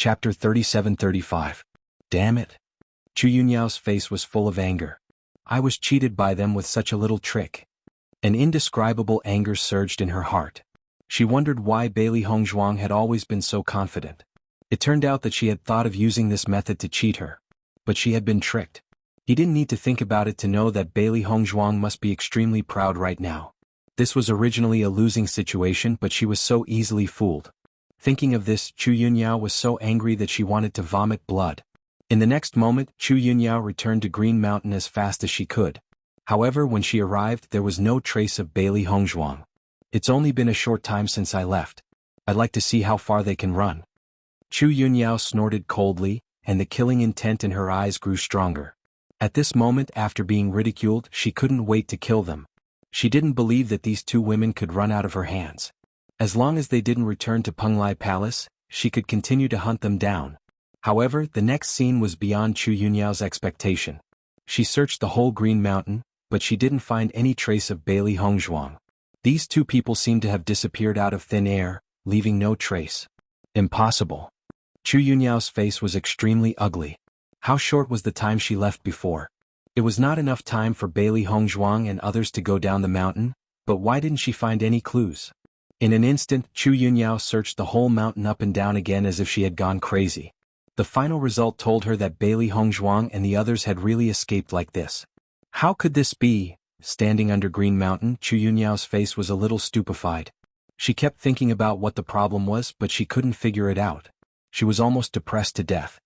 Chapter 37-35. Damn it. Chu Yunyao's face was full of anger. I was cheated by them with such a little trick. An indescribable anger surged in her heart. She wondered why Bailey Hongzhuang had always been so confident. It turned out that she had thought of using this method to cheat her. But she had been tricked. He didn't need to think about it to know that Bailey Hongzhuang must be extremely proud right now. This was originally a losing situation, but she was so easily fooled. Thinking of this, Chu Yunyao was so angry that she wanted to vomit blood. In the next moment, Chu Yunyao returned to Green Mountain as fast as she could. However, when she arrived, there was no trace of Bailey Hongzhuang. It's only been a short time since I left. I'd like to see how far they can run. Chu Yunyao snorted coldly, and the killing intent in her eyes grew stronger. At this moment, after being ridiculed, she couldn't wait to kill them. She didn't believe that these two women could run out of her hands. As long as they didn't return to Penglai Palace, she could continue to hunt them down. However, the next scene was beyond Chu Yunyao's expectation. She searched the whole Green Mountain, but she didn't find any trace of Bailey Hongzhuang. These two people seemed to have disappeared out of thin air, leaving no trace. Impossible. Chu Yunyao's face was extremely ugly. How short was the time she left before? It was not enough time for Bailey Hongzhuang and others to go down the mountain, but why didn't she find any clues? In an instant, Chu Yunyao searched the whole mountain up and down again as if she had gone crazy. The final result told her that Bailey Hongzhuang and the others had really escaped like this. How could this be? Standing under Green Mountain, Chu Yunyao's face was a little stupefied. She kept thinking about what the problem was, but she couldn't figure it out. She was almost depressed to death.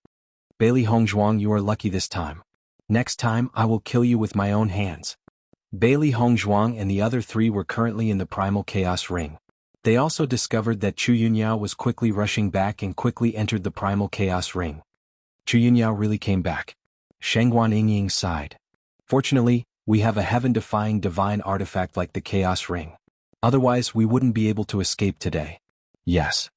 Bailey Hongzhuang, you are lucky this time. Next time, I will kill you with my own hands. Bailey Hongzhuang and the other three were currently in the Primal Chaos Ring. They also discovered that Chu Yunyao was quickly rushing back and quickly entered the Primal Chaos Ring. Chu Yunyao really came back. Shengguan Yingying sighed. Fortunately, we have a heaven-defying divine artifact like the Chaos Ring. Otherwise, we wouldn't be able to escape today. Yes.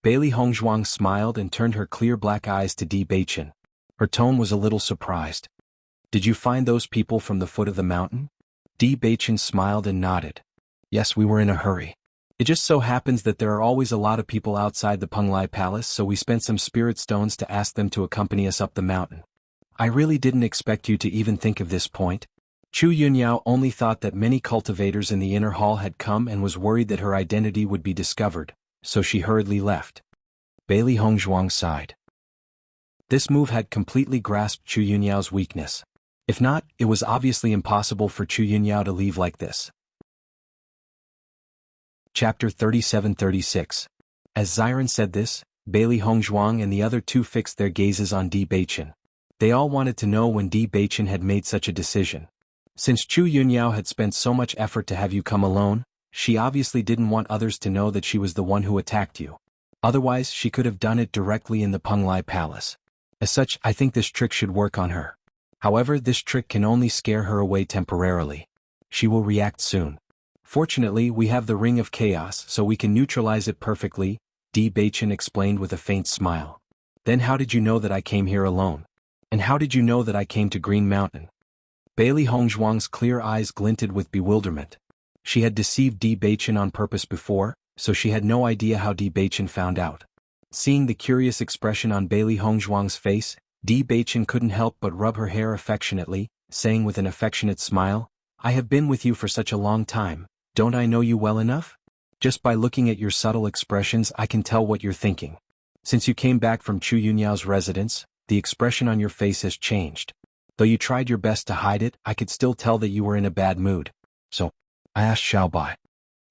Bailey Hongzhuang smiled and turned her clear black eyes to Di Beichen. Her tone was a little surprised. Did you find those people from the foot of the mountain? Di Beichen smiled and nodded. Yes, we were in a hurry. It just so happens that there are always a lot of people outside the Penglai Palace, so we spent some spirit stones to ask them to accompany us up the mountain. I really didn't expect you to even think of this point. Chu Yunyao only thought that many cultivators in the inner hall had come and was worried that her identity would be discovered, so she hurriedly left. Bailey Hongzhuang sighed. This move had completely grasped Chu Yunyao's weakness. If not, it was obviously impossible for Chu Yunyao to leave like this. Chapter 37-36. As Xiren said this, Bailey Hongzhuang and the other two fixed their gazes on Di Beichen. They all wanted to know when Di Beichen had made such a decision. Since Chu Yunyao had spent so much effort to have you come alone, she obviously didn't want others to know that she was the one who attacked you. Otherwise, she could have done it directly in the Penglai Palace. As such, I think this trick should work on her. However, this trick can only scare her away temporarily. She will react soon. Fortunately, we have the Ring of Chaos, so we can neutralize it perfectly, Di Beichen explained with a faint smile. Then how did you know that I came here alone? And how did you know that I came to Green Mountain? Bailey Hongzhuang's clear eyes glinted with bewilderment. She had deceived Di Beichen on purpose before, so she had no idea how Di Beichen found out. Seeing the curious expression on Bailey Hongzhuang's face, Di Beichen couldn't help but rub her hair affectionately, saying with an affectionate smile, I have been with you for such a long time. Don't I know you well enough? Just by looking at your subtle expressions I can tell what you're thinking. Since you came back from Chu Yunyao's residence, the expression on your face has changed. Though you tried your best to hide it, I could still tell that you were in a bad mood. So, I asked Xiaobai.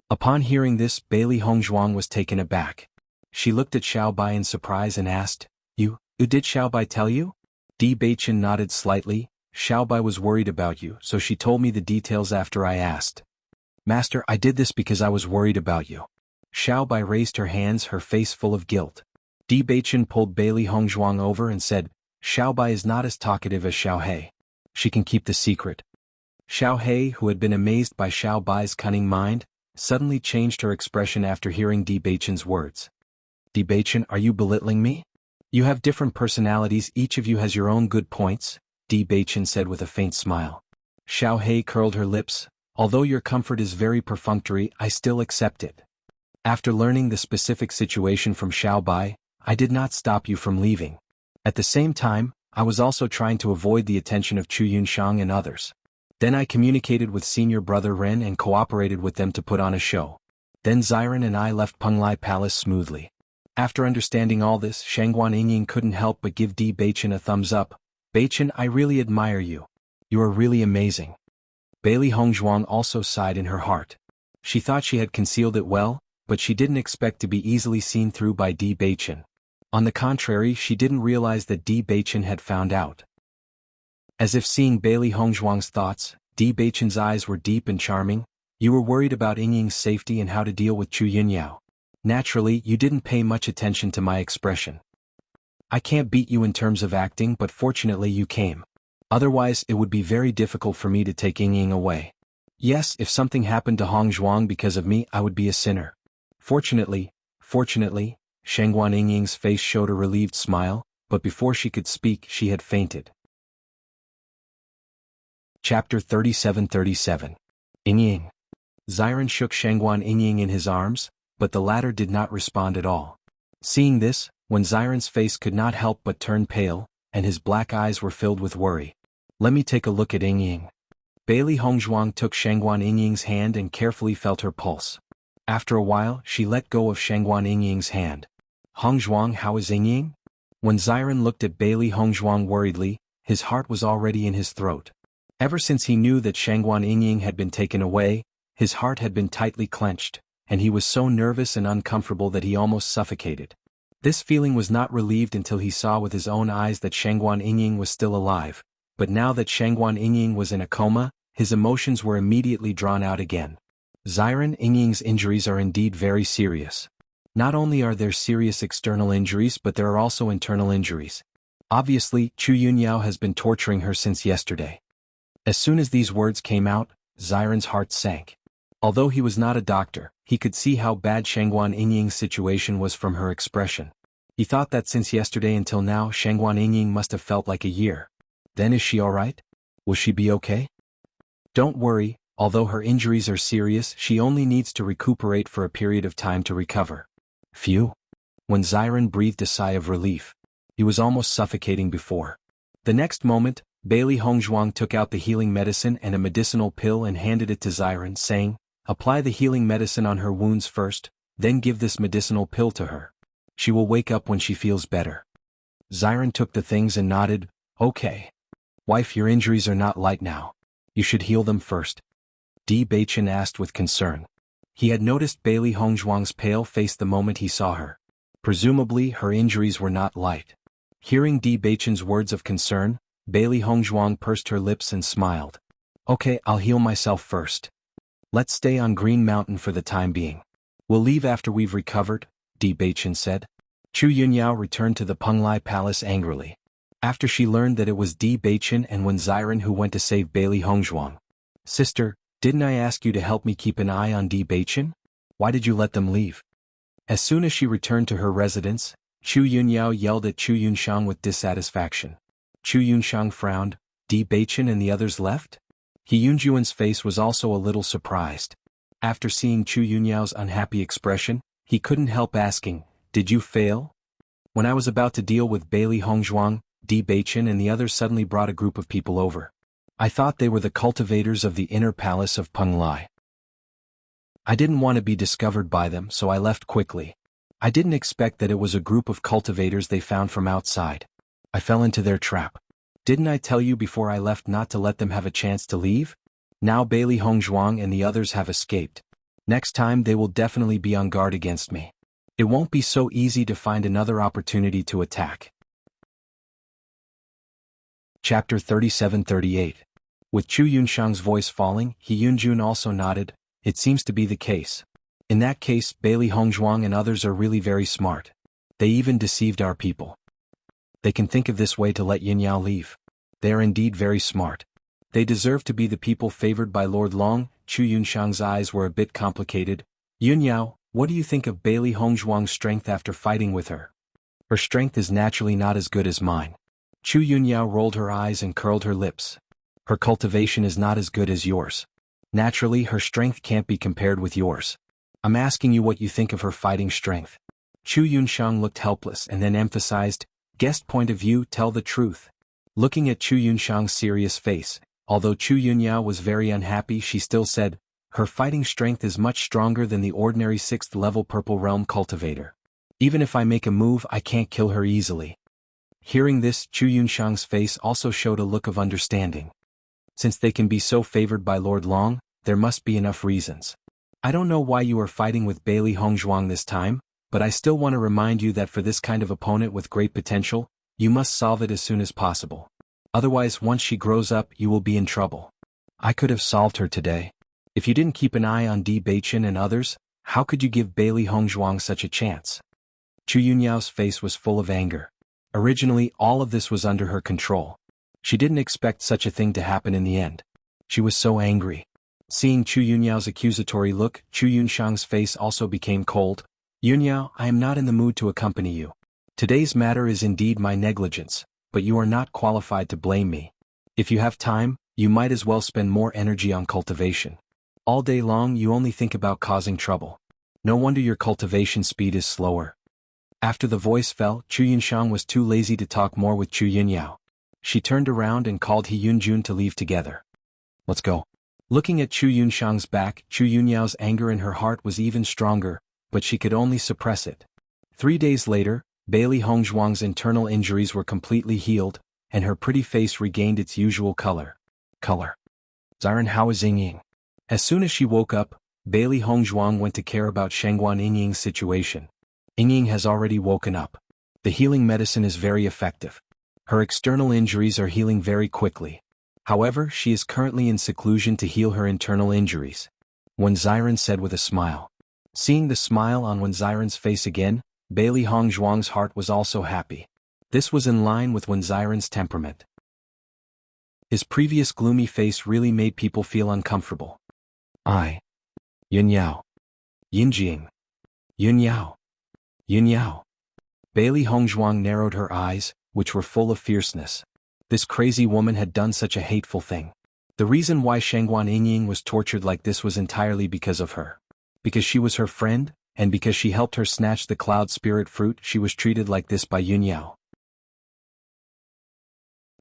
Upon hearing this, Bailey Hongzhuang was taken aback. She looked at Xiaobai in surprise and asked, You did Xiaobai tell you? Di Beichen nodded slightly. Xiaobai was worried about you, so she told me the details after I asked. Master, I did this because I was worried about you. Xiaobai raised her hands, her face full of guilt. Di Beichen pulled Bailey Hongzhuang over and said, Xiaobai is not as talkative as Xiaohei. She can keep the secret. Xiaohei, who had been amazed by Xiaobai's cunning mind, suddenly changed her expression after hearing Di Beichen's words. Di Beichen, are you belittling me? You have different personalities, each of you has your own good points, Di Beichen said with a faint smile. Xiaohei curled her lips. Although your comfort is very perfunctory, I still accept it. After learning the specific situation from Xiaobai, I did not stop you from leaving. At the same time, I was also trying to avoid the attention of Chu Yunxiang and others. Then I communicated with senior brother Ren and cooperated with them to put on a show. Then Xiren and I left Penglai Palace smoothly. After understanding all this, Shangguan Yingying couldn't help but give Di Beichen a thumbs up. Beichen, I really admire you. You are really amazing. Bailey Hongzhuang also sighed in her heart. She thought she had concealed it well, but she didn't expect to be easily seen through by Di Beichen. On the contrary, she didn't realize that Di Beichen had found out. As if seeing Bailey Hongzhuang's thoughts, Di Beichen's eyes were deep and charming. You were worried about Yingying's safety and how to deal with Chu Yunyao. Naturally, you didn't pay much attention to my expression. I can't beat you in terms of acting, but fortunately you came. Otherwise it would be very difficult for me to take Yingying away. Yes, if something happened to Hongzhuang because of me, I would be a sinner. Fortunately, Shangguan Yingying's face showed a relieved smile, but before she could speak she had fainted. Chapter 37:37. Yingying. Xiren shook Shangguan Yingying in his arms, but the latter did not respond at all. Seeing this, when Xiren's face could not help but turn pale, and his black eyes were filled with worry. Let me take a look at Yingying. Bailey Hongzhuang took Shangguan Yingying's hand and carefully felt her pulse. After a while, she let go of Shangguan Yingying's hand. Hongzhuang, how is Yingying? When Xiren looked at Bailey Hongzhuang worriedly, his heart was already in his throat. Ever since he knew that Shangguan Yingying had been taken away, his heart had been tightly clenched, and he was so nervous and uncomfortable that he almost suffocated. This feeling was not relieved until he saw with his own eyes that Shangguan Yingying was still alive, but now that Shangguan Yingying was in a coma, his emotions were immediately drawn out again. Xiren, Yingying's injuries are indeed very serious. Not only are there serious external injuries, but there are also internal injuries. Obviously, Chu Yunyao has been torturing her since yesterday. As soon as these words came out, Xiren's heart sank. Although he was not a doctor, he could see how bad Shangguan Yingying's situation was from her expression. He thought that since yesterday until now, Shangguan Yingying must have felt like a year. Then is she alright? Will she be okay? Don't worry, although her injuries are serious, she only needs to recuperate for a period of time to recover. Phew. When Xiren breathed a sigh of relief. He was almost suffocating before. The next moment, Bailey Hongzhuang took out the healing medicine and a medicinal pill and handed it to Xiren, saying, apply the healing medicine on her wounds first, then give this medicinal pill to her. She will wake up when she feels better. Xiren took the things and nodded, okay. Wife, your injuries are not light now. You should heal them first. Di Beichen asked with concern. He had noticed Bailey Hongzhuang's pale face the moment he saw her. Presumably, her injuries were not light. Hearing Di Beichen's words of concern, Bailey Hongzhuang pursed her lips and smiled. Okay, I'll heal myself first. Let's stay on Green Mountain for the time being. We'll leave after we've recovered, Di Beichen said. Chu Yunyao returned to the Penglai Palace angrily. After she learned that it was Di Beichen and Wen Xiren who went to save Bailey Hongzhuang. Sister, didn't I ask you to help me keep an eye on Di Beichen? Why did you let them leave? As soon as she returned to her residence, Chu Yunyao yelled at Chu Yunxiang with dissatisfaction. Chu Yunxiang frowned. Di Beichen and the others left? He Yunjuan's face was also a little surprised. After seeing Chu Yunyao's unhappy expression, he couldn't help asking, did you fail? When I was about to deal with Bailey Hongzhuang, Di Beichen and the others suddenly brought a group of people over. I thought they were the cultivators of the inner palace of Penglai. I didn't want to be discovered by them, so I left quickly. I didn't expect that it was a group of cultivators they found from outside. I fell into their trap. Didn't I tell you before I left not to let them have a chance to leave? Now Bailey Hongzhuang and the others have escaped. Next time they will definitely be on guard against me. It won't be so easy to find another opportunity to attack. Chapter 37:38. With Chu Yunxiang's voice falling, He Yunjun also nodded. It seems to be the case. In that case, Bailey Hongzhuang and others are really very smart. They even deceived our people. They can think of this way to let Yunyao leave. They are indeed very smart. They deserve to be the people favored by Lord Long. Chu Yunxiang's eyes were a bit complicated. Yunyao, what do you think of Bailey Hongzhuang's strength after fighting with her? Her strength is naturally not as good as mine. Chu Yunyao rolled her eyes and curled her lips. Her cultivation is not as good as yours. Naturally, her strength can't be compared with yours. I'm asking you what you think of her fighting strength. Chu Yunxiang looked helpless and then emphasized, guest point of view, tell the truth. Looking at Chu Yunxiang's serious face, although Chu Yunyao was very unhappy, she still said, her fighting strength is much stronger than the ordinary 6th level Purple Realm cultivator. Even if I make a move, I can't kill her easily. Hearing this, Chu Yunxiang's face also showed a look of understanding. Since they can be so favored by Lord Long, there must be enough reasons. I don't know why you are fighting with Bailey Hongzhuang this time, but I still want to remind you that for this kind of opponent with great potential, you must solve it as soon as possible. Otherwise, once she grows up, you will be in trouble. I could have solved her today. If you didn't keep an eye on Di Beichen and others, how could you give Bailey Hongzhuang such a chance? Chu Yunyao's face was full of anger. Originally, all of this was under her control. She didn't expect such a thing to happen in the end. She was so angry. Seeing Chu Yunyao's accusatory look, Chu Yunxiang's face also became cold. Yunyao, I am not in the mood to accompany you. Today's matter is indeed my negligence, but you are not qualified to blame me. If you have time, you might as well spend more energy on cultivation. All day long you only think about causing trouble. No wonder your cultivation speed is slower. After the voice fell, Chu Yunxiang was too lazy to talk more with Chu Yunyao. She turned around and called He Yunjun to leave together. Let's go. Looking at Chu Yunxiang's back, Chu Yunyao's anger in her heart was even stronger, but she could only suppress it. 3 days later, Bailey Hongzhuang's internal injuries were completely healed, and her pretty face regained its usual color. Ziren, how is Yingying? As soon as she woke up, Bailey Hongzhuang went to care about Shengguan Yingying's situation. Yingying has already woken up. The healing medicine is very effective. Her external injuries are healing very quickly. However, she is currently in seclusion to heal her internal injuries. Wen Ziren said with a smile. Seeing the smile on Wen Ziren's face again, Bailey Hongzhuang's heart was also happy. This was in line with Wen Ziren's temperament. His previous gloomy face really made people feel uncomfortable. Yunyao. Yinjing. Yunyao. Yunyao. Bailey Hongzhuang narrowed her eyes, which were full of fierceness. This crazy woman had done such a hateful thing. The reason why Shengguan Yingying was tortured like this was entirely because of her. Because she was her friend, and because she helped her snatch the cloud spirit fruit, she was treated like this by Yunyao.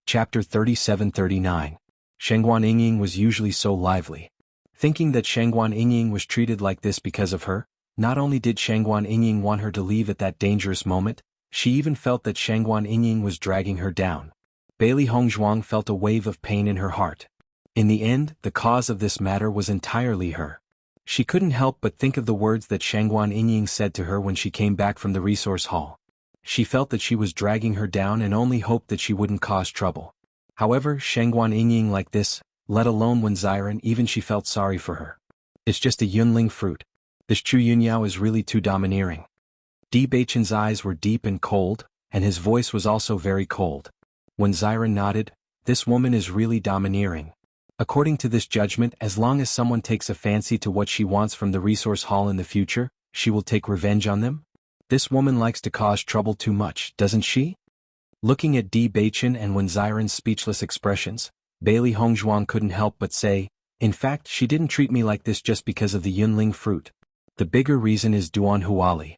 Chapter 37-39. Shengguan Yingying was usually so lively. Thinking that Shengguan Yingying was treated like this because of her, not only did Shengguan Yingying want her to leave at that dangerous moment, she even felt that Shengguan Yingying was dragging her down. Bailey Hongzhuang felt a wave of pain in her heart. In the end, the cause of this matter was entirely her. She couldn't help but think of the words that Shengguan Yingying said to her when she came back from the resource hall. She felt that she was dragging her down and only hoped that she wouldn't cause trouble. However, Shengguan Yingying like this, let alone Wen Ziren, even she felt sorry for her. It's just a yunling fruit. This Chu Yunyao is really too domineering. Di Beichen's eyes were deep and cold, and his voice was also very cold. When Ziren nodded, this woman is really domineering. According to this judgment, as long as someone takes a fancy to what she wants from the resource hall in the future, she will take revenge on them? This woman likes to cause trouble too much, doesn't she? Looking at Di Beichen and Wen Ziren's speechless expressions, Bailey Hongzhuang couldn't help but say, in fact, she didn't treat me like this just because of the yunling fruit. The bigger reason is Duan Huali.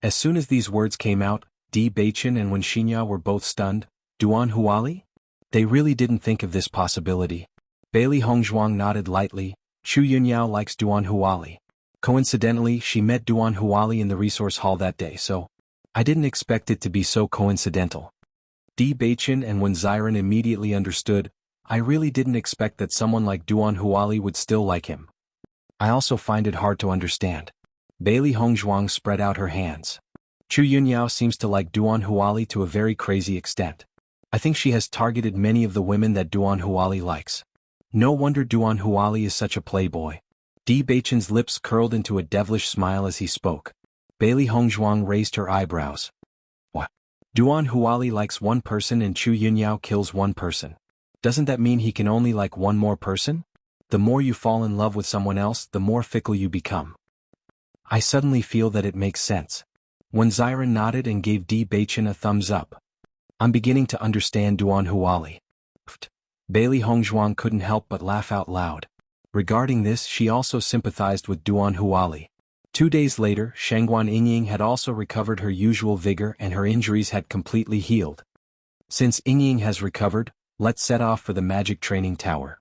As soon as these words came out, Di Beichen and Wen Xinya were both stunned. Duan Huali? They really didn't think of this possibility. Bailey Hongzhuang nodded lightly. Chu Yunyao likes Duan Huali. Coincidentally, she met Duan Huali in the resource hall that day, so I didn't expect it to be so coincidental. Di Beichen and Wen Ziren immediately understood. I really didn't expect that someone like Duan Huali would still like him. I also find it hard to understand. Bailey Hongzhuang spread out her hands. Chu Yunyao seems to like Duan Huali to a very crazy extent. I think she has targeted many of the women that Duan Huali likes. No wonder Duan Huali is such a playboy. Di Beichen's lips curled into a devilish smile as he spoke. Bailey Hongzhuang raised her eyebrows. What? Duan Huali likes one person and Chu Yunyao kills one person. Doesn't that mean he can only like one more person? The more you fall in love with someone else, the more fickle you become. I suddenly feel that it makes sense. When Ziren nodded and gave Di Beichen a thumbs up. I'm beginning to understand Duan Huali. Bailey Hongzhuang couldn't help but laugh out loud. Regarding this, she also sympathized with Duan Huali. 2 days later, Shangguan Yingying had also recovered her usual vigor and her injuries had completely healed. Since Yingying has recovered, let's set off for the magic training tower.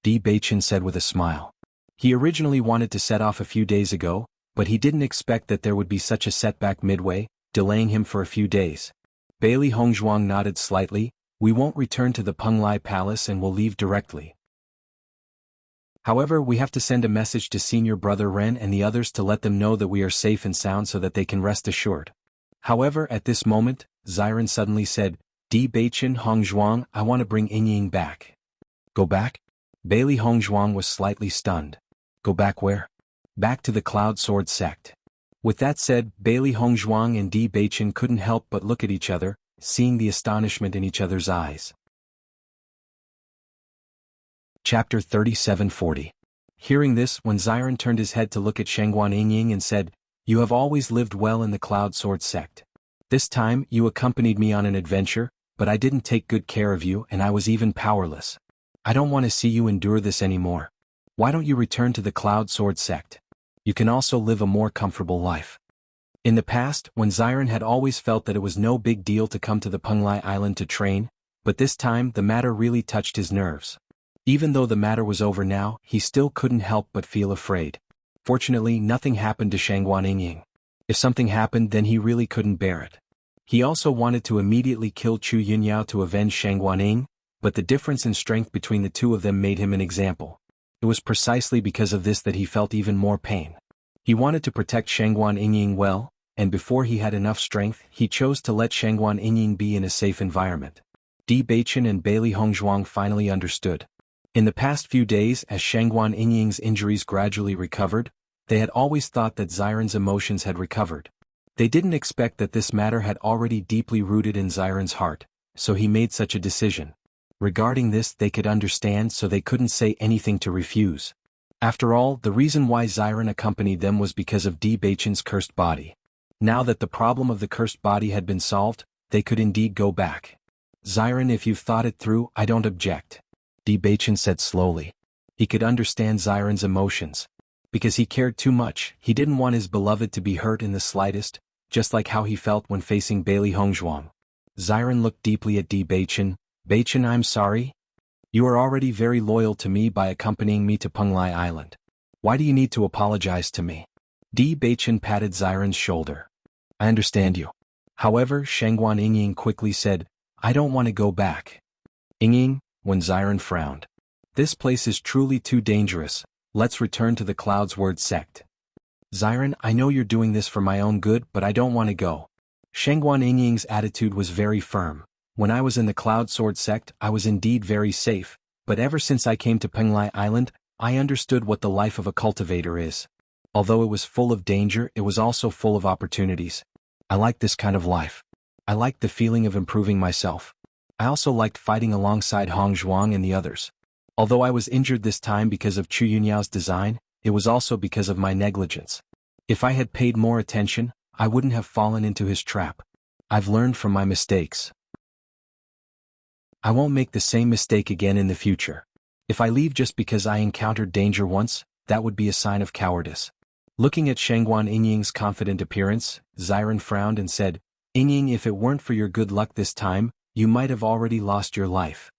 Di Beichen said with a smile. He originally wanted to set off a few days ago, but he didn't expect that there would be such a setback midway, delaying him for a few days. Bailey Hongzhuang nodded slightly. We won't return to the Penglai Palace and will leave directly. However, we have to send a message to Senior Brother Ren and the others to let them know that we are safe and sound so that they can rest assured. However, at this moment, Xiren suddenly said, Di Beichen Hongzhuang, I want to bring Yingying back. Go back? Bailey Hongzhuang was slightly stunned. Go back where? Back to the Cloud Sword sect. With that said, Bailey Hongzhuang and Di Beichen couldn't help but look at each other, seeing the astonishment in each other's eyes. Chapter 3740. Hearing this, when Xiren turned his head to look at Shangguan Yingying and said, You have always lived well in the Cloud Sword sect. This time, you accompanied me on an adventure, but I didn't take good care of you and I was even powerless. I don't want to see you endure this anymore. Why don't you return to the Cloud Sword sect? You can also live a more comfortable life. In the past, when Xiren had always felt that it was no big deal to come to the Penglai Island to train, but this time the matter really touched his nerves. Even though the matter was over now, he still couldn't help but feel afraid. Fortunately, nothing happened to Shangguan Yingying. If something happened, then he really couldn't bear it. He also wanted to immediately kill Chu Yunyao to avenge Shangguan Ying, but the difference in strength between the two of them made him an example. It was precisely because of this that he felt even more pain. He wanted to protect Shangguan Yingying well, and before he had enough strength, he chose to let Shangguan Yingying be in a safe environment. Di Beichen and Bailey Hongzhuang finally understood. In the past few days, as Shangguan Yingying's injuries gradually recovered, they had always thought that Xiren's emotions had recovered. They didn't expect that this matter had already deeply rooted in Xiren's heart, so he made such a decision. Regarding this, they could understand, so they couldn't say anything to refuse. After all, the reason why Xiren accompanied them was because of Di Beichen's cursed body. Now that the problem of the cursed body had been solved, they could indeed go back. Xiren, if you've thought it through, I don't object. Di Beichen said slowly. He could understand Xiren's emotions. Because he cared too much, he didn't want his beloved to be hurt in the slightest, just like how he felt when facing Bailey Hongzhuang. Xiren looked deeply at Di Beichen. Beichen, I'm sorry. You are already very loyal to me by accompanying me to Penglai Island. Why do you need to apologize to me? Di Beichen patted Xiren's shoulder. I understand you. However, Shangguan Yingying quickly said, I don't want to go back. Yingying, when Xiren frowned. This place is truly too dangerous. Let's return to the Cloud Sword sect. Xiren, I know you're doing this for my own good, but I don't want to go. Shangguan Yingying's attitude was very firm. When I was in the Cloud Sword sect, I was indeed very safe, but ever since I came to Penglai Island, I understood what the life of a cultivator is. Although it was full of danger, it was also full of opportunities. I liked this kind of life. I liked the feeling of improving myself. I also liked fighting alongside Hongzhuang and the others. Although I was injured this time because of Chu Yunyao's design, it was also because of my negligence. If I had paid more attention, I wouldn't have fallen into his trap. I've learned from my mistakes. I won't make the same mistake again in the future. If I leave just because I encountered danger once, that would be a sign of cowardice. Looking at Shangguan Yingying's confident appearance, Xiren frowned and said, Yingying, if it weren't for your good luck this time, you might have already lost your life.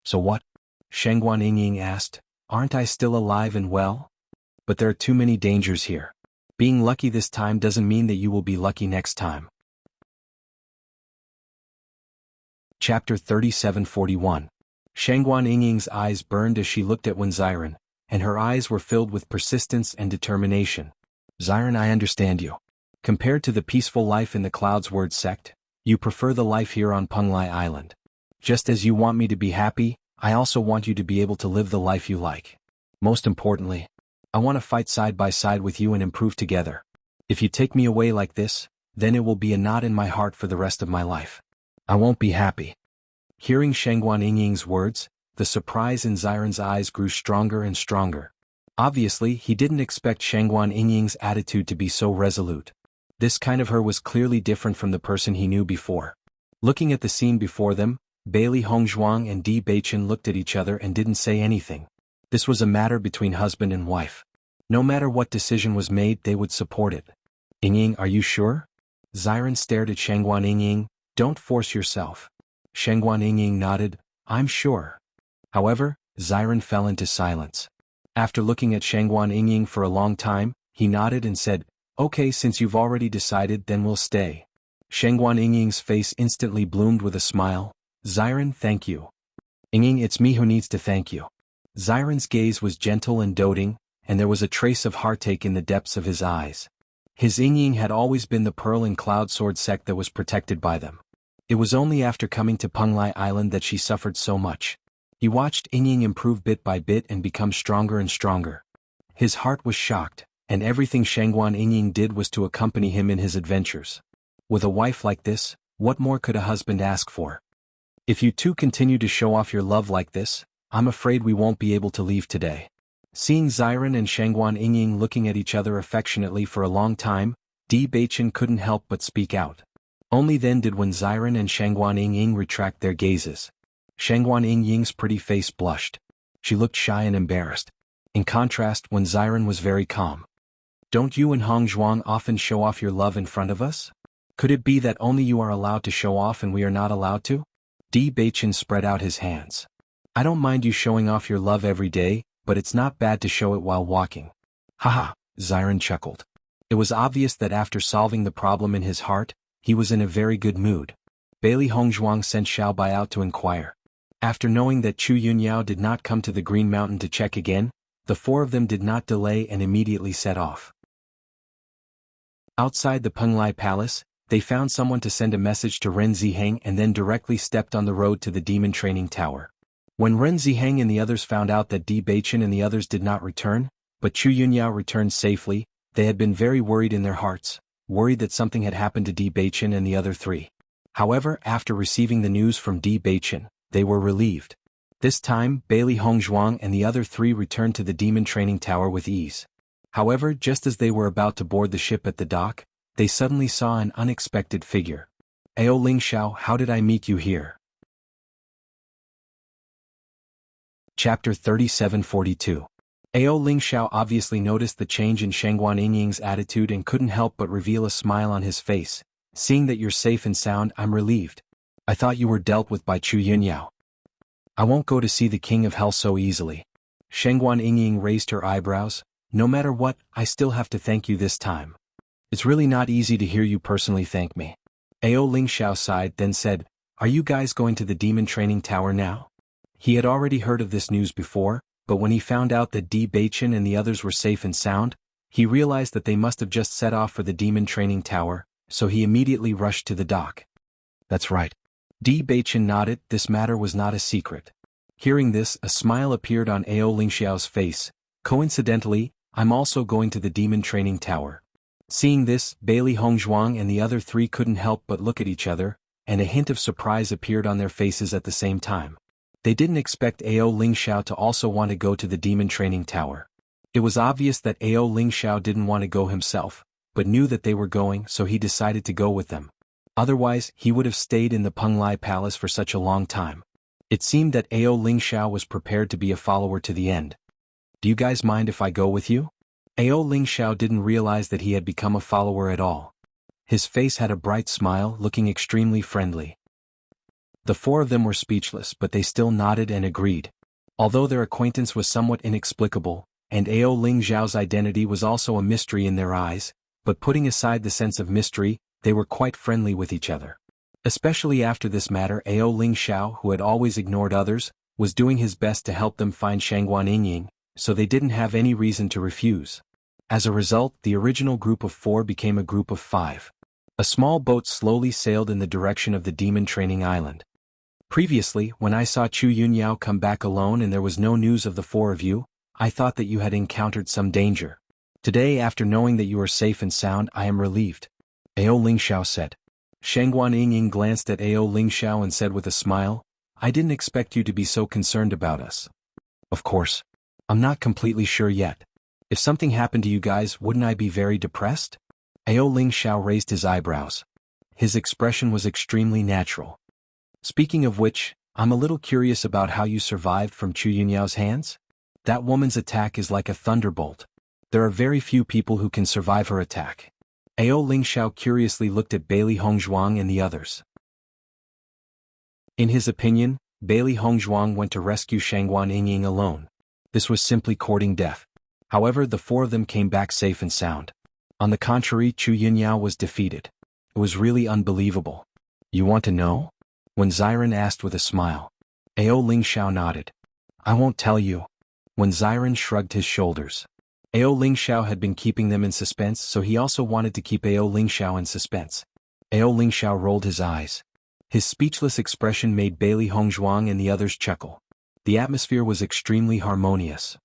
So what? Shangguan Yingying asked. Aren't I still alive and well? But there are too many dangers here. Being lucky this time doesn't mean that you will be lucky next time. Chapter 3741. Shangguan Yingying's eyes burned as she looked at Xiren, and her eyes were filled with persistence and determination. Xiren, I understand you. Compared to the peaceful life in the Cloud Sword sect, you prefer the life here on Penglai Island. Just as you want me to be happy, I also want you to be able to live the life you like. Most importantly, I want to fight side by side with you and improve together. If you take me away like this, then it will be a knot in my heart for the rest of my life. I won't be happy. Hearing Shangguan Yingying's words, the surprise in Xiren's eyes grew stronger and stronger. Obviously, he didn't expect Shangguan Yingying's attitude to be so resolute. This kind of her was clearly different from the person he knew before. Looking at the scene before them, Bailey Hongzhuang and Di Beichen looked at each other and didn't say anything. This was a matter between husband and wife. No matter what decision was made, they would support it. Ying, are you sure? Ziren stared at Shangguan Ying. Don't force yourself. Shangguan Ying nodded. I'm sure. However, Ziren fell into silence. After looking at Shangguan Ying for a long time, he nodded and said, okay, since you've already decided, then we'll stay. Shangguan Ying's face instantly bloomed with a smile. Ziren, thank you. Ying, it's me who needs to thank you. Ziren's gaze was gentle and doting, and there was a trace of heartache in the depths of his eyes. His Ying had always been the Pearl and Cloud Sword sect that was protected by them. It was only after coming to Penglai Island that she suffered so much. He watched Ying improve bit by bit and become stronger and stronger. His heart was shocked, and everything Shangguan Ying did was to accompany him in his adventures. With a wife like this, what more could a husband ask for? If you two continue to show off your love like this, I'm afraid we won't be able to leave today. Seeing Ziren and Shangguan Ying looking at each other affectionately for a long time, Di Baichen couldn't help but speak out. Only then did when Ziren and Shangguan Ying retract their gazes. Shangguan Ying's pretty face blushed. She looked shy and embarrassed. In contrast, when Ziren was very calm. Don't you and Hong Zhuang often show off your love in front of us? Could it be that only you are allowed to show off and we are not allowed to? Di Baichen spread out his hands. I don't mind you showing off your love every day, but it's not bad to show it while walking. Haha, Ziren chuckled. It was obvious that after solving the problem in his heart, he was in a very good mood. Bailey Hongzhuang sent Xiaobai out to inquire. After knowing that Chu Yunyao did not come to the Green Mountain to check again, the four of them did not delay and immediately set off. Outside the Penglai Palace, they found someone to send a message to Ren Ziheng and then directly stepped on the road to the Demon Training Tower. When Ren Ziheng and the others found out that Di Baichen and the others did not return, but Chu Yunyao returned safely, they had been very worried in their hearts, worried that something had happened to Di Baichen and the other three. However, after receiving the news from Di Baichen, they were relieved. This time, Bailey Hongzhuang and the other three returned to the Demon Training Tower with ease. However, just as they were about to board the ship at the dock, they suddenly saw an unexpected figure. Ao Lingxiao, how did I meet you here? Chapter 3742. Ao Lingxiao obviously noticed the change in Shangguan Ying's attitude and couldn't help but reveal a smile on his face. Seeing that you're safe and sound, I'm relieved. I thought you were dealt with by Chu Yunyao. I won't go to see the King of Hell so easily. Shangguan Ying raised her eyebrows. No matter what, I still have to thank you this time. It's really not easy to hear you personally thank me. Ao Lingxiao sighed, then said, are you guys going to the Demon Training Tower now? He had already heard of this news before, but when he found out that Di Baichen and the others were safe and sound, he realized that they must have just set off for the Demon Training Tower, so he immediately rushed to the dock. That's right. Di Baichen nodded. This matter was not a secret. Hearing this, a smile appeared on Ao Lingxiao's face. Coincidentally, I'm also going to the Demon Training Tower. Seeing this, Bailey Hongzhuang and the other three couldn't help but look at each other, and a hint of surprise appeared on their faces at the same time. They didn't expect Ao Lingxiao to also want to go to the Demon Training Tower. It was obvious that Ao Lingxiao didn't want to go himself, but knew that they were going, so he decided to go with them. Otherwise, he would have stayed in the Penglai Palace for such a long time. It seemed that Ao Lingxiao was prepared to be a follower to the end. Do you guys mind if I go with you? Ao Lingxiao didn't realize that he had become a follower at all. His face had a bright smile, looking extremely friendly. The four of them were speechless, but they still nodded and agreed. Although their acquaintance was somewhat inexplicable, and Ao Lingxiao's identity was also a mystery in their eyes, but putting aside the sense of mystery, they were quite friendly with each other. Especially after this matter, Ao Lingxiao, who had always ignored others, was doing his best to help them find Shangguan Ying, so they didn't have any reason to refuse. As a result, the original group of four became a group of 5. A small boat slowly sailed in the direction of the Demon Training Island. Previously, when I saw Chu Yunyao come back alone and there was no news of the four of you, I thought that you had encountered some danger. Today, after knowing that you are safe and sound, I am relieved. Ao Lingxiao said. Shangguan Ying glanced at Ao Lingxiao and said with a smile, I didn't expect you to be so concerned about us. Of course. I'm not completely sure yet. If something happened to you guys, wouldn't I be very depressed? Ao Lingxiao raised his eyebrows. His expression was extremely natural. Speaking of which, I'm a little curious about how you survived from Chu Yunyao's hands. That woman's attack is like a thunderbolt. There are very few people who can survive her attack. Ao Lingxiao curiously looked at Bailey Hongzhuang and the others. In his opinion, Bailey Hongzhuang went to rescue Shangguan Yingying alone. This was simply courting death. However, the four of them came back safe and sound. On the contrary, Chu Yunyao was defeated. It was really unbelievable. You want to know? When Xiren asked with a smile. Ao Lingxiao nodded. I won't tell you. When Xiren shrugged his shoulders. Ao Lingxiao had been keeping them in suspense, so he also wanted to keep Ao Lingxiao in suspense. Ao Lingxiao rolled his eyes. His speechless expression made Bailey Hongzhuang and the others chuckle. The atmosphere was extremely harmonious.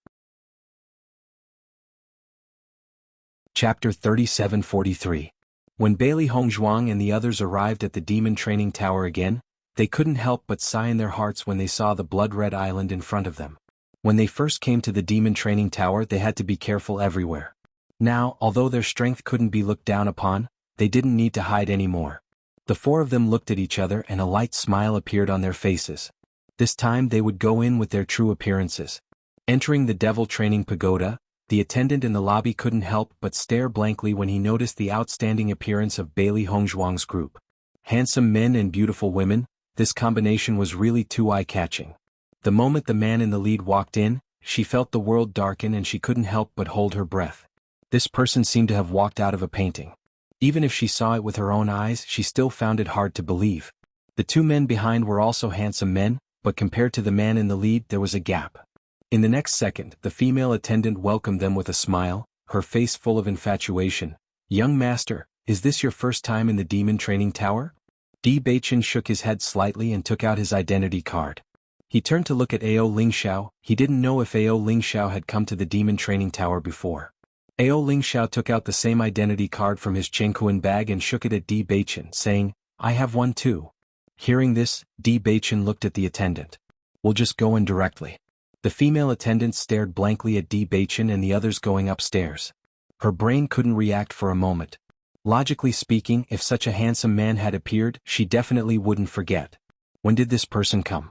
Chapter 3743. When Bailey Hongzhuang and the others arrived at the demon training tower again, they couldn't help but sigh in their hearts when they saw the blood-red island in front of them. When they first came to the demon training tower, they had to be careful everywhere. Now, although their strength couldn't be looked down upon, they didn't need to hide anymore. The four of them looked at each other and a light smile appeared on their faces. This time they would go in with their true appearances. Entering the devil training pagoda, the attendant in the lobby couldn't help but stare blankly when he noticed the outstanding appearance of Bailey Hongzhuang's group. Handsome men and beautiful women, this combination was really too eye-catching. The moment the man in the lead walked in, she felt the world darken and she couldn't help but hold her breath. This person seemed to have walked out of a painting. Even if she saw it with her own eyes, she still found it hard to believe. The two men behind were also handsome men, but compared to the man in the lead there was a gap. In the next second, the female attendant welcomed them with a smile, her face full of infatuation. Young master, is this your first time in the demon training tower? Di Beichen shook his head slightly and took out his identity card. He turned to look at Ao Lingxiao. He didn't know if Ao Lingxiao had come to the demon training tower before. Ao Lingxiao took out the same identity card from his Chengkuan bag and shook it at Di Beichen, saying, I have one too. Hearing this, Di Beichen looked at the attendant. We'll just go in directly. The female attendant stared blankly at Di Beichen and the others going upstairs. Her brain couldn't react for a moment. Logically speaking, if such a handsome man had appeared, she definitely wouldn't forget. When did this person come?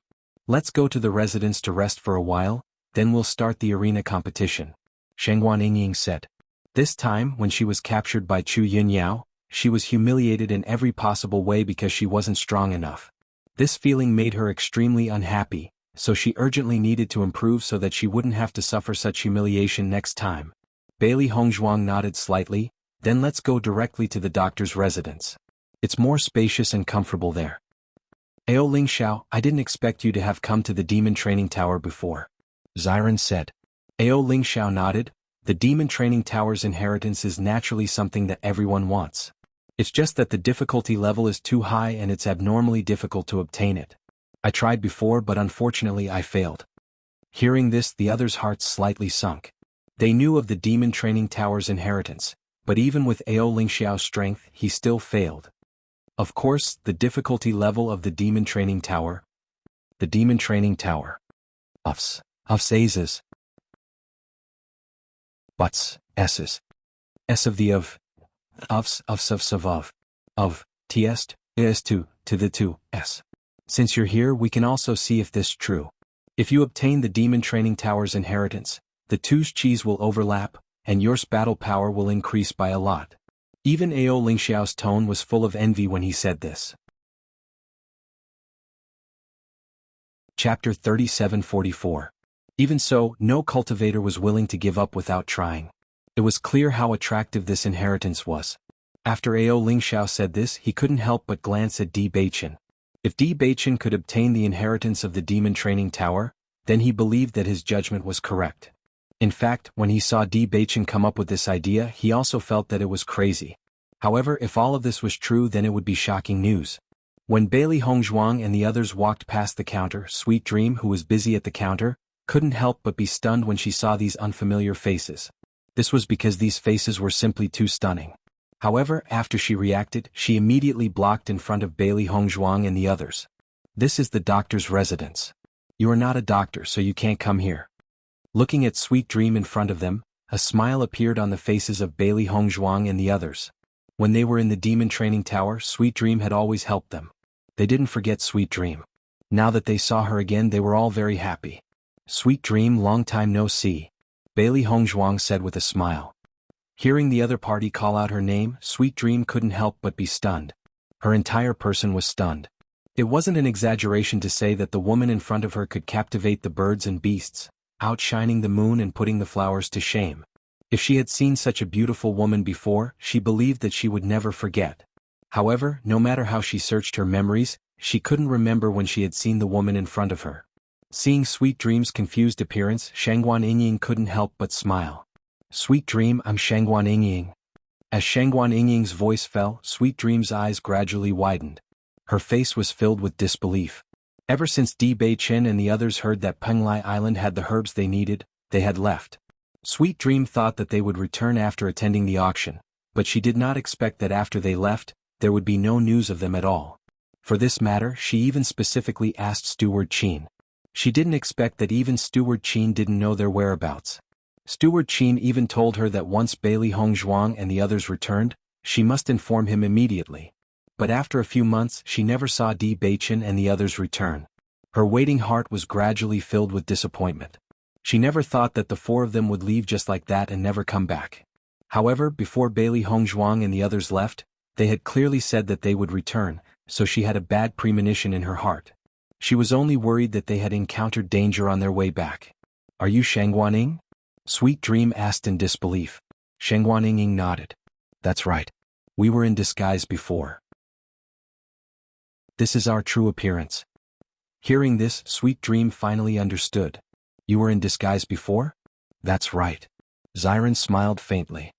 Let's go to the residence to rest for a while, then we'll start the arena competition, Shangguan Yingying said. This time, when she was captured by Chu Yunyao, she was humiliated in every possible way because she wasn't strong enough. This feeling made her extremely unhappy, so she urgently needed to improve so that she wouldn't have to suffer such humiliation next time. Bailey Hongzhuang nodded slightly, then let's go directly to the doctor's residence. It's more spacious and comfortable there. Ao Lingxiao, I didn't expect you to have come to the demon training tower before, Xiren said. Ao Lingxiao nodded. The demon training tower's inheritance is naturally something that everyone wants. It's just that the difficulty level is too high and it's abnormally difficult to obtain it. I tried before but unfortunately I failed. Hearing this, the others' hearts slightly sunk. They knew of the demon training tower's inheritance, but even with Ao Lingxiao's strength, he still failed. Of course, the difficulty level of the demon training tower. The demon training tower. Ufs A's. Buts, S's. S of the of. Ufs of. Tst, is to the two, S. Since you're here, we can also see if this is true. If you obtain the demon training tower's inheritance, the two's cheese will overlap, and yours battle power will increase by a lot. Even Ao Lingxiao's tone was full of envy when he said this. Chapter 3744. Even so, no cultivator was willing to give up without trying. It was clear how attractive this inheritance was. After Ao Lingxiao said this, he couldn't help but glance at Di Beichen. If Di Beichen could obtain the inheritance of the demon training tower, then he believed that his judgment was correct. In fact, when he saw Di Beichen come up with this idea, he also felt that it was crazy. However, if all of this was true, then it would be shocking news. When Bailey Hongzhuang and the others walked past the counter, Sweet Dream, who was busy at the counter, couldn't help but be stunned when she saw these unfamiliar faces. This was because these faces were simply too stunning. However, after she reacted, she immediately blocked in front of Bailey Hongzhuang and the others. This is the doctor's residence. You are not a doctor, so you can't come here. Looking at Sweet Dream in front of them, a smile appeared on the faces of Bailey Hongzhuang and the others. When they were in the demon training tower, Sweet Dream had always helped them. They didn't forget Sweet Dream. Now that they saw her again, they were all very happy. Sweet Dream, long time no see. Bailey Hongzhuang said with a smile. Hearing the other party call out her name, Sweet Dream couldn't help but be stunned. Her entire person was stunned. It wasn't an exaggeration to say that the woman in front of her could captivate the birds and beasts, outshining the moon and putting the flowers to shame. If she had seen such a beautiful woman before, she believed that she would never forget. However, no matter how she searched her memories, she couldn't remember when she had seen the woman in front of her. Seeing Sweet Dream's confused appearance, Shangguan Yingying couldn't help but smile. Sweet Dream, I'm Shangguan Yingying. As Shangguan Yingying's voice fell, Sweet Dream's eyes gradually widened. Her face was filled with disbelief. Ever since Di Beichen and the others heard that Penglai Island had the herbs they needed, they had left. Sweet Dream thought that they would return after attending the auction, but she did not expect that after they left, there would be no news of them at all. For this matter, she even specifically asked Steward Qin. She didn't expect that even Steward Qin didn't know their whereabouts. Steward Qin even told her that once Bailey Hongzhuang and the others returned, she must inform him immediately. But after a few months she never saw Di Beichen and the others return. Her waiting heart was gradually filled with disappointment. She never thought that the four of them would leave just like that and never come back. However, before Bailey Hongzhuang and the others left, they had clearly said that they would return, so she had a bad premonition in her heart. She was only worried that they had encountered danger on their way back. Are you Shangguan Ying? Sweet Dream asked in disbelief. Shangguan Ying nodded. That's right. We were in disguise before. This is our true appearance. Hearing this, Sweet Dream finally understood. You were in disguise before? That's right. Xiren smiled faintly.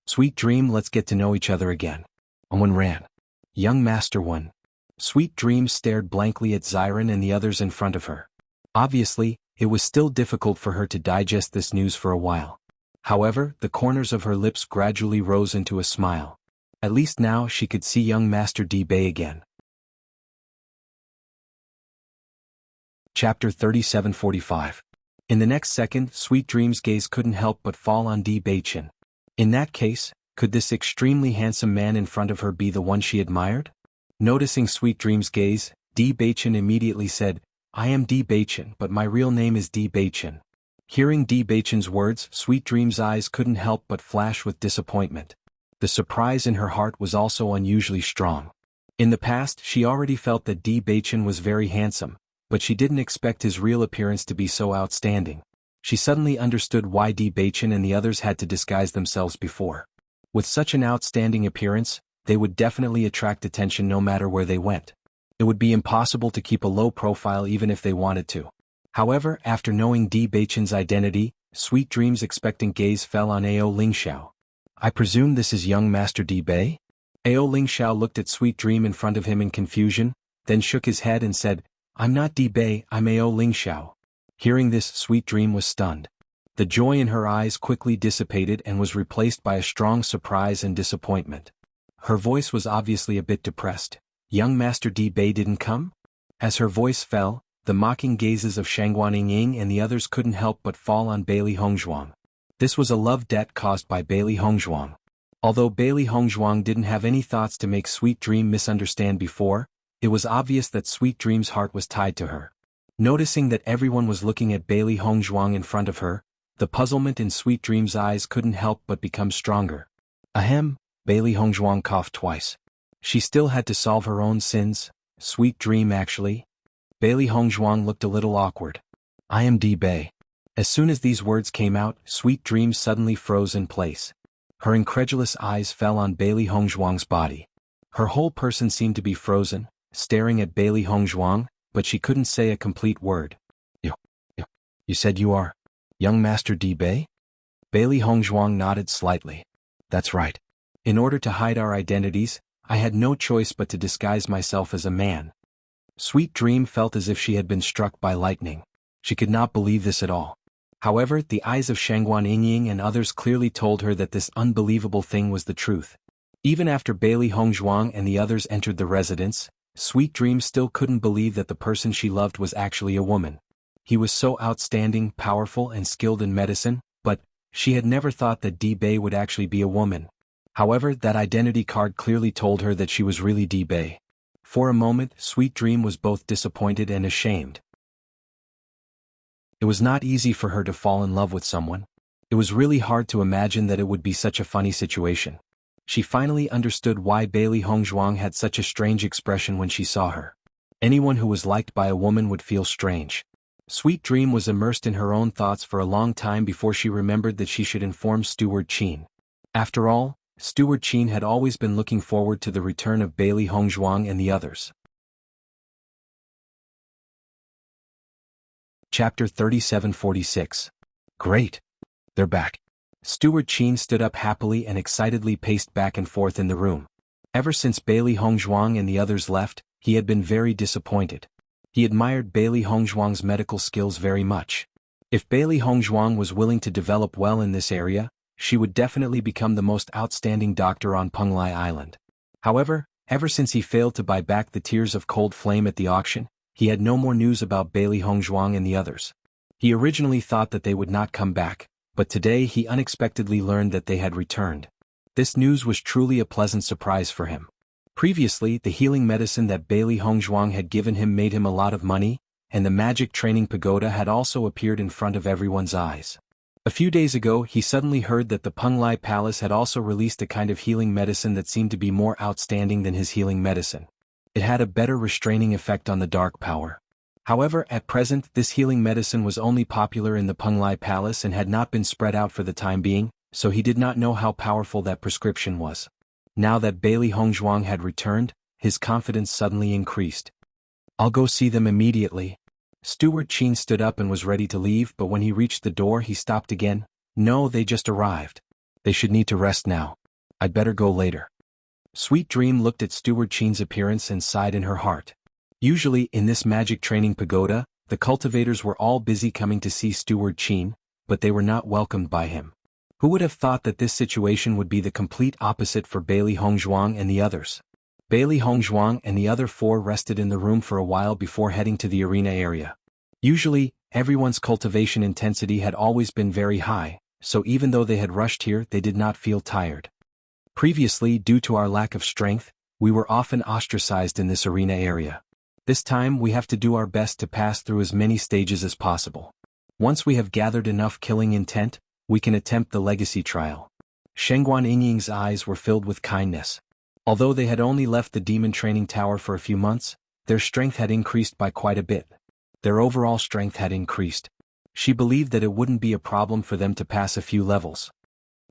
Sweet Dream, let's get to know each other again. Owen ran. Young Master One. Sweet Dream stared blankly at Xiren and the others in front of her. Obviously, it was still difficult for her to digest this news for a while. However, the corners of her lips gradually rose into a smile. At least now she could see young Master Di Bei again. Chapter 3745. In the next second, Sweet Dream's gaze couldn't help but fall on Di Beichen. In that case, could this extremely handsome man in front of her be the one she admired? Noticing Sweet Dream's gaze, Di Beichen immediately said, I am Di Beichen, but my real name is Di Beichen. Hearing Di Beichen's words, Sweet Dream's eyes couldn't help but flash with disappointment. The surprise in her heart was also unusually strong. In the past, she already felt that Di Beichen was very handsome, but she didn't expect his real appearance to be so outstanding. She suddenly understood why Di Beichen and the others had to disguise themselves before. With such an outstanding appearance, they would definitely attract attention no matter where they went. It would be impossible to keep a low profile even if they wanted to. However, after knowing Di Beichen's identity, Sweet Dream's expectant gaze fell on Ao Lingxiao. I presume this is young Master Di Bei? Ao Lingxiao looked at Sweet Dream in front of him in confusion, then shook his head and said, I'm not Di Bei, I'm Ao Lingxiao. Hearing this, Sweet Dream was stunned. The joy in her eyes quickly dissipated and was replaced by a strong surprise and disappointment. Her voice was obviously a bit depressed. Young Master Di Bei didn't come? As her voice fell, the mocking gazes of Shangguan Ying and the others couldn't help but fall on Bailey Hongzhuang. This was a love debt caused by Bailey Hongzhuang. Although Bailey Hongzhuang didn't have any thoughts to make Sweet Dream misunderstand before, it was obvious that Sweet Dream's heart was tied to her. Noticing that everyone was looking at Bailey Hongzhuang in front of her, the puzzlement in Sweet Dream's eyes couldn't help but become stronger. Ahem, Bailey Hongzhuang coughed twice. She still had to solve her own sins. Sweet Dream actually? Bailey Hongzhuang looked a little awkward. I am Di Bei. As soon as these words came out, Sweet Dream suddenly froze in place. Her incredulous eyes fell on Bailey Hongzhuang's body. Her whole person seemed to be frozen, staring at Bailey Hongzhuang, but she couldn't say a complete word. You said you are young Master Di Bei? Bailey Hongzhuang nodded slightly. That's right. In order to hide our identities, I had no choice but to disguise myself as a man. Sweet Dream felt as if she had been struck by lightning. She could not believe this at all. However, the eyes of Shangguan Yingying and others clearly told her that this unbelievable thing was the truth. Even after Bailey Hongzhuang and the others entered the residence, Sweet Dream still couldn't believe that the person she loved was actually a woman. He was so outstanding, powerful, and skilled in medicine, but she had never thought that Di Bei would actually be a woman. However, that identity card clearly told her that she was really Di Bei. For a moment, Sweet Dream was both disappointed and ashamed. It was not easy for her to fall in love with someone. It was really hard to imagine that it would be such a funny situation. She finally understood why Bailey Hongzhuang had such a strange expression when she saw her. Anyone who was liked by a woman would feel strange. Sweet Dream was immersed in her own thoughts for a long time before she remembered that she should inform Steward Qin. After all, Steward Qin had always been looking forward to the return of Bailey Hongzhuang and the others. Chapter 3746. Great! They're back. Steward Qin stood up happily and excitedly paced back and forth in the room. Ever since Bailey Hongzhuang and the others left, he had been very disappointed. He admired Bailey Hongzhuang's medical skills very much. If Bailey Hongzhuang was willing to develop well in this area, she would definitely become the most outstanding doctor on Penglai Island. However, ever since he failed to buy back the Tears of Cold Flame at the auction, he had no more news about Bailey Hongzhuang and the others. He originally thought that they would not come back, but today he unexpectedly learned that they had returned. This news was truly a pleasant surprise for him. Previously, the healing medicine that Bailey Hongzhuang had given him made him a lot of money, and the magic training pagoda had also appeared in front of everyone's eyes. A few days ago, he suddenly heard that the Penglai Palace had also released a kind of healing medicine that seemed to be more outstanding than his healing medicine. It had a better restraining effect on the dark power. However, at present, this healing medicine was only popular in the Penglai Palace and had not been spread out for the time being, so he did not know how powerful that prescription was. Now that Bailey Hongzhuang had returned, his confidence suddenly increased. I'll go see them immediately. Steward Qin stood up and was ready to leave, but when he reached the door he stopped again. No, they just arrived. They should need to rest now. I'd better go later. Sweet Dream looked at Steward Qin's appearance and sighed in her heart. Usually, in this magic training pagoda, the cultivators were all busy coming to see Steward Qin, but they were not welcomed by him. Who would have thought that this situation would be the complete opposite for Bailey Hongzhuang and the others? Bailey Hongzhuang and the other four rested in the room for a while before heading to the arena area. Usually, everyone's cultivation intensity had always been very high, so even though they had rushed here, they did not feel tired. Previously, due to our lack of strength, we were often ostracized in this arena area. This time we have to do our best to pass through as many stages as possible. Once we have gathered enough killing intent, we can attempt the legacy trial. Shengguan Yingying's eyes were filled with kindness. Although they had only left the demon training tower for a few months, their strength had increased by quite a bit. Their overall strength had increased. She believed that it wouldn't be a problem for them to pass a few levels.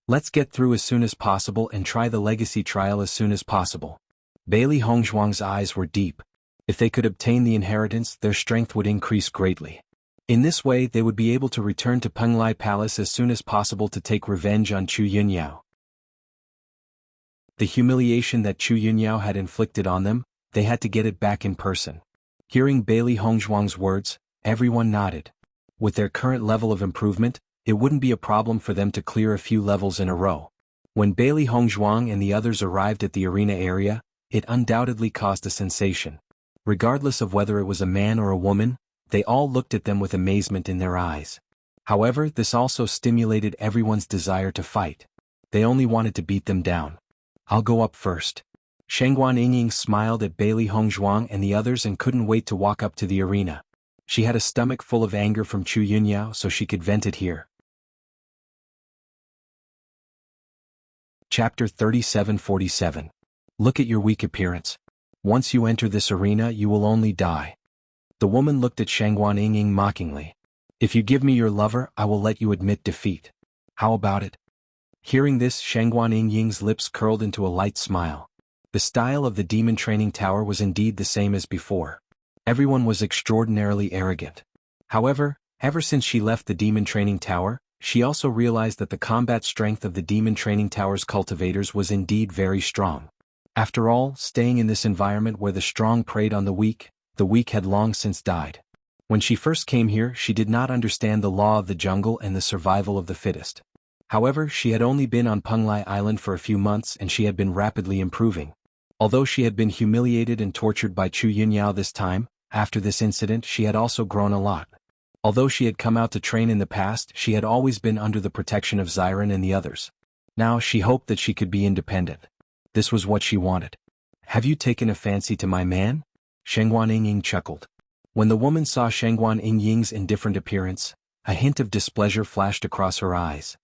Let's get through as soon as possible and try the legacy trial as soon as possible. Bailey Hongzhuang's eyes were deep. If they could obtain the inheritance, their strength would increase greatly. In this way, they would be able to return to Penglai Palace as soon as possible to take revenge on Chu Yunyao. The humiliation that Chu Yunyao had inflicted on them, they had to get it back in person. Hearing Bailey Hongzhuang's words, everyone nodded. With their current level of improvement, it wouldn't be a problem for them to clear a few levels in a row. When Bailey Hongzhuang and the others arrived at the arena area, it undoubtedly caused a sensation. Regardless of whether it was a man or a woman, they all looked at them with amazement in their eyes. However, this also stimulated everyone's desire to fight. They only wanted to beat them down. I'll go up first. Shengguan Yingying smiled at Bailey Hongzhuang and the others and couldn't wait to walk up to the arena. She had a stomach full of anger from Chu Yunyao, so she could vent it here. Chapter 3747. Look at your weak appearance. Once you enter this arena, you will only die. The woman looked at Shengguan Yingying mockingly. If you give me your lover, I will let you admit defeat. How about it? Hearing this, Shengguan Yingying's lips curled into a light smile. The style of the demon training tower was indeed the same as before. Everyone was extraordinarily arrogant. However, ever since she left the demon training tower, she also realized that the combat strength of the demon training tower's cultivators was indeed very strong. After all, staying in this environment where the strong preyed on the weak had long since died. When she first came here, she did not understand the law of the jungle and the survival of the fittest. However, she had only been on Penglai Island for a few months and she had been rapidly improving. Although she had been humiliated and tortured by Chu Yunyao this time, after this incident she had also grown a lot. Although she had come out to train in the past, she had always been under the protection of Xiren and the others. Now she hoped that she could be independent. This was what she wanted. Have you taken a fancy to my man? Shengguan Yingying chuckled. When the woman saw Shengguan Yingying's indifferent appearance, a hint of displeasure flashed across her eyes.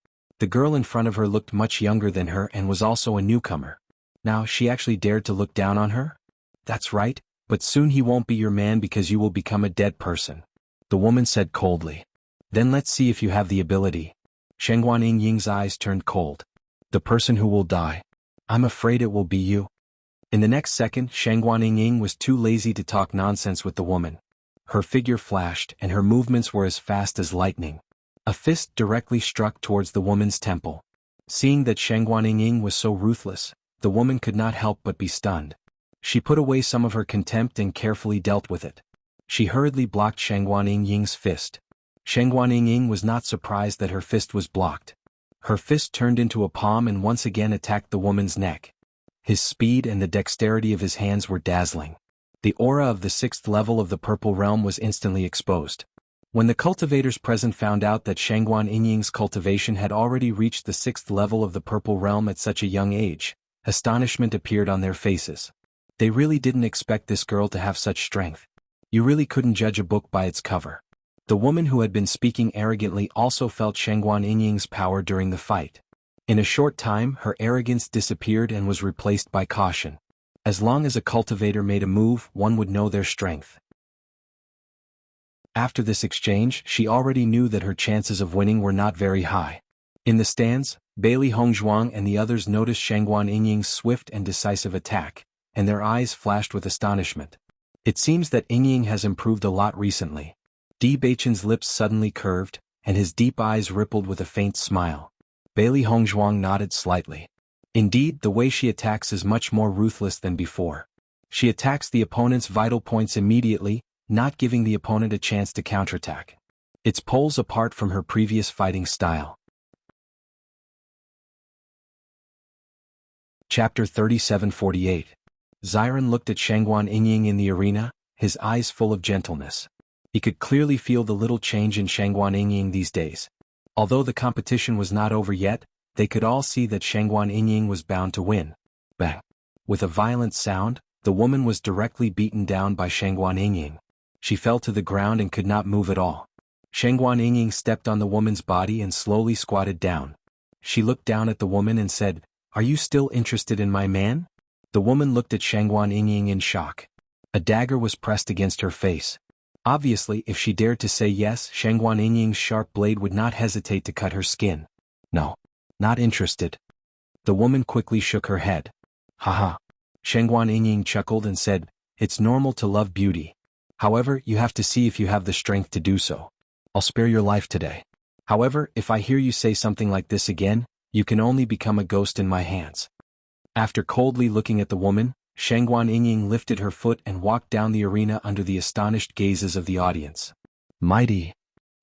The girl in front of her looked much younger than her and was also a newcomer. Now she actually dared to look down on her? That's right, but soon he won't be your man because you will become a dead person. The woman said coldly. Then let's see if you have the ability. Shengguan Yingying's eyes turned cold. The person who will die. I'm afraid it will be you. In the next second, Shengguan Yingying was too lazy to talk nonsense with the woman. Her figure flashed and her movements were as fast as lightning. A fist directly struck towards the woman's temple. Seeing that Shengguan Yingying was so ruthless, the woman could not help but be stunned. She put away some of her contempt and carefully dealt with it. She hurriedly blocked Shengguan Yingying's fist. Shengguan Yingying was not surprised that her fist was blocked. Her fist turned into a palm and once again attacked the woman's neck. His speed and the dexterity of his hands were dazzling. The aura of the 6th level of the Purple Realm was instantly exposed. When the cultivators present found out that Shengguan Yingying's cultivation had already reached the 6th level of the Purple Realm at such a young age, astonishment appeared on their faces. They really didn't expect this girl to have such strength. You really couldn't judge a book by its cover. The woman who had been speaking arrogantly also felt Shengguan Yingying's power during the fight. In a short time, her arrogance disappeared and was replaced by caution. As long as a cultivator made a move, one would know their strength. After this exchange, she already knew that her chances of winning were not very high. In the stands, Bailey Hongzhuang and the others noticed Shengguan Yingying's swift and decisive attack, and their eyes flashed with astonishment. It seems that Yingying has improved a lot recently. Di Beichen's lips suddenly curved, and his deep eyes rippled with a faint smile. Bailey Hongzhuang nodded slightly. Indeed, the way she attacks is much more ruthless than before. She attacks the opponent's vital points immediately, not giving the opponent a chance to counterattack. It's poles apart from her previous fighting style. Chapter 3748. Xiren looked at Shengguan Yingying in the arena, his eyes full of gentleness. He could clearly feel the little change in Shengguan Yingying these days. Although the competition was not over yet, they could all see that Shengguan Yingying was bound to win. Bang! With a violent sound, the woman was directly beaten down by Shengguan Yingying. She fell to the ground and could not move at all. Shengguan Yingying stepped on the woman's body and slowly squatted down. She looked down at the woman and said, "Are you still interested in my man?" The woman looked at Shengguan Yingying in shock. A dagger was pressed against her face. Obviously, if she dared to say yes, Shengguan Yingying's sharp blade would not hesitate to cut her skin. No. Not interested. The woman quickly shook her head. Haha. Shengguan Yingying chuckled and said, "It's normal to love beauty. However, you have to see if you have the strength to do so. I'll spare your life today. However, if I hear you say something like this again, you can only become a ghost in my hands." After coldly looking at the woman, Shengguan Yingying lifted her foot and walked down the arena under the astonished gazes of the audience. Mighty.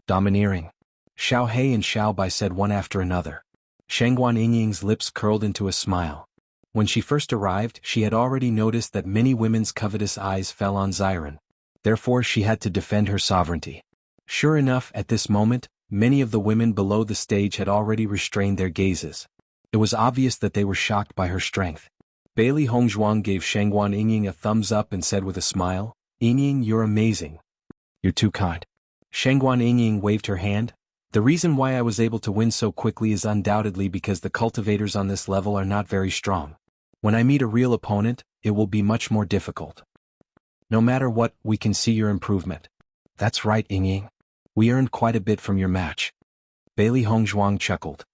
Domineering. Xiao He and Xiao Bai said one after another. Shengguan Yingying's lips curled into a smile. When she first arrived, she had already noticed that many women's covetous eyes fell on Xiren. Therefore she had to defend her sovereignty. Sure enough, at this moment, many of the women below the stage had already restrained their gazes. It was obvious that they were shocked by her strength. Bailey Hongzhuang gave Shengguan Yingying a thumbs up and said with a smile, "Yingying, you're amazing. You're too kind." Shengguan Yingying waved her hand. "The reason why I was able to win so quickly is undoubtedly because the cultivators on this level are not very strong. When I meet a real opponent, it will be much more difficult. No matter what, we can see your improvement." "That's right, Yingying. We earned quite a bit from your match." Bailey Hongzhuang chuckled.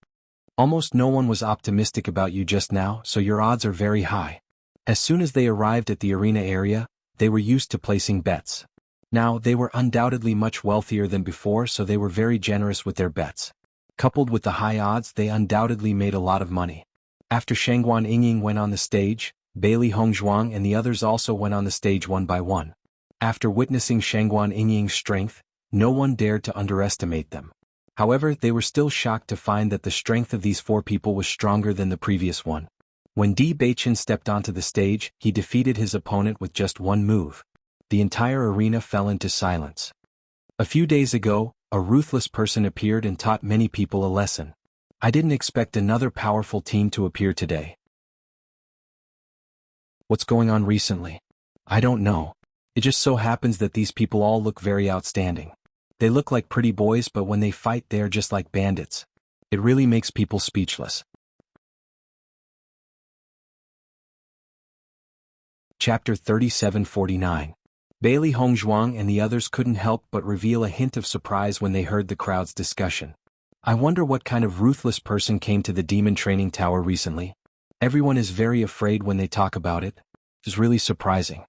"Almost no one was optimistic about you just now, so your odds are very high." As soon as they arrived at the arena area, they were used to placing bets. Now, they were undoubtedly much wealthier than before, so they were very generous with their bets. Coupled with the high odds, they undoubtedly made a lot of money. After Shengguan Yingying went on the stage, Bailey Hongzhuang and the others also went on the stage one by one. After witnessing Shengguan Yingying's strength, no one dared to underestimate them. However, they were still shocked to find that the strength of these 4 people was stronger than the previous one. When Di Beichen stepped onto the stage, he defeated his opponent with just one move. The entire arena fell into silence. A few days ago, a ruthless person appeared and taught many people a lesson. I didn't expect another powerful team to appear today. What's going on recently? I don't know. It just so happens that these people all look very outstanding. They look like pretty boys, but when they fight they are just like bandits. It really makes people speechless. Chapter 37-49. Bailey Hongzhuang and the others couldn't help but reveal a hint of surprise when they heard the crowd's discussion. I wonder what kind of ruthless person came to the demon training tower recently. Everyone is very afraid when they talk about it. It's really surprising.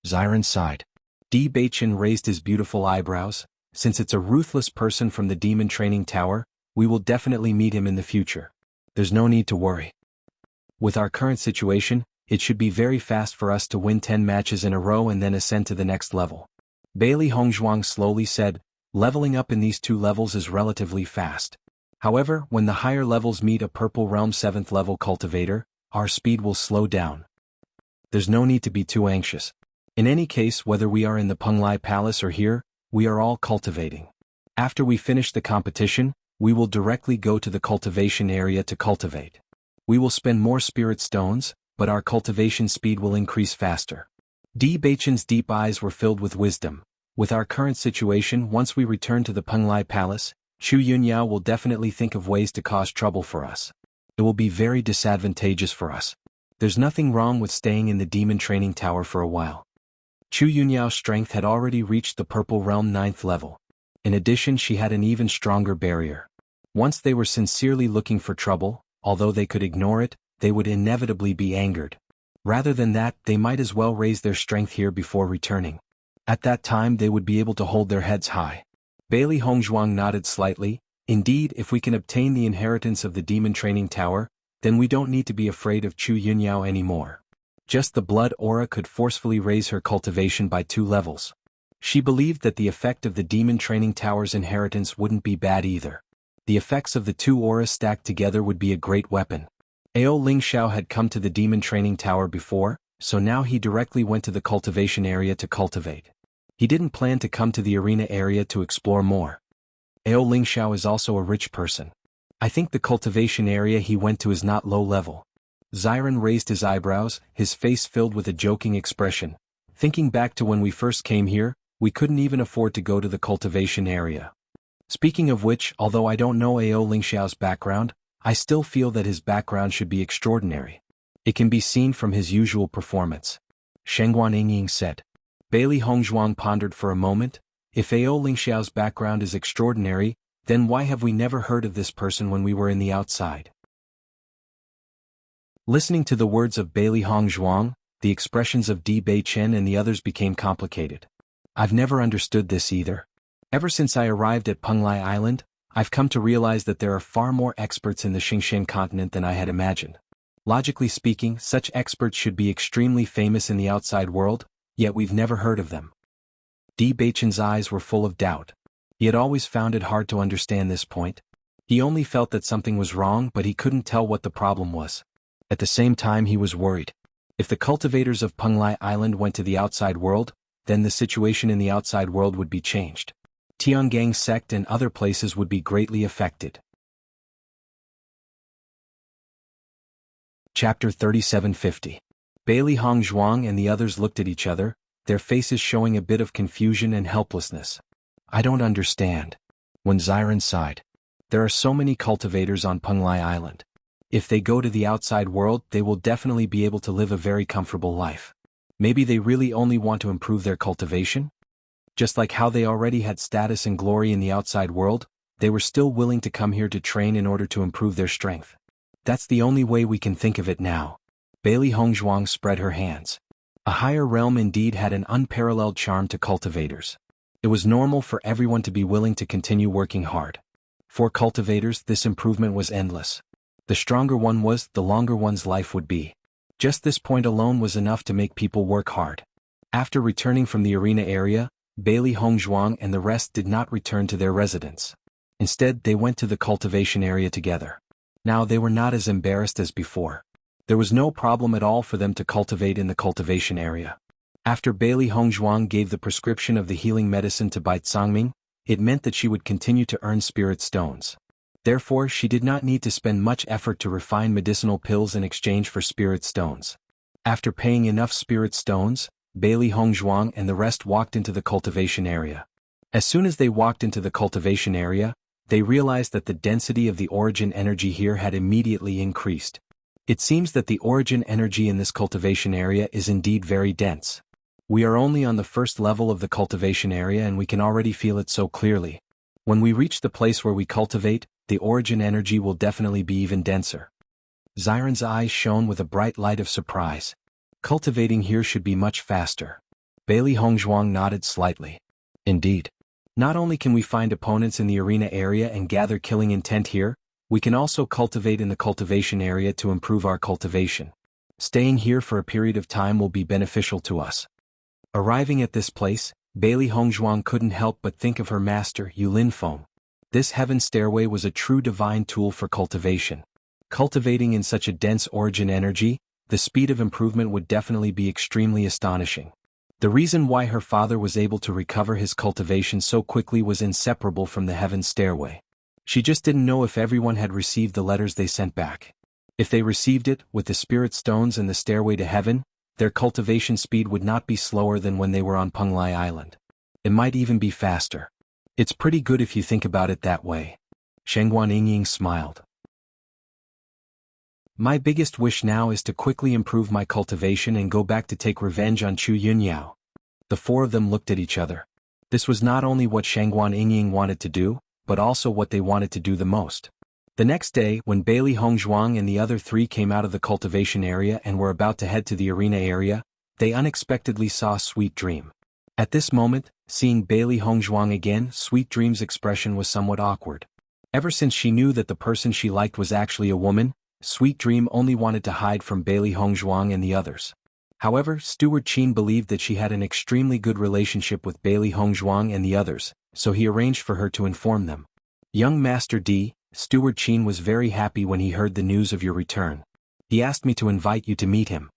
Xiren sighed. Di Beichen raised his beautiful eyebrows. Since it's a ruthless person from the demon training tower, we will definitely meet him in the future. There's no need to worry. With our current situation, it should be very fast for us to win 10 matches in a row and then ascend to the next level. Bailey Hongzhuang slowly said, leveling up in these 2 levels is relatively fast. However, when the higher levels meet a Purple Realm 7th level cultivator, our speed will slow down. There's no need to be too anxious. In any case, whether we are in the Penglai Palace or here, we are all cultivating. After we finish the competition, we will directly go to the cultivation area to cultivate. We will spend more spirit stones, but our cultivation speed will increase faster. Di Beichen's deep eyes were filled with wisdom. With our current situation, once we return to the Penglai Palace, Chu Yunyao will definitely think of ways to cause trouble for us. It will be very disadvantageous for us. There's nothing wrong with staying in the demon training tower for a while. Chu Yunyao's strength had already reached the Purple Realm 9th level. In addition, she had an even stronger barrier. Once they were sincerely looking for trouble, although they could ignore it, they would inevitably be angered. Rather than that, they might as well raise their strength here before returning. At that time they would be able to hold their heads high. Bailey Hongzhuang nodded slightly. Indeed, if we can obtain the inheritance of the demon training tower, then we don't need to be afraid of Chu Yunyao anymore. Just the blood aura could forcefully raise her cultivation by 2 levels. She believed that the effect of the demon training tower's inheritance wouldn't be bad either. The effects of the 2 auras stacked together would be a great weapon. Ao Lingxiao had come to the demon training tower before, so now he directly went to the cultivation area to cultivate. He didn't plan to come to the arena area to explore more. Ao Lingxiao is also a rich person. I think the cultivation area he went to is not low level. Xiren raised his eyebrows, his face filled with a joking expression. Thinking back to when we first came here, we couldn't even afford to go to the cultivation area. Speaking of which, although I don't know Ao Lingxiao's background, I still feel that his background should be extraordinary. It can be seen from his usual performance. Shengguan Yingying said. Bailey Hongzhuang pondered for a moment. If Ao Lingxiao's background is extraordinary, then why have we never heard of this person when we were in the outside? Listening to the words of Bailey Hongzhuang, the expressions of Di Beichen and the others became complicated. I've never understood this either. Ever since I arrived at Penglai Island, I've come to realize that there are far more experts in the Xingqian continent than I had imagined. Logically speaking, such experts should be extremely famous in the outside world, yet we've never heard of them. Di Beichen's eyes were full of doubt. He had always found it hard to understand this point. He only felt that something was wrong, but he couldn't tell what the problem was. At the same time, he was worried. If the cultivators of Penglai Island went to the outside world, then the situation in the outside world would be changed. Tiangang sect and other places would be greatly affected. Chapter 3750. Bailey Hongzhuang and the others looked at each other, their faces showing a bit of confusion and helplessness. I don't understand. When Xiren sighed. There are so many cultivators on Penglai Island. If they go to the outside world, they will definitely be able to live a very comfortable life. Maybe they really only want to improve their cultivation? Just like how they already had status and glory in the outside world, they were still willing to come here to train in order to improve their strength. That's the only way we can think of it now. Bailey Hongzhuang spread her hands. A higher realm indeed had an unparalleled charm to cultivators. It was normal for everyone to be willing to continue working hard. For cultivators, this improvement was endless. The stronger one was, the longer one's life would be. Just this point alone was enough to make people work hard. After returning from the arena area, Bailey Hongzhuang and the rest did not return to their residence. Instead, they went to the cultivation area together. Now they were not as embarrassed as before. There was no problem at all for them to cultivate in the cultivation area. After Bailey Hongzhuang gave the prescription of the healing medicine to Bai Tsangming, it meant that she would continue to earn spirit stones. Therefore, she did not need to spend much effort to refine medicinal pills in exchange for spirit stones. After paying enough spirit stones, Bailey Hongzhuang and the rest walked into the cultivation area. As soon as they walked into the cultivation area, They realized that the density of the origin energy here had immediately increased. It seems that the origin energy in this cultivation area is indeed very dense. We are only on the first level of the cultivation area and we can already feel it so clearly. When we reach the place where we cultivate, the origin energy will definitely be even denser. Xiren's eyes shone with a bright light of surprise. Cultivating here should be much faster. Bailey Hongzhuang nodded slightly. Indeed. Not only can we find opponents in the arena area and gather killing intent here, we can also cultivate in the cultivation area to improve our cultivation. Staying here for a period of time will be beneficial to us. Arriving at this place, Bailey Hongzhuang couldn't help but think of her master, Yulin Feng. This heaven stairway was a true divine tool for cultivation. Cultivating in such a dense origin energy, the speed of improvement would definitely be extremely astonishing. The reason why her father was able to recover his cultivation so quickly was inseparable from the heaven stairway. She just didn't know if everyone had received the letters they sent back. If they received it, with the spirit stones and the stairway to heaven, their cultivation speed would not be slower than when they were on Penglai Island. It might even be faster. It's pretty good if you think about it that way. Shengguan Yingying smiled. My biggest wish now is to quickly improve my cultivation and go back to take revenge on Chu Yunyao. The four of them looked at each other. This was not only what Shengguan Yingying wanted to do, but also what they wanted to do the most. The next day, when Bailey Hongzhuang and the other three came out of the cultivation area and were about to head to the arena area, they unexpectedly saw Sweet Dream. At this moment, seeing Bailey Hongzhuang again, Sweet Dream's expression was somewhat awkward. Ever since she knew that the person she liked was actually a woman, Sweet Dream only wanted to hide from Bailey Hongzhuang and the others. However, Steward Qin believed that she had an extremely good relationship with Bailey Hongzhuang and the others, so he arranged for her to inform them. Young Master D, Steward Qin was very happy when he heard the news of your return. He asked me to invite you to meet him.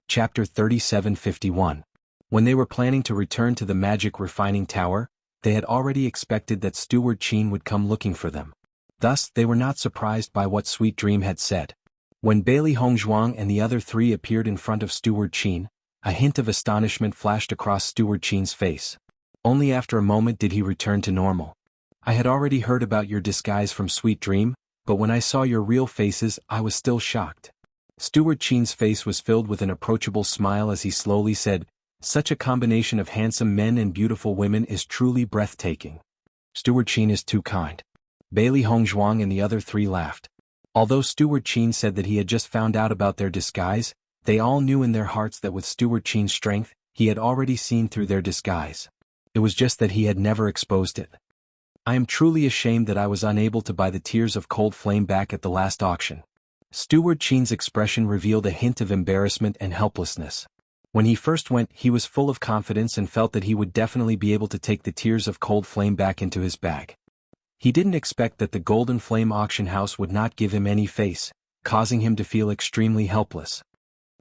Chapter 3751. When they were planning to return to the magic refining tower, they had already expected that Steward Qin would come looking for them. Thus, they were not surprised by what Sweet Dream had said. When Bailey Hongzhuang and the other three appeared in front of Steward Qin, a hint of astonishment flashed across Steward Qin's face. Only after a moment did he return to normal. I had already heard about your disguise from Sweet Dream, but when I saw your real faces, I was still shocked. Steward Qin's face was filled with an approachable smile as he slowly said, "Such a combination of handsome men and beautiful women is truly breathtaking. Steward Qin is too kind." Bailey Hongzhuang and the other three laughed. Although Steward Qin said that he had just found out about their disguise, they all knew in their hearts that with Steward Qin's strength, he had already seen through their disguise. It was just that he had never exposed it. I am truly ashamed that I was unable to buy the Tears of Cold Flame back at the last auction. Steward Qin's expression revealed a hint of embarrassment and helplessness. When he first went, he was full of confidence and felt that he would definitely be able to take the Tears of Cold Flame back into his bag. He didn't expect that the Golden Flame auction house would not give him any face, causing him to feel extremely helpless.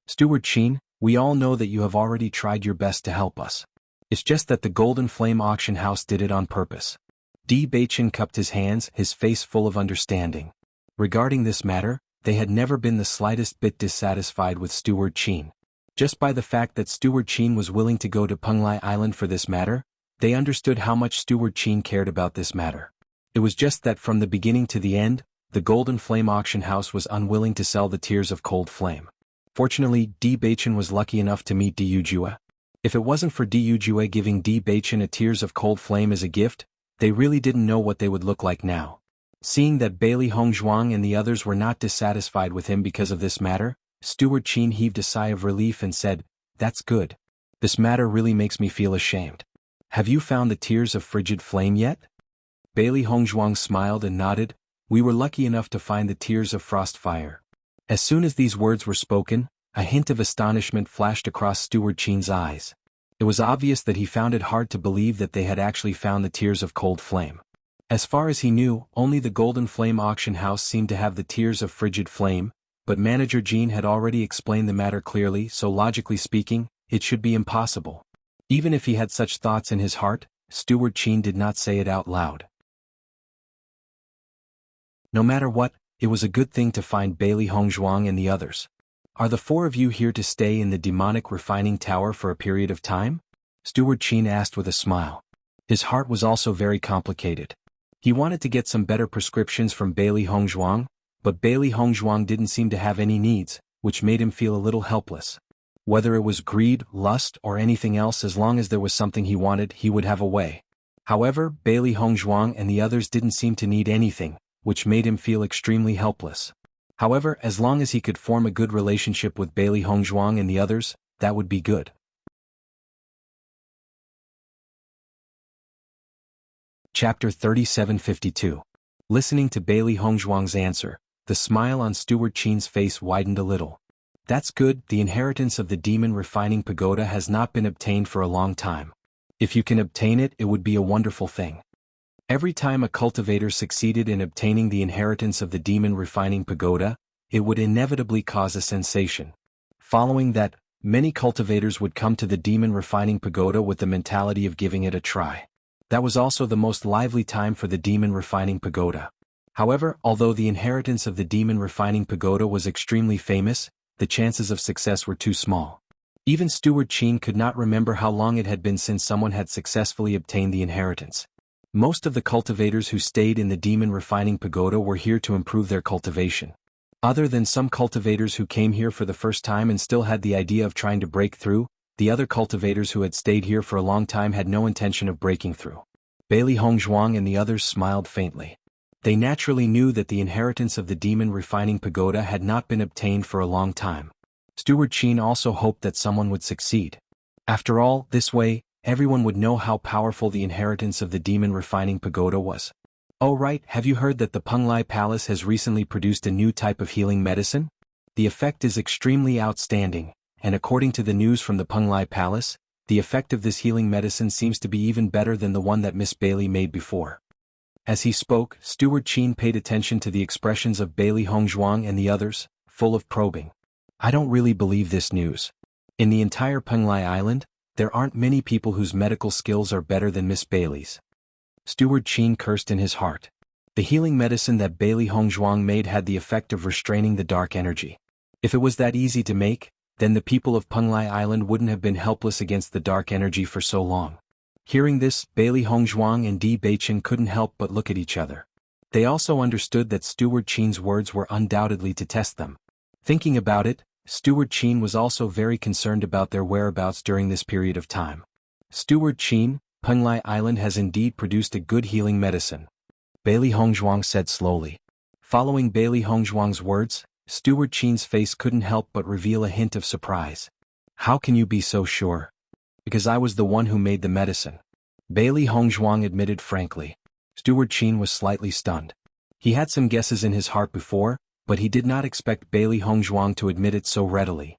Steward Qin, we all know that you have already tried your best to help us. It's just that the Golden Flame auction house did it on purpose. Di Beichen cupped his hands, his face full of understanding. Regarding this matter, they had never been the slightest bit dissatisfied with Steward Qin. Just by the fact that Steward Qin was willing to go to Penglai Island for this matter, they understood how much Steward Qin cared about this matter. It was just that from the beginning to the end, the Golden Flame auction house was unwilling to sell the Tears of Cold Flame. Fortunately, Di Beichen was lucky enough to meet Di Yujue. If it wasn't for Di Yujue giving Di Beichen a Tears of Cold Flame as a gift, they really didn't know what they would look like now. Seeing that Bailey Hongzhuang and the others were not dissatisfied with him because of this matter, Steward Qin heaved a sigh of relief and said, "That's good. This matter really makes me feel ashamed. Have you found the Tears of Frigid Flame yet?" Bailey Hongzhuang smiled and nodded. "We were lucky enough to find the Tears of Frostfire." As soon as these words were spoken, a hint of astonishment flashed across Steward Qin's eyes. It was obvious that he found it hard to believe that they had actually found the Tears of Cold Flame. As far as he knew, only the Golden Flame auction house seemed to have the Tears of Frigid Flame, but Manager Jean had already explained the matter clearly, so logically speaking, it should be impossible. Even if he had such thoughts in his heart, Steward Qin did not say it out loud. No matter what, it was a good thing to find Bailey Hongzhuang and the others. Are the four of you here to stay in the demonic refining tower for a period of time? Steward Qin asked with a smile. His heart was also very complicated. He wanted to get some better prescriptions from Bailey Hongzhuang, but Bailey Hongzhuang didn't seem to have any needs, which made him feel a little helpless. Whether it was greed, lust, or anything else, as long as there was something he wanted, he would have a way. However, Bailey Hongzhuang and the others didn't seem to need anything, which made him feel extremely helpless. However, as long as he could form a good relationship with Bailey Hongzhuang and the others, that would be good. Chapter 3752. Listening to Bailey Hongzhuang's answer, the smile on Steward Qin's face widened a little. That's good. The inheritance of the demon refining pagoda has not been obtained for a long time. If you can obtain it, it would be a wonderful thing. Every time a cultivator succeeded in obtaining the inheritance of the demon refining pagoda, it would inevitably cause a sensation. Following that, many cultivators would come to the demon refining pagoda with the mentality of giving it a try. That was also the most lively time for the demon refining pagoda. However, although the inheritance of the demon refining pagoda was extremely famous, the chances of success were too small. Even Steward Qin could not remember how long it had been since someone had successfully obtained the inheritance. Most of the cultivators who stayed in the demon refining pagoda were here to improve their cultivation. Other than some cultivators who came here for the first time and still had the idea of trying to break through, the other cultivators who had stayed here for a long time had no intention of breaking through. Bailey Hongzhuang and the others smiled faintly. They naturally knew that the inheritance of the demon refining pagoda had not been obtained for a long time. Steward Qin also hoped that someone would succeed. After all, this way, everyone would know how powerful the inheritance of the demon refining pagoda was. Oh right, have you heard that the Penglai Palace has recently produced a new type of healing medicine? The effect is extremely outstanding, and according to the news from the Penglai Palace, the effect of this healing medicine seems to be even better than the one that Miss Bailey made before. As he spoke, Steward Qin paid attention to the expressions of Bailey Hongzhuang and the others, full of probing. I don't really believe this news. In the entire Penglai Island, there aren't many people whose medical skills are better than Miss Bailey's. Steward Qin cursed in his heart. The healing medicine that Bailey Hongzhuang made had the effect of restraining the dark energy. If it was that easy to make, then the people of Penglai Island wouldn't have been helpless against the dark energy for so long. Hearing this, Bailey Hongzhuang and Di Beichen couldn't help but look at each other. They also understood that Steward Qin's words were undoubtedly to test them. Thinking about it, Steward Qin was also very concerned about their whereabouts during this period of time. Steward Qin, Penglai Island has indeed produced a good healing medicine. Bailey Hongzhuang said slowly. Following Bailey Hongzhuang's words, Steward Qin's face couldn't help but reveal a hint of surprise. How can you be so sure? Because I was the one who made the medicine. Bailey Hongzhuang admitted frankly. Steward Qin was slightly stunned. He had some guesses in his heart before, but he did not expect Bailey Hongzhuang to admit it so readily.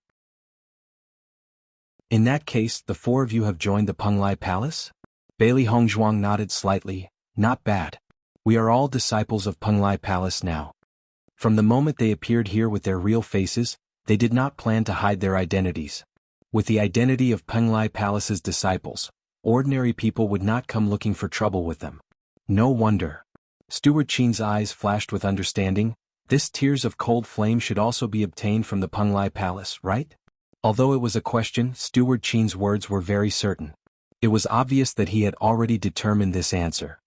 In that case, the four of you have joined the Penglai Palace? Bailey Hongzhuang nodded slightly. Not bad. We are all disciples of Penglai Palace now. From the moment they appeared here with their real faces, they did not plan to hide their identities. With the identity of Penglai Palace's disciples, ordinary people would not come looking for trouble with them. No wonder. Steward Qin's eyes flashed with understanding. This tears of cold flame should also be obtained from the Penglai Palace, right? Although it was a question, Steward Qin's words were very certain. It was obvious that he had already determined this answer.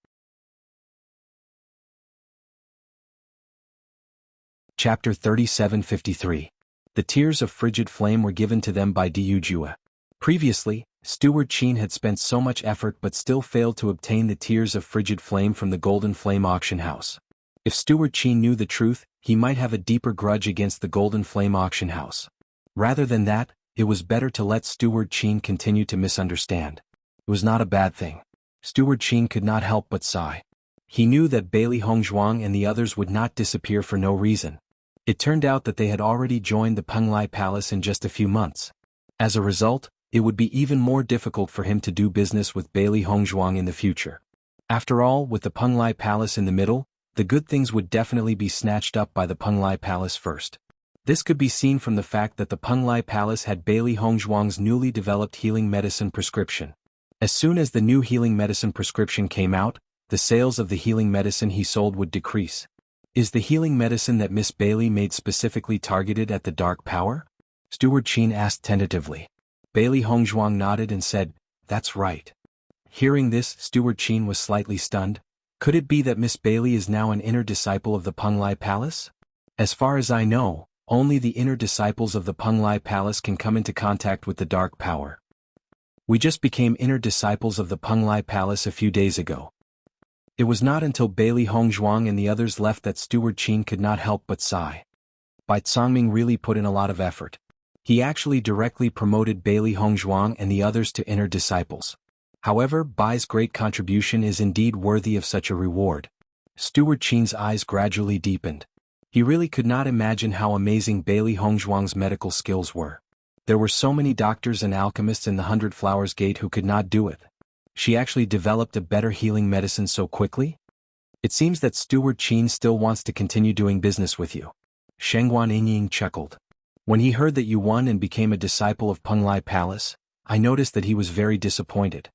Chapter 3753. The tears of frigid flame were given to them by Diujua. Previously, Steward Qin had spent so much effort but still failed to obtain the tears of frigid flame from the Golden Flame auction house. If Steward Qin knew the truth, he might have a deeper grudge against the Golden Flame auction house. Rather than that, it was better to let Steward Qin continue to misunderstand. It was not a bad thing. Steward Qin could not help but sigh. He knew that Bailey Hongzhuang and the others would not disappear for no reason. It turned out that they had already joined the Penglai Palace in just a few months. As a result, it would be even more difficult for him to do business with Bailey Hongzhuang in the future. After all, with the Penglai Palace in the middle, the good things would definitely be snatched up by the Penglai Palace first. This could be seen from the fact that the Penglai Palace had Bailey Hongzhuang's newly developed healing medicine prescription. As soon as the new healing medicine prescription came out, the sales of the healing medicine he sold would decrease. Is the healing medicine that Miss Bailey made specifically targeted at the dark power? Steward Qin asked tentatively. Bailey Hongzhuang nodded and said, That's right. Hearing this, Steward Qin was slightly stunned. Could it be that Miss Bailey is now an inner disciple of the Penglai Palace? As far as I know, only the inner disciples of the Penglai Palace can come into contact with the dark power. We just became inner disciples of the Penglai Palace a few days ago. It was not until Bailey Hongzhuang and the others left that Steward Qin could not help but sigh. Bai Tsangming really put in a lot of effort. He actually directly promoted Bailey Hongzhuang and the others to inner disciples. However, Bai's great contribution is indeed worthy of such a reward. Steward Qin's eyes gradually deepened. He really could not imagine how amazing Bailey Hongzhuang's medical skills were. There were so many doctors and alchemists in the 100 Flowers Gate who could not do it. She actually developed a better healing medicine so quickly? It seems that Steward Qin still wants to continue doing business with you. Shengguan Yingying chuckled. When he heard that you won and became a disciple of Penglai Palace, I noticed that he was very disappointed.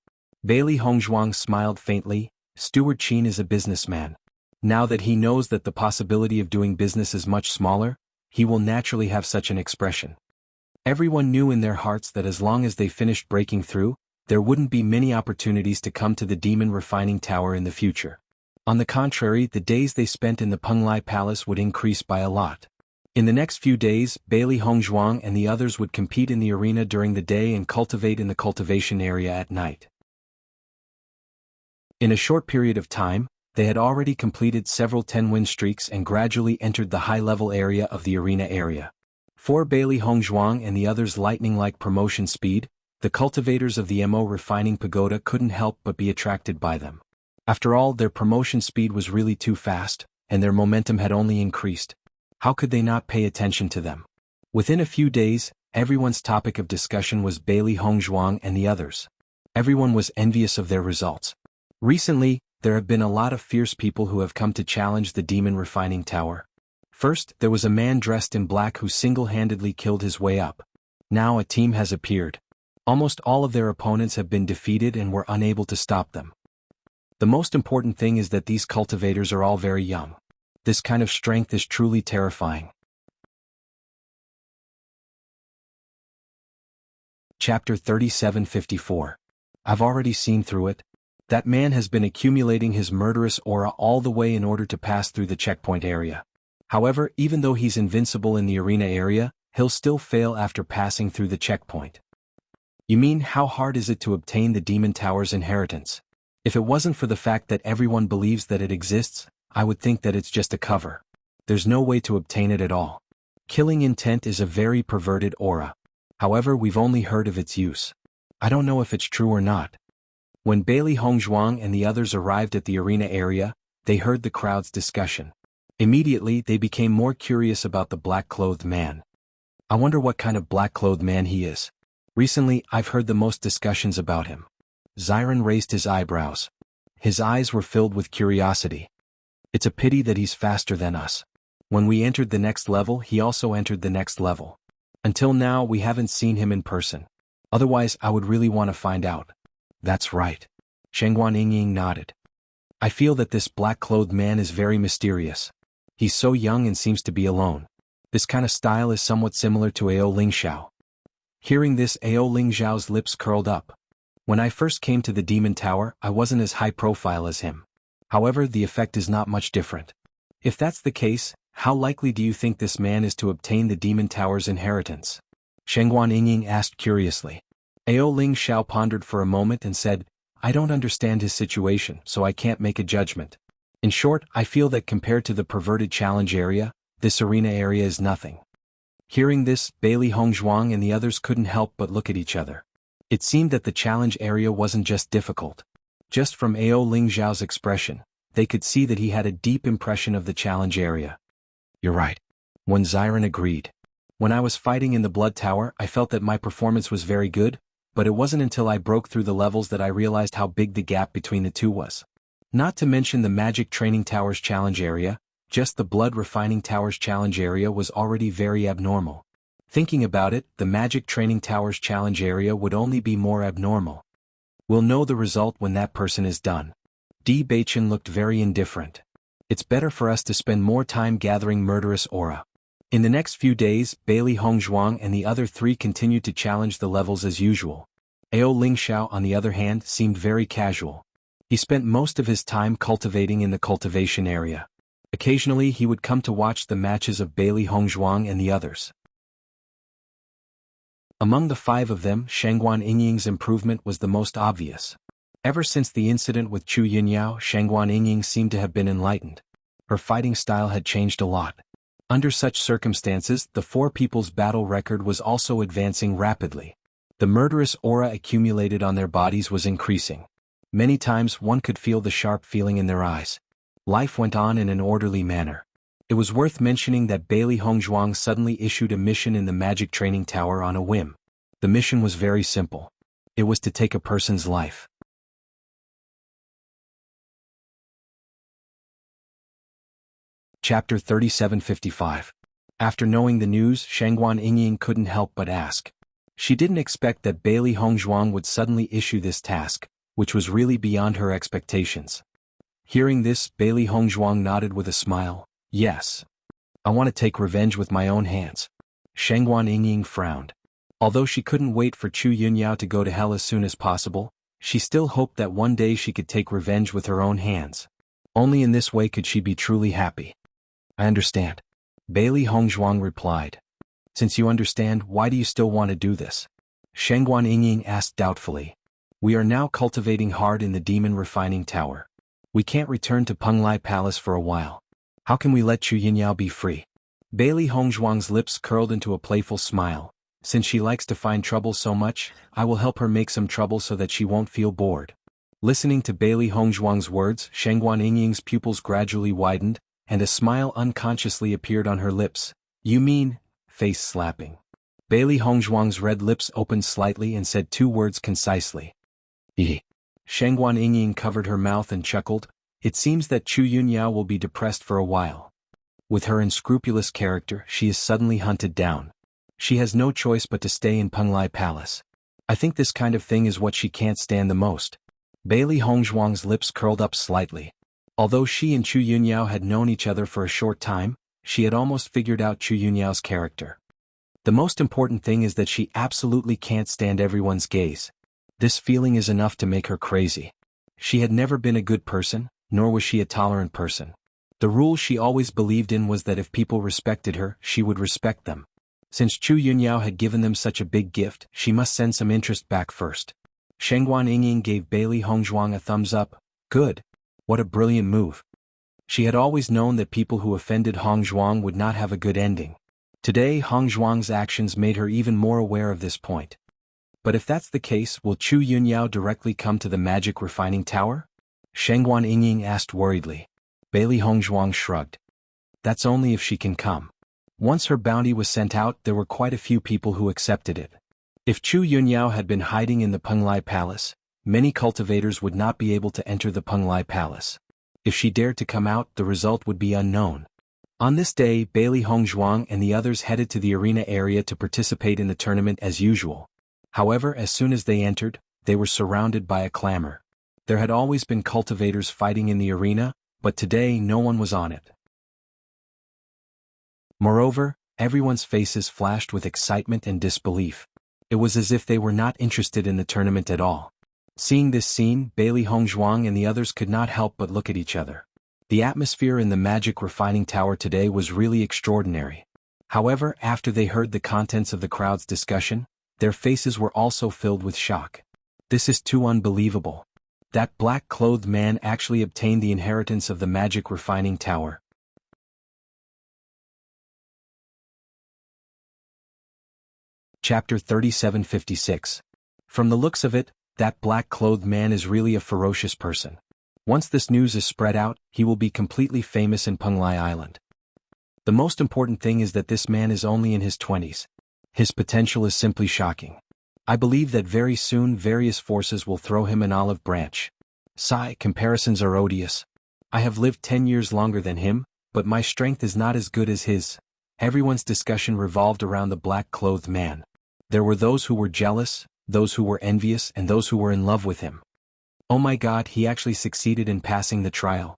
Bailey Hongzhuang smiled faintly. Steward Qin is a businessman. Now that he knows that the possibility of doing business is much smaller, he will naturally have such an expression. Everyone knew in their hearts that as long as they finished breaking through, there wouldn't be many opportunities to come to the Demon Refining Tower in the future. On the contrary, the days they spent in the Penglai Palace would increase by a lot. In the next few days, Bailey Hongzhuang and the others would compete in the arena during the day and cultivate in the cultivation area at night. In a short period of time, they had already completed several 10-win streaks and gradually entered the high-level area of the arena area. For Bailey Hongzhuang and the others' lightning-like promotion speed, the cultivators of the Mo Refining Pagoda couldn't help but be attracted by them. After all, their promotion speed was really too fast, and their momentum had only increased. How could they not pay attention to them? Within a few days, everyone's topic of discussion was Bailey Hongzhuang and the others. Everyone was envious of their results. Recently, there have been a lot of fierce people who have come to challenge the Demon Refining Tower. First, there was a man dressed in black who single-handedly killed his way up. Now a team has appeared. Almost all of their opponents have been defeated and were unable to stop them. The most important thing is that these cultivators are all very young. This kind of strength is truly terrifying. Chapter 3754. I've already seen through it. That man has been accumulating his murderous aura all the way in order to pass through the checkpoint area. However, even though he's invincible in the arena area, he'll still fail after passing through the checkpoint. You mean, how hard is it to obtain the Demon Tower's inheritance? If it wasn't for the fact that everyone believes that it exists, I would think that it's just a cover. There's no way to obtain it at all. Killing intent is a very perverted aura. However, we've only heard of its use. I don't know if it's true or not. When Bailey Hongzhuang and the others arrived at the arena area, they heard the crowd's discussion. Immediately, they became more curious about the black-clothed man. I wonder what kind of black-clothed man he is. Recently, I've heard the most discussions about him. Xiren raised his eyebrows. His eyes were filled with curiosity. It's a pity that he's faster than us. When we entered the next level, he also entered the next level. Until now, we haven't seen him in person. Otherwise, I would really want to find out. That's right. Shengguan Yingying nodded. I feel that this black-clothed man is very mysterious. He's so young and seems to be alone. This kind of style is somewhat similar to Ao Lingxiao. Hearing this, Ao Lingxiao's lips curled up. When I first came to the Demon Tower, I wasn't as high profile as him. However, the effect is not much different. If that's the case, how likely do you think this man is to obtain the Demon Tower's inheritance? Shengguan Yingying asked curiously. Ao Lingxiao pondered for a moment and said, I don't understand his situation, so I can't make a judgment. In short, I feel that compared to the perverted challenge area, this arena area is nothing. Hearing this, Bailey Hongzhuang and the others couldn't help but look at each other. It seemed that the challenge area wasn't just difficult. Just from Ao Lingxiao's expression, they could see that he had a deep impression of the challenge area. You're right. When Xiren agreed. When I was fighting in the Blood Tower, I felt that my performance was very good, but it wasn't until I broke through the levels that I realized how big the gap between the two was. Not to mention the Magic Training Tower's challenge area, just the Blood Refining Tower's challenge area was already very abnormal. Thinking about it, the Magic Training Tower's challenge area would only be more abnormal. We'll know the result when that person is done. Di Beichen looked very indifferent. It's better for us to spend more time gathering murderous aura. In the next few days, Bailey Hongzhuang and the other three continued to challenge the levels as usual. Ao Lingxiao, on the other hand, seemed very casual. He spent most of his time cultivating in the cultivation area. Occasionally he would come to watch the matches of Bailey Hongzhuang and the others. Among the 5 of them, Shangguan Yingying's improvement was the most obvious. Ever since the incident with Chu Yunyao, Shangguan Yingying seemed to have been enlightened. Her fighting style had changed a lot. Under such circumstances, the 4 people's battle record was also advancing rapidly. The murderous aura accumulated on their bodies was increasing. Many times one could feel the sharp feeling in their eyes. Life went on in an orderly manner. It was worth mentioning that Bailey Hongzhuang suddenly issued a mission in the magic training tower on a whim. The mission was very simple. It was to take a person's life. Chapter 3755. After knowing the news, Shangguan Yingying couldn't help but ask. She didn't expect that Bailey Hongzhuang would suddenly issue this task, which was really beyond her expectations. Hearing this, Bailey Hongzhuang nodded with a smile. Yes. I want to take revenge with my own hands. Shangguan Yingying frowned. Although she couldn't wait for Chu Yunyao to go to hell as soon as possible, she still hoped that one day she could take revenge with her own hands. Only in this way could she be truly happy. I understand. Bailey Hongzhuang replied. Since you understand, why do you still want to do this? Shangguan Yingying asked doubtfully. We are now cultivating hard in the demon refining tower. We can't return to Penglai Palace for a while. How can we let Chu Yunyao be free? Bailey Hongzhuang's lips curled into a playful smile. Since she likes to find trouble so much, I will help her make some trouble so that she won't feel bored. Listening to Bailey Hongzhuang's words, Shangguan Yingying's pupils gradually widened, and a smile unconsciously appeared on her lips. You mean, face slapping. Bailey Hongzhuang's red lips opened slightly and said 2 words concisely. Eeh. Shangguan Yingying covered her mouth and chuckled. It seems that Chu Yunyao will be depressed for a while. With her unscrupulous character, she is suddenly hunted down. She has no choice but to stay in Penglai Palace. I think this kind of thing is what she can't stand the most. Bailey Hongzhuang's lips curled up slightly. Although she and Chu Yunyao had known each other for a short time, she had almost figured out Chu Yunyao's character. The most important thing is that she absolutely can't stand everyone's gaze. This feeling is enough to make her crazy. She had never been a good person, nor was she a tolerant person. The rule she always believed in was that if people respected her, she would respect them. Since Chu Yunyao had given them such a big gift, she must send some interest back first. Shangguan Yingying gave Bailey Hongzhuang a thumbs up. Good. What a brilliant move. She had always known that people who offended Hongzhuang would not have a good ending. Today Hongzhuang's actions made her even more aware of this point. But if that's the case, will Chu Yunyao directly come to the magic refining tower? Shangguan Yingying asked worriedly. Bailey Hongzhuang shrugged. That's only if she can come. Once her bounty was sent out, there were quite a few people who accepted it. If Chu Yunyao had been hiding in the Penglai Palace, many cultivators would not be able to enter the Penglai Palace. If she dared to come out, the result would be unknown. On this day, Bailey Hongzhuang and the others headed to the arena area to participate in the tournament as usual. However, as soon as they entered, they were surrounded by a clamor. There had always been cultivators fighting in the arena, but today no one was on it. Moreover, everyone's faces flashed with excitement and disbelief. It was as if they were not interested in the tournament at all. Seeing this scene, Bailey Hongzhuang and the others could not help but look at each other. The atmosphere in the magic refining tower today was really extraordinary. However, after they heard the contents of the crowd's discussion, their faces were also filled with shock. This is too unbelievable. That black-clothed man actually obtained the inheritance of the magic refining tower. Chapter 3756. From the looks of it, that black-clothed man is really a ferocious person. Once this news is spread out, he will be completely famous in Penglai Island. The most important thing is that this man is only in his 20s. His potential is simply shocking. I believe that very soon various forces will throw him an olive branch. Sigh, comparisons are odious. I have lived 10 years longer than him, but my strength is not as good as his. Everyone's discussion revolved around the black-clothed man. There were those who were jealous, those who were envious, and those who were in love with him. Oh my God, he actually succeeded in passing the trial.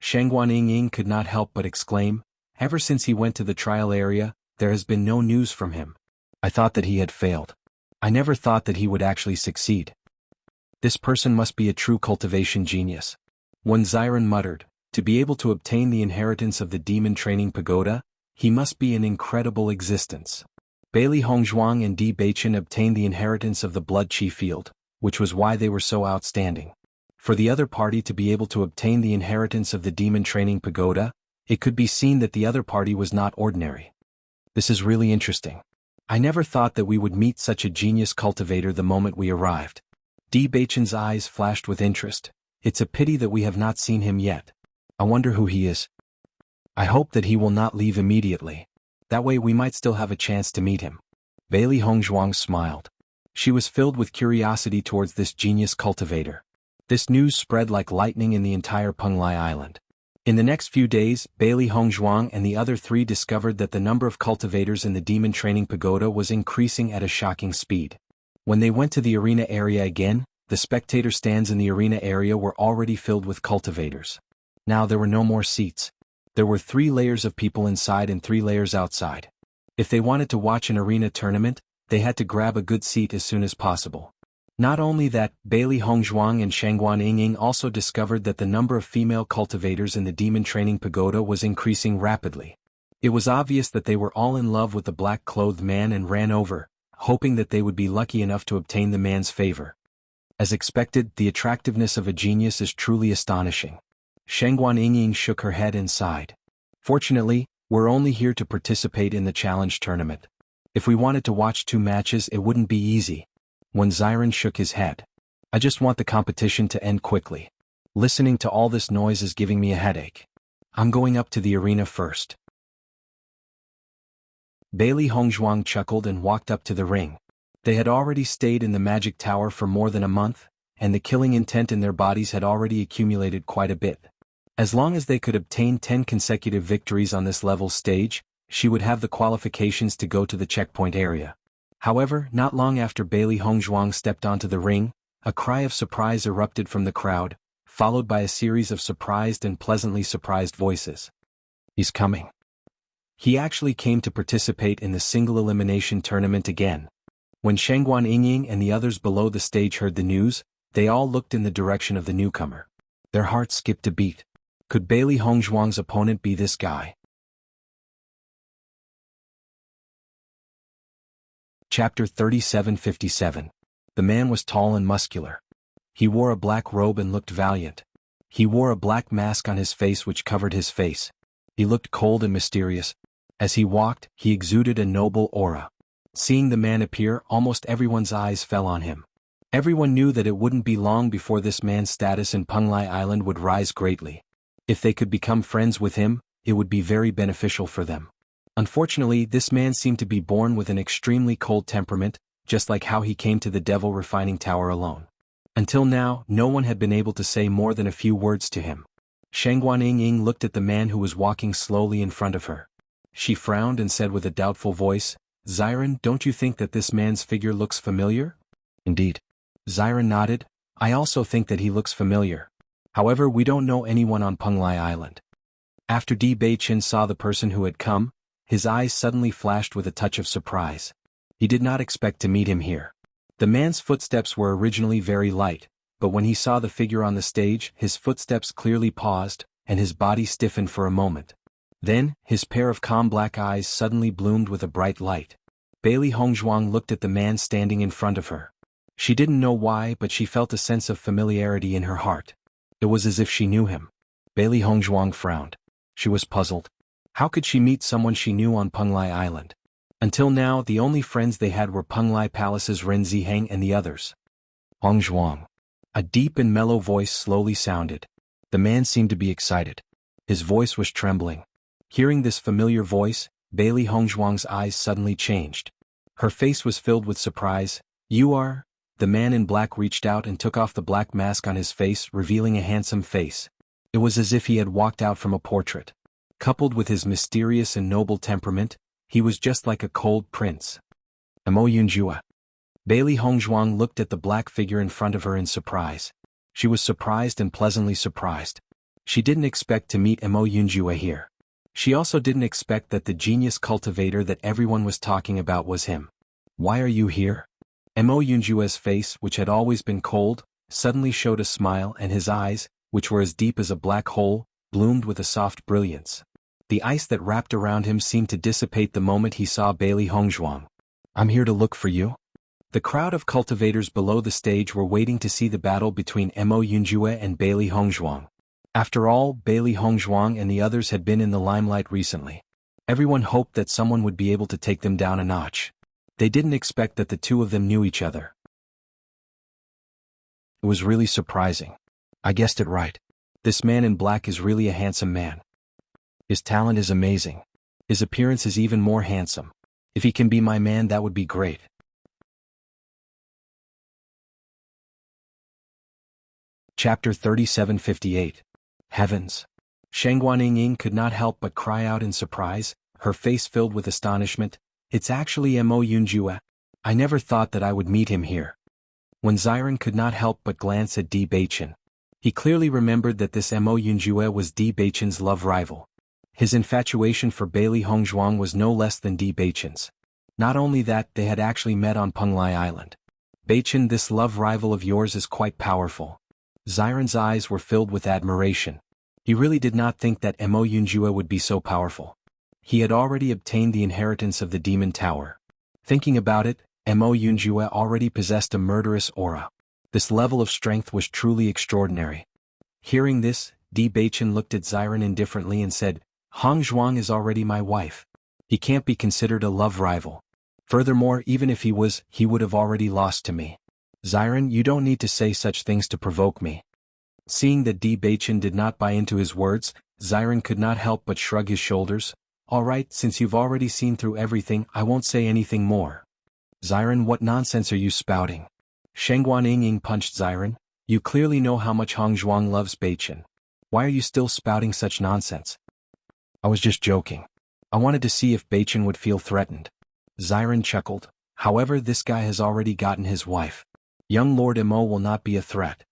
Shangguan Yingying could not help but exclaim, ever since he went to the trial area, there has been no news from him. I thought that he had failed. I never thought that he would actually succeed. This person must be a true cultivation genius. When Xiren muttered, to be able to obtain the inheritance of the demon training pagoda, he must be an incredible existence. Bailey Hongzhuang and Di Beichen obtained the inheritance of the blood chi field, which was why they were so outstanding. For the other party to be able to obtain the inheritance of the demon training pagoda, it could be seen that the other party was not ordinary. This is really interesting. I never thought that we would meet such a genius cultivator the moment we arrived. Di Beichen's eyes flashed with interest. It's a pity that we have not seen him yet. I wonder who he is. I hope that he will not leave immediately. That way we might still have a chance to meet him. Bailey Hongzhuang smiled. She was filled with curiosity towards this genius cultivator. This news spread like lightning in the entire Penglai Island. In the next few days, Bailey Hongzhuang and the other three discovered that the number of cultivators in the demon training pagoda was increasing at a shocking speed. When they went to the arena area again, the spectator stands in the arena area were already filled with cultivators. Now there were no more seats. There were 3 layers of people inside and 3 layers outside. If they wanted to watch an arena tournament, they had to grab a good seat as soon as possible. Not only that, Bailey Hongzhuang and Shangguan Yingying also discovered that the number of female cultivators in the demon training pagoda was increasing rapidly. It was obvious that they were all in love with the black-clothed man and ran over, hoping that they would be lucky enough to obtain the man's favor. As expected, the attractiveness of a genius is truly astonishing. Shangguan Yingying shook her head and sighed. Fortunately, we're only here to participate in the challenge tournament. If we wanted to watch 2 matches, it wouldn't be easy. When Xiren shook his head. I just want the competition to end quickly. Listening to all this noise is giving me a headache. I'm going up to the arena first. Bailey Hongzhuang chuckled and walked up to the ring. They had already stayed in the magic tower for more than a month, and the killing intent in their bodies had already accumulated quite a bit. As long as they could obtain 10 consecutive victories on this level stage, she would have the qualifications to go to the checkpoint area. However, not long after Bailey Hongzhuang stepped onto the ring, a cry of surprise erupted from the crowd, followed by a series of surprised and pleasantly surprised voices. He's coming. He actually came to participate in the single elimination tournament again. When Shangguan Yingying and the others below the stage heard the news, they all looked in the direction of the newcomer. Their hearts skipped a beat. Could Bailey Hongzhuang's opponent be this guy? Chapter 3757. The man was tall and muscular. He wore a black robe and looked valiant. He wore a black mask on his face which covered his face. He looked cold and mysterious. As he walked, he exuded a noble aura. Seeing the man appear, almost everyone's eyes fell on him. Everyone knew that it wouldn't be long before this man's status in Penglai Island would rise greatly. If they could become friends with him, it would be very beneficial for them. Unfortunately, this man seemed to be born with an extremely cold temperament, just like how he came to the Devil Refining Tower alone. Until now, no one had been able to say more than a few words to him. Shangguan Yingying looked at the man who was walking slowly in front of her. She frowned and said with a doubtful voice, "Xiren, don't you think that this man's figure looks familiar?" "Indeed." Xiren nodded. "I also think that he looks familiar. However, we don't know anyone on Penglai Island." After Di Beichen saw the person who had come, his eyes suddenly flashed with a touch of surprise. He did not expect to meet him here. The man's footsteps were originally very light, but when he saw the figure on the stage, his footsteps clearly paused, and his body stiffened for a moment. Then, his pair of calm black eyes suddenly bloomed with a bright light. Bailey Hongzhuang looked at the man standing in front of her. She didn't know why, but she felt a sense of familiarity in her heart. It was as if she knew him. Bailey Hongzhuang frowned. She was puzzled. How could she meet someone she knew on Penglai Island? Until now, the only friends they had were Penglai Palace's Ren Ziheng and the others. Hongzhuang. A deep and mellow voice slowly sounded. The man seemed to be excited. His voice was trembling. Hearing this familiar voice, Bailey Hongzhuang's eyes suddenly changed. Her face was filled with surprise. "You are?" The man in black reached out and took off the black mask on his face, revealing a handsome face. It was as if he had walked out from a portrait. Coupled with his mysterious and noble temperament, he was just like a cold prince. Mo Yunjua. Bailey Hongzhuang looked at the black figure in front of her in surprise. She was surprised and pleasantly surprised. She didn't expect to meet Mo Yunjua here. She also didn't expect that the genius cultivator that everyone was talking about was him. "Why are you here?" Mo Yunjue's face, which had always been cold, suddenly showed a smile, and his eyes, which were as deep as a black hole, bloomed with a soft brilliance. The ice that wrapped around him seemed to dissipate the moment he saw Bailey Hongzhuang. "I'm here to look for you?" The crowd of cultivators below the stage were waiting to see the battle between Mo Yunjue and Bailey Hongzhuang. After all, Bailey Hongzhuang and the others had been in the limelight recently. Everyone hoped that someone would be able to take them down a notch. They didn't expect that the two of them knew each other. It was really surprising. I guessed it right. This man in black is really a handsome man. His talent is amazing. His appearance is even more handsome. If he can be my man, that would be great. Chapter 3758. Heavens! Shengguan could not help but cry out in surprise, her face filled with astonishment. "It's actually Mo Yunjue. I never thought that I would meet him here." When Ziren could not help but glance at Di Beichen. He clearly remembered that this Mo Yunjue was Di Beichen's love rival. His infatuation for Bailey Hongzhuang was no less than Di Beichen's. Not only that, they had actually met on Penglai Island. "Beichen, this love rival of yours is quite powerful." Ziren's eyes were filled with admiration. He really did not think that Mo Yunjue would be so powerful. He had already obtained the inheritance of the Demon Tower. Thinking about it, Mo Yunjue already possessed a murderous aura. This level of strength was truly extraordinary. Hearing this, Di Beichen looked at Ziren indifferently and said, "Hongzhuang is already my wife. He can't be considered a love rival. Furthermore, even if he was, he would have already lost to me." "Ziren, you don't need to say such things to provoke me." Seeing that Di Beichen did not buy into his words, Ziren could not help but shrug his shoulders. "All right, since you've already seen through everything, I won't say anything more." "Ziren, what nonsense are you spouting?" Shengguan punched Ziren. "You clearly know how much Hongzhuang loves Beichen. Why are you still spouting such nonsense?" "I was just joking. I wanted to see if Beichen would feel threatened." Ziren chuckled. "However, this guy has already gotten his wife. Young Lord Mo will not be a threat."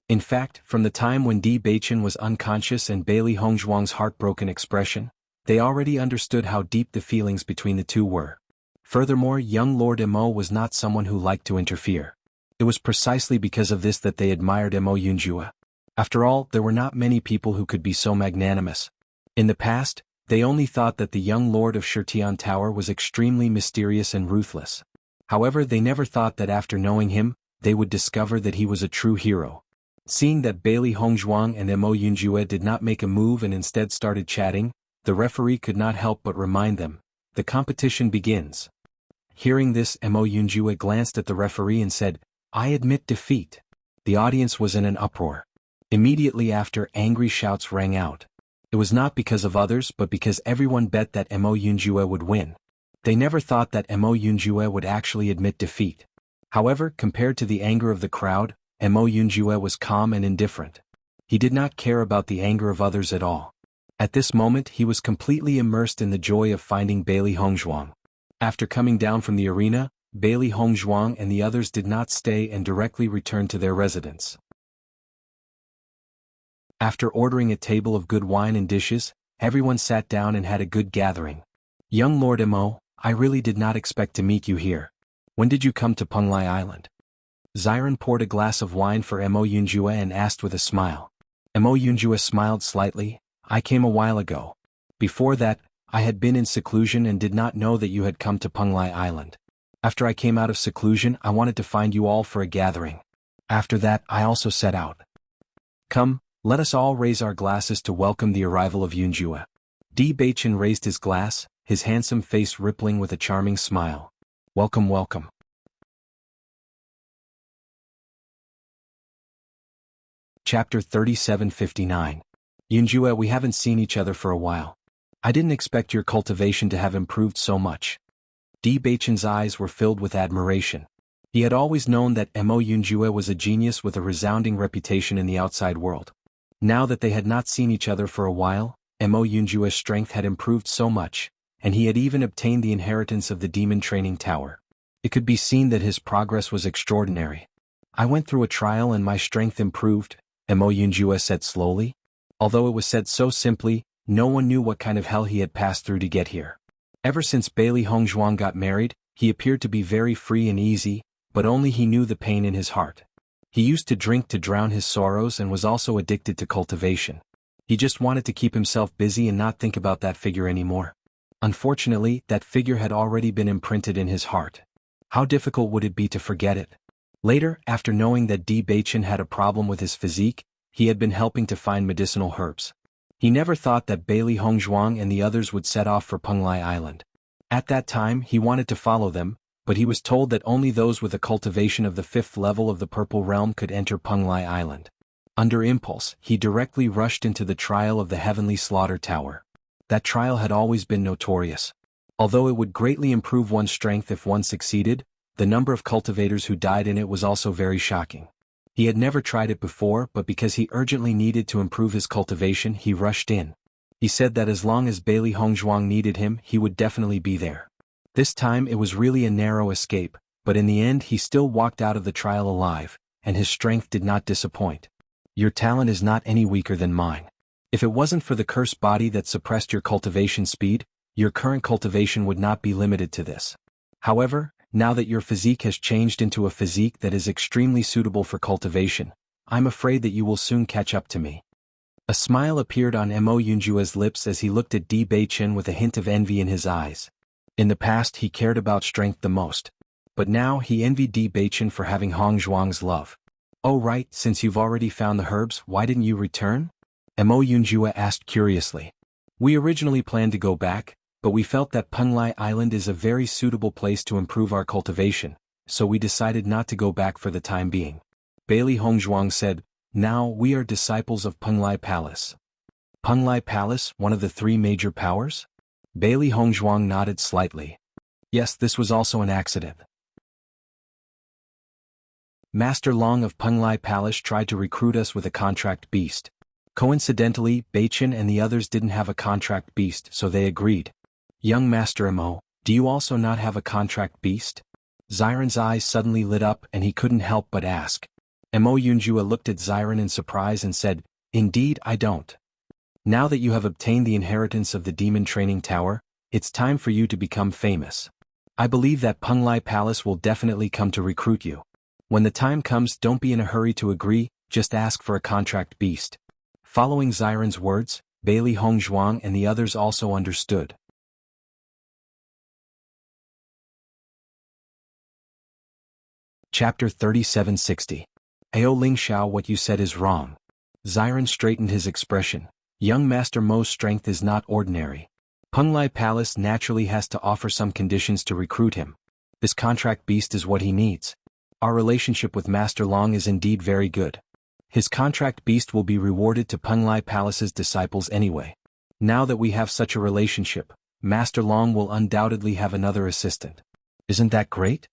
In fact, from the time when Di Beichen was unconscious and Bailey Hongzhuang's heartbroken expression, they already understood how deep the feelings between the two were. Furthermore, young Lord Mo was not someone who liked to interfere. It was precisely because of this that they admired Mo Yunjue. After all, there were not many people who could be so magnanimous. In the past, they only thought that the young Lord of Shirtian Tower was extremely mysterious and ruthless. However, they never thought that after knowing him, they would discover that he was a true hero. Seeing that Bailey Hongzhuang and Mo Yunjue did not make a move and instead started chatting, the referee could not help but remind them, "The competition begins." Hearing this, Mo Yunjue glanced at the referee and said, "I admit defeat." The audience was in an uproar. Immediately after, angry shouts rang out. It was not because of others but because everyone bet that Mo Yunjue would win. They never thought that Mo Yunjue would actually admit defeat. However, compared to the anger of the crowd, Mo Yunjue was calm and indifferent. He did not care about the anger of others at all. At this moment, he was completely immersed in the joy of finding Bailey Hongzhuang. After coming down from the arena, Bailey Hongzhuang and the others did not stay and directly returned to their residence. After ordering a table of good wine and dishes, everyone sat down and had a good gathering. "Young Lord Mo, I really did not expect to meet you here. When did you come to Penglai Island?" Ziren poured a glass of wine for Mo Yunjue and asked with a smile. Mo Yunjue smiled slightly. "I came a while ago. Before that, I had been in seclusion and did not know that you had come to Penglai Island. After I came out of seclusion, I wanted to find you all for a gathering. After that, I also set out. Come, let us all raise our glasses to welcome the arrival of Yunjue." Di Beichen raised his glass, his handsome face rippling with a charming smile. "Welcome, welcome." Chapter 3759. "Yunjue, we haven't seen each other for a while. I didn't expect your cultivation to have improved so much." Di Beichen's eyes were filled with admiration. He had always known that Mo Yunjue was a genius with a resounding reputation in the outside world. Now that they had not seen each other for a while, Mo Yunjue's strength had improved so much, and he had even obtained the inheritance of the Demon Training Tower. It could be seen that his progress was extraordinary. "I went through a trial and my strength improved," Mo Yunjue said slowly. Although it was said so simply, no one knew what kind of hell he had passed through to get here. Ever since Bailey Hongzhuang got married, he appeared to be very free and easy, but only he knew the pain in his heart. He used to drink to drown his sorrows and was also addicted to cultivation. He just wanted to keep himself busy and not think about that figure anymore. Unfortunately, that figure had already been imprinted in his heart. How difficult would it be to forget it? Later, after knowing that Di Baichen had a problem with his physique, he had been helping to find medicinal herbs. He never thought that Bailey Hongzhuang and the others would set off for Penglai Island. At that time, he wanted to follow them, but he was told that only those with a cultivation of the 5th level of the Purple Realm could enter Penglai Island. Under impulse, he directly rushed into the trial of the Heavenly Slaughter Tower. That trial had always been notorious. Although it would greatly improve one's strength if one succeeded, the number of cultivators who died in it was also very shocking. He had never tried it before, but because he urgently needed to improve his cultivation, he rushed in. He said that as long as Bailey Hongzhuang needed him, he would definitely be there. This time it was really a narrow escape, but in the end he still walked out of the trial alive, and his strength did not disappoint. Your talent is not any weaker than mine. If it wasn't for the cursed body that suppressed your cultivation speed, your current cultivation would not be limited to this. However, now that your physique has changed into a physique that is extremely suitable for cultivation, I'm afraid that you will soon catch up to me. A smile appeared on Mo Yunjua's lips as he looked at Di Baichen with a hint of envy in his eyes. In the past he cared about strength the most. But now he envied Di Baichen for having Hongzhuang's love. Oh right, since you've already found the herbs, why didn't you return? Mo Yunjua asked curiously. We originally planned to go back, but we felt that Penglai Island is a very suitable place to improve our cultivation, so we decided not to go back for the time being. Bailey Hongzhuang said, now we are disciples of Penglai Palace. Penglai Palace, one of the 3 major powers? Bailey Hongzhuang nodded slightly. Yes, this was also an accident. Master Long of Penglai Palace tried to recruit us with a contract beast. Coincidentally, Baichen and the others didn't have a contract beast, so they agreed. Young Master Mo, do you also not have a contract beast? Xiren's eyes suddenly lit up and he couldn't help but ask. Mo Yunjua looked at Xiren in surprise and said, indeed I don't. Now that you have obtained the inheritance of the Demon Training Tower, it's time for you to become famous. I believe that Penglai Palace will definitely come to recruit you. When the time comes, don't be in a hurry to agree, just ask for a contract beast. Following Xiren's words, Bailey Hongzhuang and the others also understood. Chapter 3760. Ao Lingxiao, what you said is wrong. Xiren straightened his expression. Young Master Mo's strength is not ordinary. Penglai Palace naturally has to offer some conditions to recruit him. This contract beast is what he needs. Our relationship with Master Long is indeed very good. His contract beast will be rewarded to Penglai Palace's disciples anyway. Now that we have such a relationship, Master Long will undoubtedly have another assistant. Isn't that great?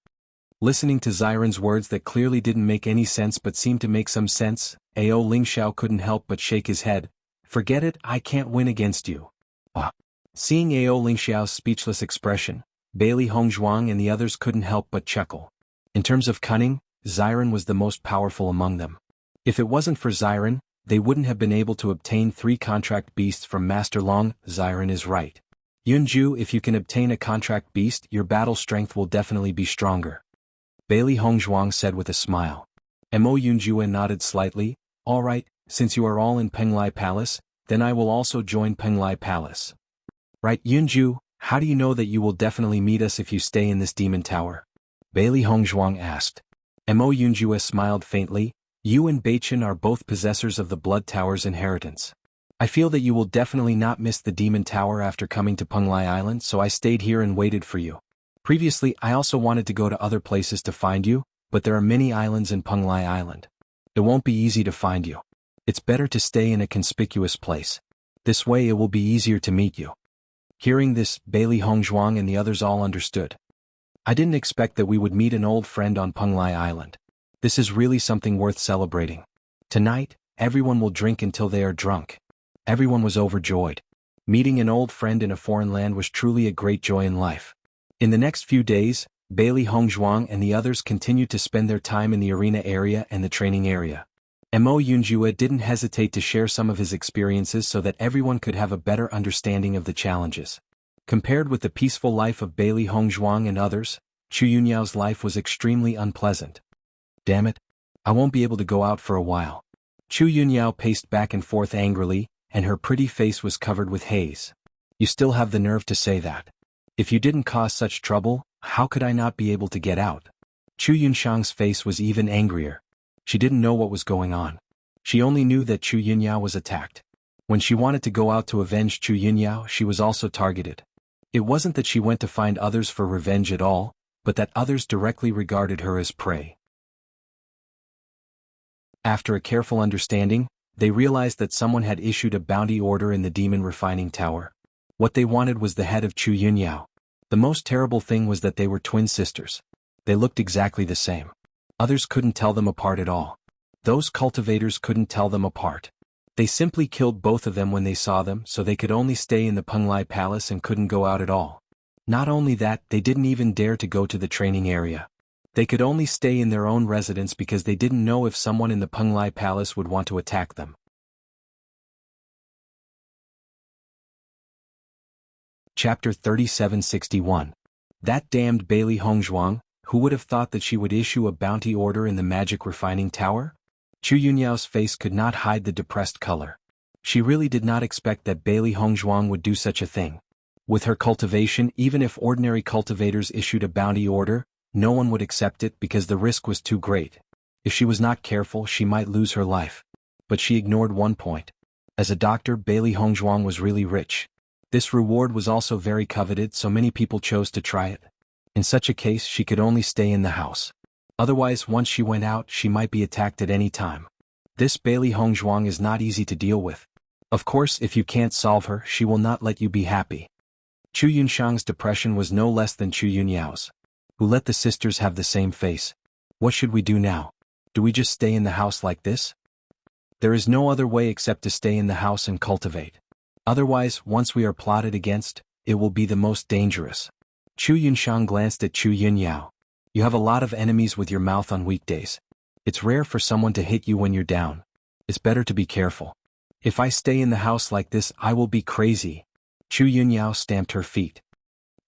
Listening to Xiren's words that clearly didn't make any sense but seemed to make some sense, Ao Lingxiao couldn't help but shake his head. Forget it, I can't win against you. Seeing Ao Lingxiao's speechless expression, Bailey Hongzhuang and the others couldn't help but chuckle. In terms of cunning, Xiren was the most powerful among them. If it wasn't for Xiren, they wouldn't have been able to obtain 3 contract beasts from Master Long. Xiren is right. Yunju, if you can obtain a contract beast, your battle strength will definitely be stronger. Bailey Hongzhuang said with a smile. Mo Yunjua nodded slightly. All right, since you are all in Penglai Palace, then I will also join Penglai Palace. Right, Yunju, how do you know that you will definitely meet us if you stay in this demon tower? Bailey Hongzhuang asked. Mo Yunjua smiled faintly. You and Baichen are both possessors of the Blood Tower's inheritance. I feel that you will definitely not miss the demon tower after coming to Penglai Island, so I stayed here and waited for you. Previously, I also wanted to go to other places to find you, but there are many islands in Penglai Island. It won't be easy to find you. It's better to stay in a conspicuous place. This way it will be easier to meet you. Hearing this, Bailey Hongzhuang and the others all understood. I didn't expect that we would meet an old friend on Penglai Island. This is really something worth celebrating. Tonight, everyone will drink until they are drunk. Everyone was overjoyed. Meeting an old friend in a foreign land was truly a great joy in life. In the next few days, Bailey Hongzhuang and the others continued to spend their time in the arena area and the training area. Mo Yunjua didn't hesitate to share some of his experiences so that everyone could have a better understanding of the challenges. Compared with the peaceful life of Bailey Hongzhuang and others, Chu Yunyao's life was extremely unpleasant. Damn it. I won't be able to go out for a while. Chu Yunyao paced back and forth angrily, and her pretty face was covered with haze. You still have the nerve to say that. If you didn't cause such trouble, how could I not be able to get out? Chu Yunshang's face was even angrier. She didn't know what was going on. She only knew that Chu Yunyao was attacked. When she wanted to go out to avenge Chu Yunyao, she was also targeted. It wasn't that she went to find others for revenge at all, but that others directly regarded her as prey. After a careful understanding, they realized that someone had issued a bounty order in the demon refining tower. What they wanted was the head of Chu Yunyao. The most terrible thing was that they were twin sisters. They looked exactly the same. Others couldn't tell them apart at all. Those cultivators couldn't tell them apart. They simply killed both of them when they saw them, so they could only stay in the Penglai Palace and couldn't go out at all. Not only that, they didn't even dare to go to the training area. They could only stay in their own residence because they didn't know if someone in the Penglai Palace would want to attack them. Chapter 3761. That damned Bailey Hongzhuang, who would have thought that she would issue a bounty order in the magic refining tower? Chu Yunyao's face could not hide the depressed color. She really did not expect that Bailey Hongzhuang would do such a thing. With her cultivation, even if ordinary cultivators issued a bounty order, no one would accept it because the risk was too great. If she was not careful, she might lose her life. But she ignored one point. As a doctor, Bailey Hongzhuang was really rich. This reward was also very coveted, so many people chose to try it. In such a case, she could only stay in the house. Otherwise, once she went out, she might be attacked at any time. This Bailey Hongzhuang is not easy to deal with. Of course, if you can't solve her, she will not let you be happy. Chu Yunshang's depression was no less than Chu Yunyao's. Who let the sisters have the same face? What should we do now? Do we just stay in the house like this? There is no other way except to stay in the house and cultivate. Otherwise, once we are plotted against, it will be the most dangerous. Chu Yunshang glanced at Chu Yunyao. You have a lot of enemies with your mouth on weekdays. It's rare for someone to hit you when you're down. It's better to be careful. If I stay in the house like this, I will be crazy. Chu Yunyao stamped her feet.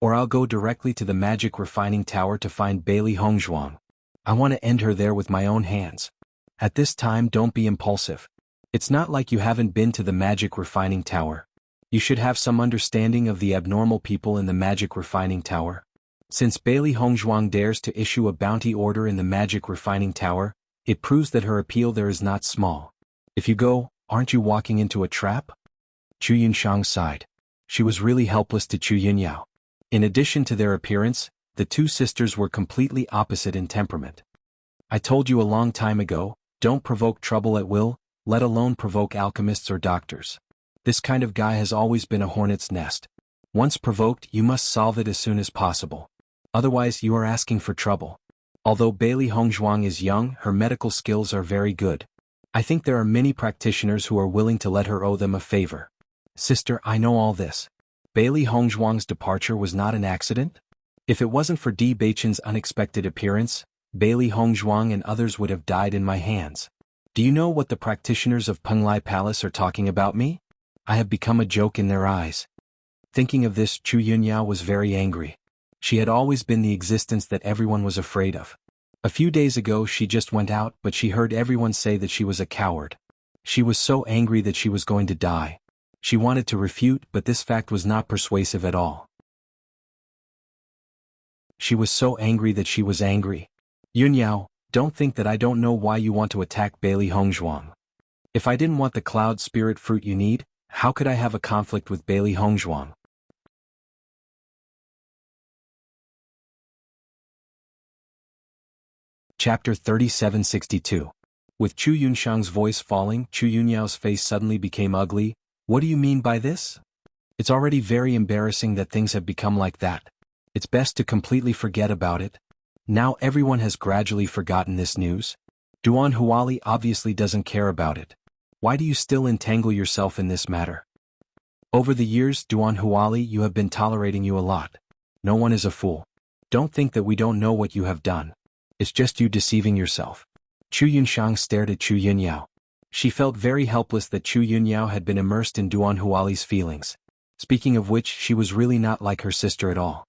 Or I'll go directly to the magic refining tower to find Bailey Hongzhuang. I want to end her there with my own hands. At this time, don't be impulsive. It's not like you haven't been to the magic refining tower. You should have some understanding of the abnormal people in the magic refining tower. Since Bailey Hongzhuang dares to issue a bounty order in the magic refining tower, it proves that her appeal there is not small. If you go, aren't you walking into a trap? Chu Yunshang sighed. She was really helpless to Chu Yunyao. In addition to their appearance, the two sisters were completely opposite in temperament. I told you a long time ago, don't provoke trouble at will, let alone provoke alchemists or doctors. This kind of guy has always been a hornet's nest. Once provoked, you must solve it as soon as possible. Otherwise, you are asking for trouble. Although Bailey Hongzhuang is young, her medical skills are very good. I think there are many practitioners who are willing to let her owe them a favor. Sister, I know all this. Bailey Hongzhuang's departure was not an accident? If it wasn't for Di Beichen's unexpected appearance, Bailey Hongzhuang and others would have died in my hands. Do you know what the practitioners of Penglai Palace are talking about me? I have become a joke in their eyes. Thinking of this, Chu Yunyao was very angry. She had always been the existence that everyone was afraid of. A few days ago she just went out, but she heard everyone say that she was a coward. She was so angry that she was going to die. She wanted to refute, but this fact was not persuasive at all. She was so angry that she was angry. Yunyao, don't think that I don't know why you want to attack Bailey Hongzhuang. If I didn't want the cloud spirit fruit you need, how could I have a conflict with Bailey Hongzhuang? Chapter 3762. With Chu Yunshang's voice falling, Chu Yunyao's face suddenly became ugly. What do you mean by this? It's already very embarrassing that things have become like that. It's best to completely forget about it. Now everyone has gradually forgotten this news. Duan Huali obviously doesn't care about it. Why do you still entangle yourself in this matter? Over the years, Duan Huali, you have been tolerating you a lot. No one is a fool. Don't think that we don't know what you have done. It's just you deceiving yourself. Chu Yunshang stared at Chu Yunyao. She felt very helpless that Chu Yunyao had been immersed in Duan Huali's feelings. Speaking of which, she was really not like her sister at all.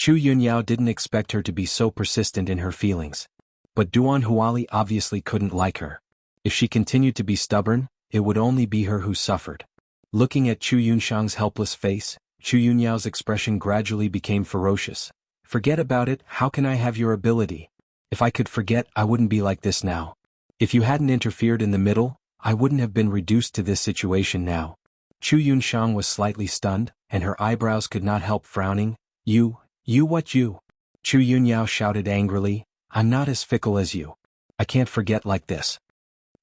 Chu Yunyao didn't expect her to be so persistent in her feelings. But Duan Huali obviously couldn't like her. If she continued to be stubborn, it would only be her who suffered. Looking at Chu Yunshang's helpless face, Chu Yunyao's expression gradually became ferocious. Forget about it, how can I have your ability? If I could forget, I wouldn't be like this now. If you hadn't interfered in the middle, I wouldn't have been reduced to this situation now. Chu Yunshang was slightly stunned, and her eyebrows could not help frowning. You what you? Chu Yunyao shouted angrily, I'm not as fickle as you. I can't forget like this.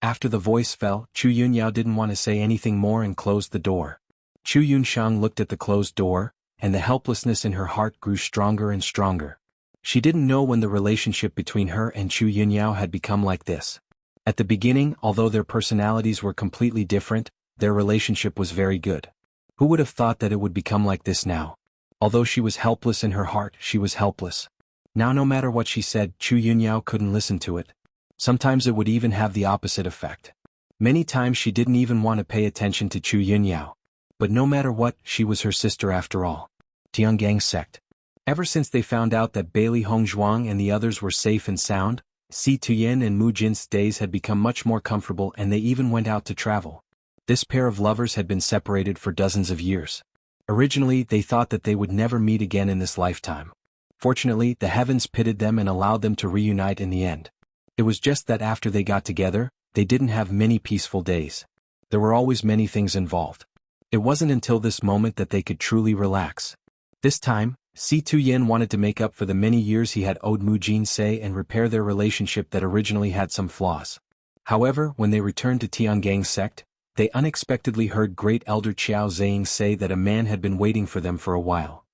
After the voice fell, Chu Yunyao didn't want to say anything more and closed the door. Chu Yunshang looked at the closed door, and the helplessness in her heart grew stronger and stronger. She didn't know when the relationship between her and Chu Yunyao had become like this. At the beginning, although their personalities were completely different, their relationship was very good. Who would have thought that it would become like this now? Although she was helpless in her heart, she was helpless. Now no matter what she said, Chu Yunyao couldn't listen to it. Sometimes it would even have the opposite effect. Many times she didn't even want to pay attention to Chu Yunyao. But no matter what, she was her sister after all. Tiangang sect. Ever since they found out that Bailey Hongzhuang and the others were safe and sound, Si Tuyen and Mu Jin's days had become much more comfortable and they even went out to travel. This pair of lovers had been separated for dozens of years. Originally, they thought that they would never meet again in this lifetime. Fortunately, the heavens pitted them and allowed them to reunite in the end. It was just that after they got together, they didn't have many peaceful days. There were always many things involved. It wasn't until this moment that they could truly relax. This time, Si Tuyen wanted to make up for the many years he had owed Mu Jinsei and repair their relationship that originally had some flaws. However, when they returned to Tiangang sect, they unexpectedly heard Great Elder Qiao Ziying say that a man had been waiting for them for a while.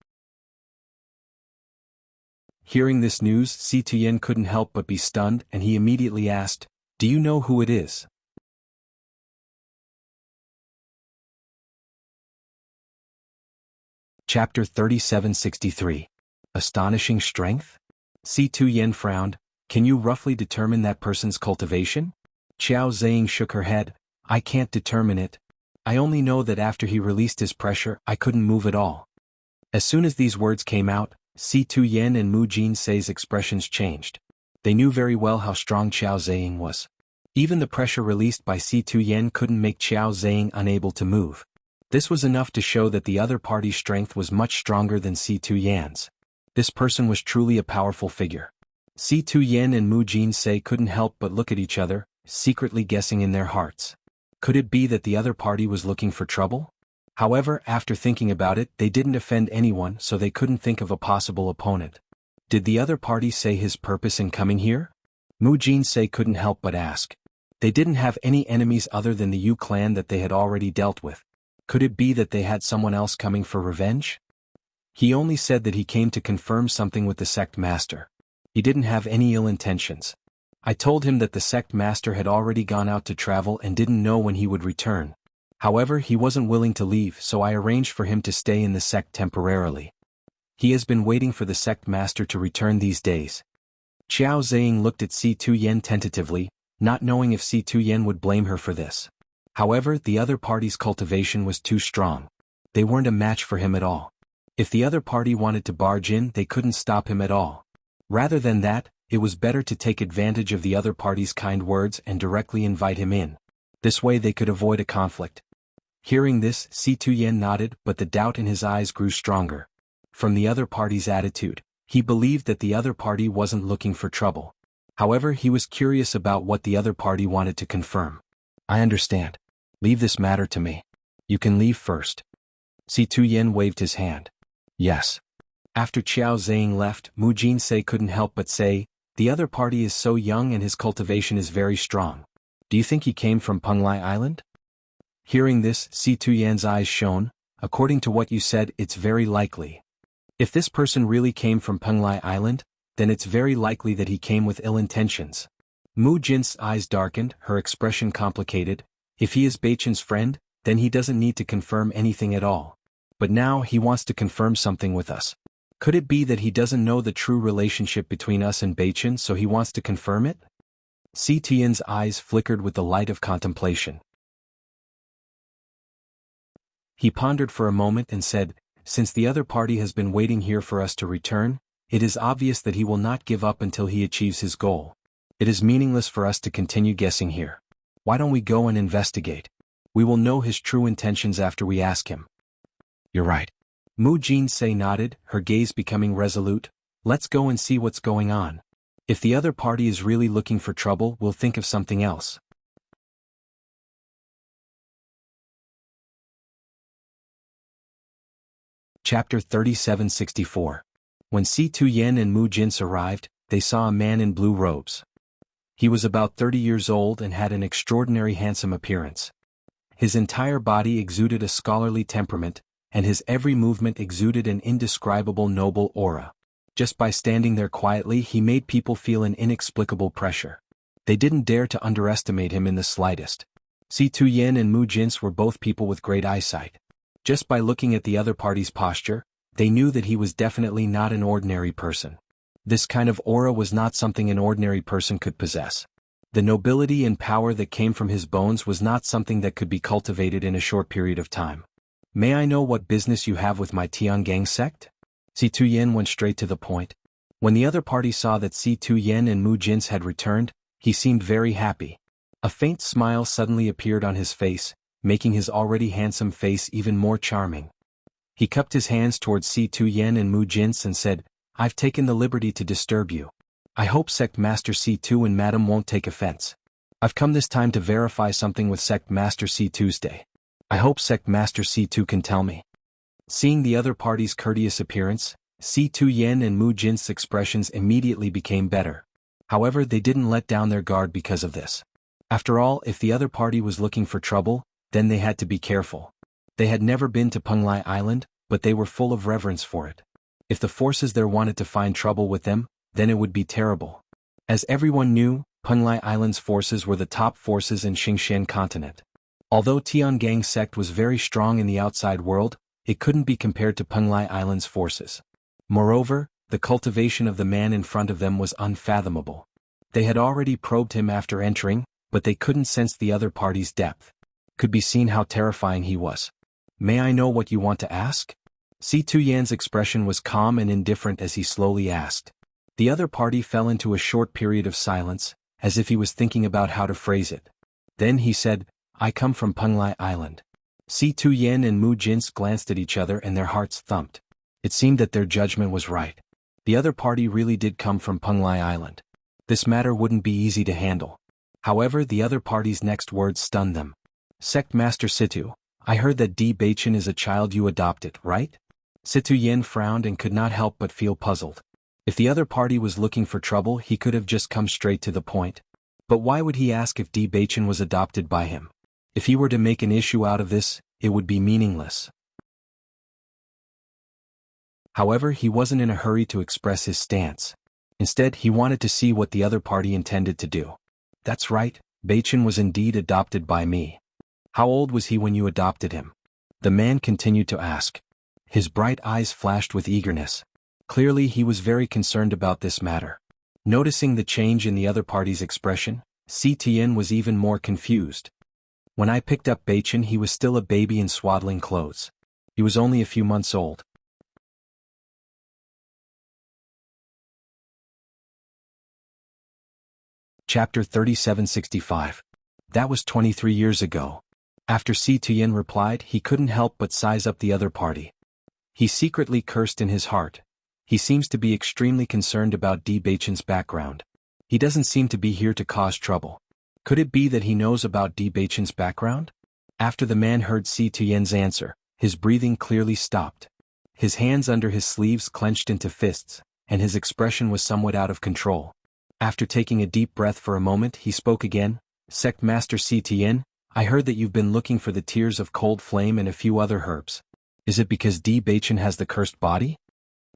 Hearing this news, Si Tuyen couldn't help but be stunned and he immediately asked, Do you know who it is? Chapter 3763. Astonishing Strength? Si Tuyen frowned, Can you roughly determine that person's cultivation? Qiao Ziying shook her head, I can't determine it. I only know that after he released his pressure, I couldn't move at all. As soon as these words came out, Si Tuyen and Mu Jinsei's expressions changed. They knew very well how strong Qiao Ziying was. Even the pressure released by Si Tuyen couldn't make Qiao Ziying unable to move. This was enough to show that the other party's strength was much stronger than Si Tuyen's. This person was truly a powerful figure. Si Tuyen and Mu Jinsei couldn't help but look at each other, secretly guessing in their hearts. Could it be that the other party was looking for trouble? However, after thinking about it, they didn't offend anyone, so they couldn't think of a possible opponent. Did the other party say his purpose in coming here? Mu Jinsei couldn't help but ask. They didn't have any enemies other than the Yu clan that they had already dealt with. Could it be that they had someone else coming for revenge? He only said that he came to confirm something with the sect master. He didn't have any ill intentions. I told him that the sect master had already gone out to travel and didn't know when he would return. However, he wasn't willing to leave, so I arranged for him to stay in the sect temporarily. He has been waiting for the sect master to return these days. Qiao Ziying looked at Si Tuyen tentatively, not knowing if Si Tuyen would blame her for this. However, the other party's cultivation was too strong. They weren't a match for him at all. If the other party wanted to barge in, they couldn't stop him at all. Rather than that, it was better to take advantage of the other party's kind words and directly invite him in. This way they could avoid a conflict. Hearing this, Si Tuyen nodded, but the doubt in his eyes grew stronger. From the other party's attitude, he believed that the other party wasn't looking for trouble. However, he was curious about what the other party wanted to confirm. I understand. Leave this matter to me. You can leave first. Si Tuyen waved his hand. Yes. After Qiao Ziying left, Mu Jinsei couldn't help but say, The other party is so young and his cultivation is very strong. Do you think he came from Penglai Island? Hearing this, Si Tuyen's eyes shone. According to what you said, it's very likely. If this person really came from Penglai Island, then it's very likely that he came with ill intentions. Mu Jin's eyes darkened, her expression complicated. If he is Beichen's friend, then he doesn't need to confirm anything at all. But now he wants to confirm something with us. Could it be that he doesn't know the true relationship between us and Beichen, so he wants to confirm it? Si Tian's eyes flickered with the light of contemplation. He pondered for a moment and said, since the other party has been waiting here for us to return, it is obvious that he will not give up until he achieves his goal. It is meaningless for us to continue guessing here. Why don't we go and investigate? We will know his true intentions after we ask him. You're right. Mu Jinsei nodded, her gaze becoming resolute. Let's go and see what's going on. If the other party is really looking for trouble, we'll think of something else. Chapter 3764. When Si Tuyen and Mu Jins arrived, they saw a man in blue robes. He was about 30 years old and had an extraordinary handsome appearance. His entire body exuded a scholarly temperament, and his every movement exuded an indescribable noble aura. Just by standing there quietly, he made people feel an inexplicable pressure. They didn't dare to underestimate him in the slightest. Si Tuyen and Mu Jins were both people with great eyesight. Just by looking at the other party's posture, they knew that he was definitely not an ordinary person. This kind of aura was not something an ordinary person could possess. The nobility and power that came from his bones was not something that could be cultivated in a short period of time. May I know what business you have with my Tiangang sect? Si Tuyen went straight to the point. When the other party saw that Si Tuyen and Mu Jins had returned, he seemed very happy. A faint smile suddenly appeared on his face, making his already handsome face even more charming. He cupped his hands towards Si Tuyen and Mu Jins and said, I've taken the liberty to disturb you. I hope Sect Master C2 and Madam won't take offense. I've come this time to verify something with Sect Master C Tuesday. I hope Sect Master C2 can tell me. Seeing the other party's courteous appearance, Si Tuyen and Mu Jin's expressions immediately became better. However, they didn't let down their guard because of this. After all, if the other party was looking for trouble, then they had to be careful. They had never been to Penglai Island, but they were full of reverence for it. If the forces there wanted to find trouble with them, then it would be terrible. As everyone knew, Penglai Island's forces were the top forces in Xingxian continent. Although Tiangang sect was very strong in the outside world, it couldn't be compared to Penglai Island's forces. Moreover, the cultivation of the man in front of them was unfathomable. They had already probed him after entering, but they couldn't sense the other party's depth. Could be seen how terrifying he was. May I know what you want to ask? Si Tuyen's expression was calm and indifferent as he slowly asked. The other party fell into a short period of silence, as if he was thinking about how to phrase it. Then he said, I come from Penglai Island. Si Tuyen and Mu Jins glanced at each other and their hearts thumped. It seemed that their judgment was right. The other party really did come from Penglai Island. This matter wouldn't be easy to handle. However, the other party's next words stunned them. Sect Master Situ, I heard that Di Baichen is a child you adopted, right? Si Tuyen frowned and could not help but feel puzzled. If the other party was looking for trouble, he could have just come straight to the point. But why would he ask if Di Baichen was adopted by him? If he were to make an issue out of this, it would be meaningless. However, he wasn't in a hurry to express his stance. Instead, he wanted to see what the other party intended to do. That's right, Baichen was indeed adopted by me. How old was he when you adopted him? The man continued to ask. His bright eyes flashed with eagerness. Clearly he was very concerned about this matter. Noticing the change in the other party's expression, Si Tian was even more confused. When I picked up Baichen, he was still a baby in swaddling clothes. He was only a few months old. Chapter 3765. That was 23 years ago. After Si Tian replied, he couldn't help but size up the other party. He secretly cursed in his heart. He seems to be extremely concerned about Di Baichen's background. He doesn't seem to be here to cause trouble. Could it be that he knows about Di Baichen's background? After the man heard Si Tian's answer, his breathing clearly stopped. His hands under his sleeves clenched into fists, and his expression was somewhat out of control. After taking a deep breath for a moment, he spoke again. Sect Master Si Tian, I heard that you've been looking for the tears of cold flame and a few other herbs. Is it because Di Baichen has the cursed body?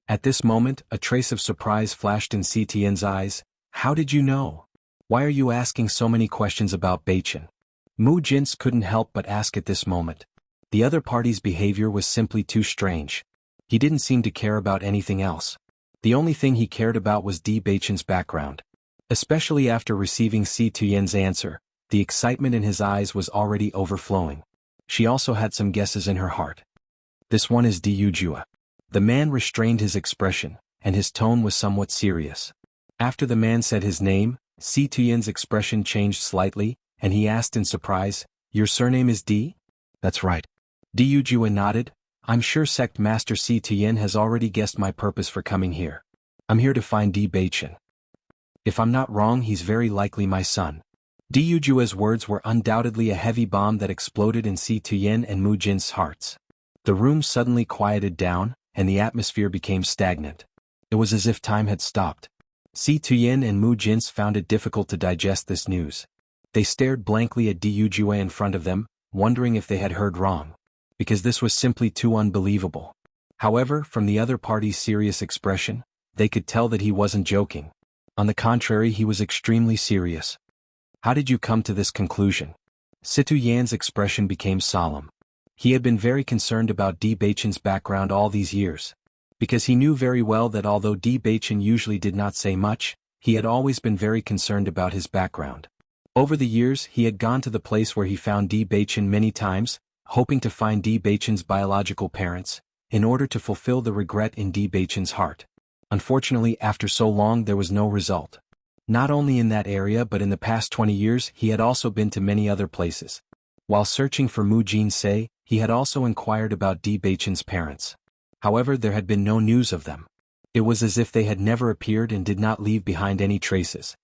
At this moment, a trace of surprise flashed in Si Tian's eyes. How did you know? Why are you asking so many questions about Baichen? Mu Jins couldn't help but ask at this moment. The other party's behavior was simply too strange. He didn't seem to care about anything else. The only thing he cared about was Di Baichen's background. Especially after receiving Si Tian's answer, the excitement in his eyes was already overflowing. She also had some guesses in her heart. This one is Diyu Jua. The man restrained his expression, and his tone was somewhat serious. After the man said his name, Si Tuyen's expression changed slightly, and he asked in surprise, "Your surname is Di?" "That's right." Diyu Jua nodded. "I'm sure Sect Master Si Tuyen has already guessed my purpose for coming here. I'm here to find Di Baichen. If I'm not wrong, he's very likely my son." Diyu Jua's words were undoubtedly a heavy bomb that exploded in Si Tuyen and Mu Jin's hearts. The room suddenly quieted down, and the atmosphere became stagnant. It was as if time had stopped. Si Tuyen and Mu Jin found it difficult to digest this news. They stared blankly at Diyu Jua in front of them, wondering if they had heard wrong. Because this was simply too unbelievable. However, from the other party's serious expression, they could tell that he wasn't joking. On the contrary, he was extremely serious. "How did you come to this conclusion?" Si Tuyen's expression became solemn. He had been very concerned about Di Baichen's background all these years. Because he knew very well that although Di Baichen usually did not say much, he had always been very concerned about his background. Over the years, he had gone to the place where he found Di Baichen many times, hoping to find Di Baichen's biological parents, in order to fulfill the regret in Di Baichen's heart. Unfortunately, after so long there was no result. Not only in that area but in the past 20 years he had also been to many other places. While searching for Mu Jin-se, he had also inquired about Di Baichen's parents. However, there had been no news of them. It was as if they had never appeared and did not leave behind any traces.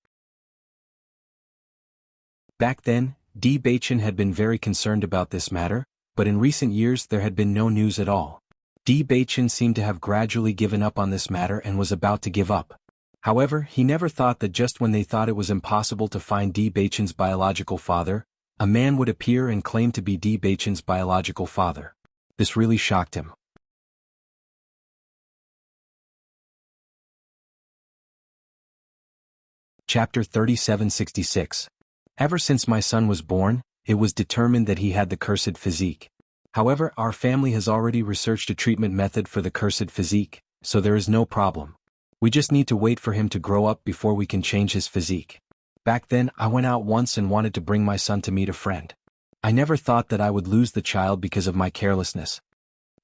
Back then, Di Baichen had been very concerned about this matter, but in recent years there had been no news at all. Di Baichen seemed to have gradually given up on this matter and was about to give up. However, he never thought that just when they thought it was impossible to find Di Baichen's biological father, a man would appear and claim to be Di Baichen's biological father. This really shocked him. Chapter 3766. Ever since my son was born, it was determined that he had the cursed physique. However, our family has already researched a treatment method for the cursed physique, so there is no problem. We just need to wait for him to grow up before we can change his physique. Back then, I went out once and wanted to bring my son to meet a friend. I never thought that I would lose the child because of my carelessness.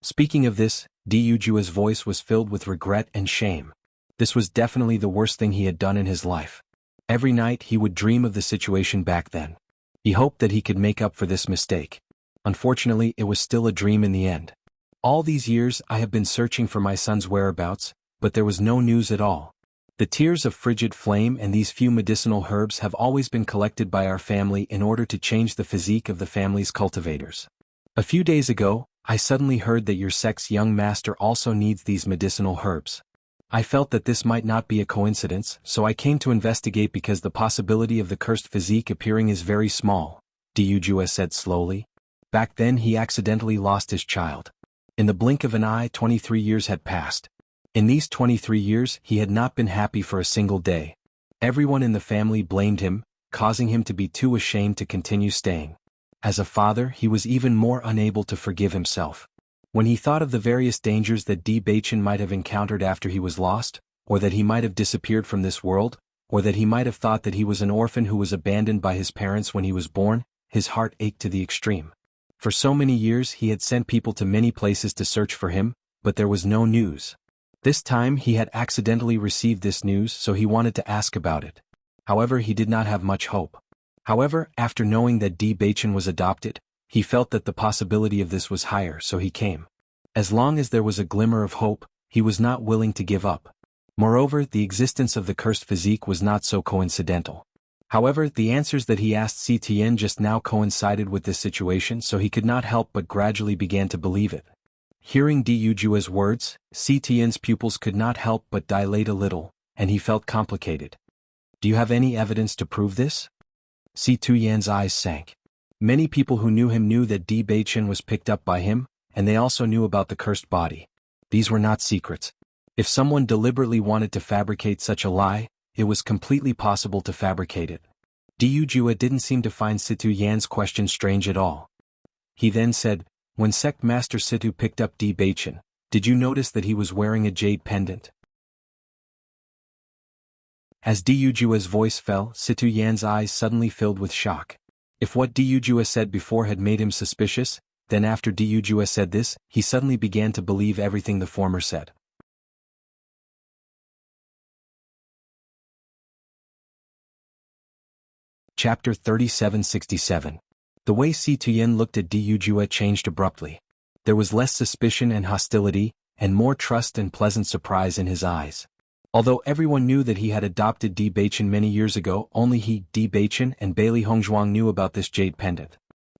Speaking of this, Diyu Jua's voice was filled with regret and shame. This was definitely the worst thing he had done in his life. Every night he would dream of the situation back then. He hoped that he could make up for this mistake. Unfortunately, it was still a dream in the end. All these years I have been searching for my son's whereabouts, but there was no news at all. The tears of frigid flame and these few medicinal herbs have always been collected by our family in order to change the physique of the family's cultivators. A few days ago, I suddenly heard that your sect's young master also needs these medicinal herbs. I felt that this might not be a coincidence, so I came to investigate because the possibility of the cursed physique appearing is very small, Diyu Jua said slowly. Back then he accidentally lost his child. In the blink of an eye 23 years had passed. In these 23 years he had not been happy for a single day. Everyone in the family blamed him, causing him to be too ashamed to continue staying. As a father he was even more unable to forgive himself. When he thought of the various dangers that Di Baichen might have encountered after he was lost, or that he might have disappeared from this world, or that he might have thought that he was an orphan who was abandoned by his parents when he was born, his heart ached to the extreme. For so many years he had sent people to many places to search for him, but there was no news. This time he had accidentally received this news, so he wanted to ask about it. However, he did not have much hope. However, after knowing that Di Baichen was adopted, he felt that the possibility of this was higher, so he came. As long as there was a glimmer of hope, he was not willing to give up. Moreover, the existence of the cursed physique was not so coincidental. However, the answers that he asked Si Tian just now coincided with this situation, so he could not help but gradually began to believe it. Hearing Diyu Jua's words, Si Tian's pupils could not help but dilate a little, and he felt complicated. Do you have any evidence to prove this? Si Tuyan's eyes sank. Many people who knew him knew that Di Baichen was picked up by him, and they also knew about the cursed body. These were not secrets. If someone deliberately wanted to fabricate such a lie, it was completely possible to fabricate it. Diyu Jua didn't seem to find Situ Yan's question strange at all. He then said, "When Sect Master Situ picked up Di Baichen, did you notice that he was wearing a jade pendant?" As Diyu Jua's voice fell, Situ Yan's eyes suddenly filled with shock. If what Diyu Jua said before had made him suspicious, Then after Diyujue said this, he suddenly began to believe everything the former said. Chapter 3767. The way Si Tuyen looked at Diyujue changed abruptly. There was less suspicion and hostility, and more trust and pleasant surprise in his eyes. Although everyone knew that he had adopted Di Baichen many years ago, only he, Di Baichen, and Bailey Hongzhuang knew about this jade pendant.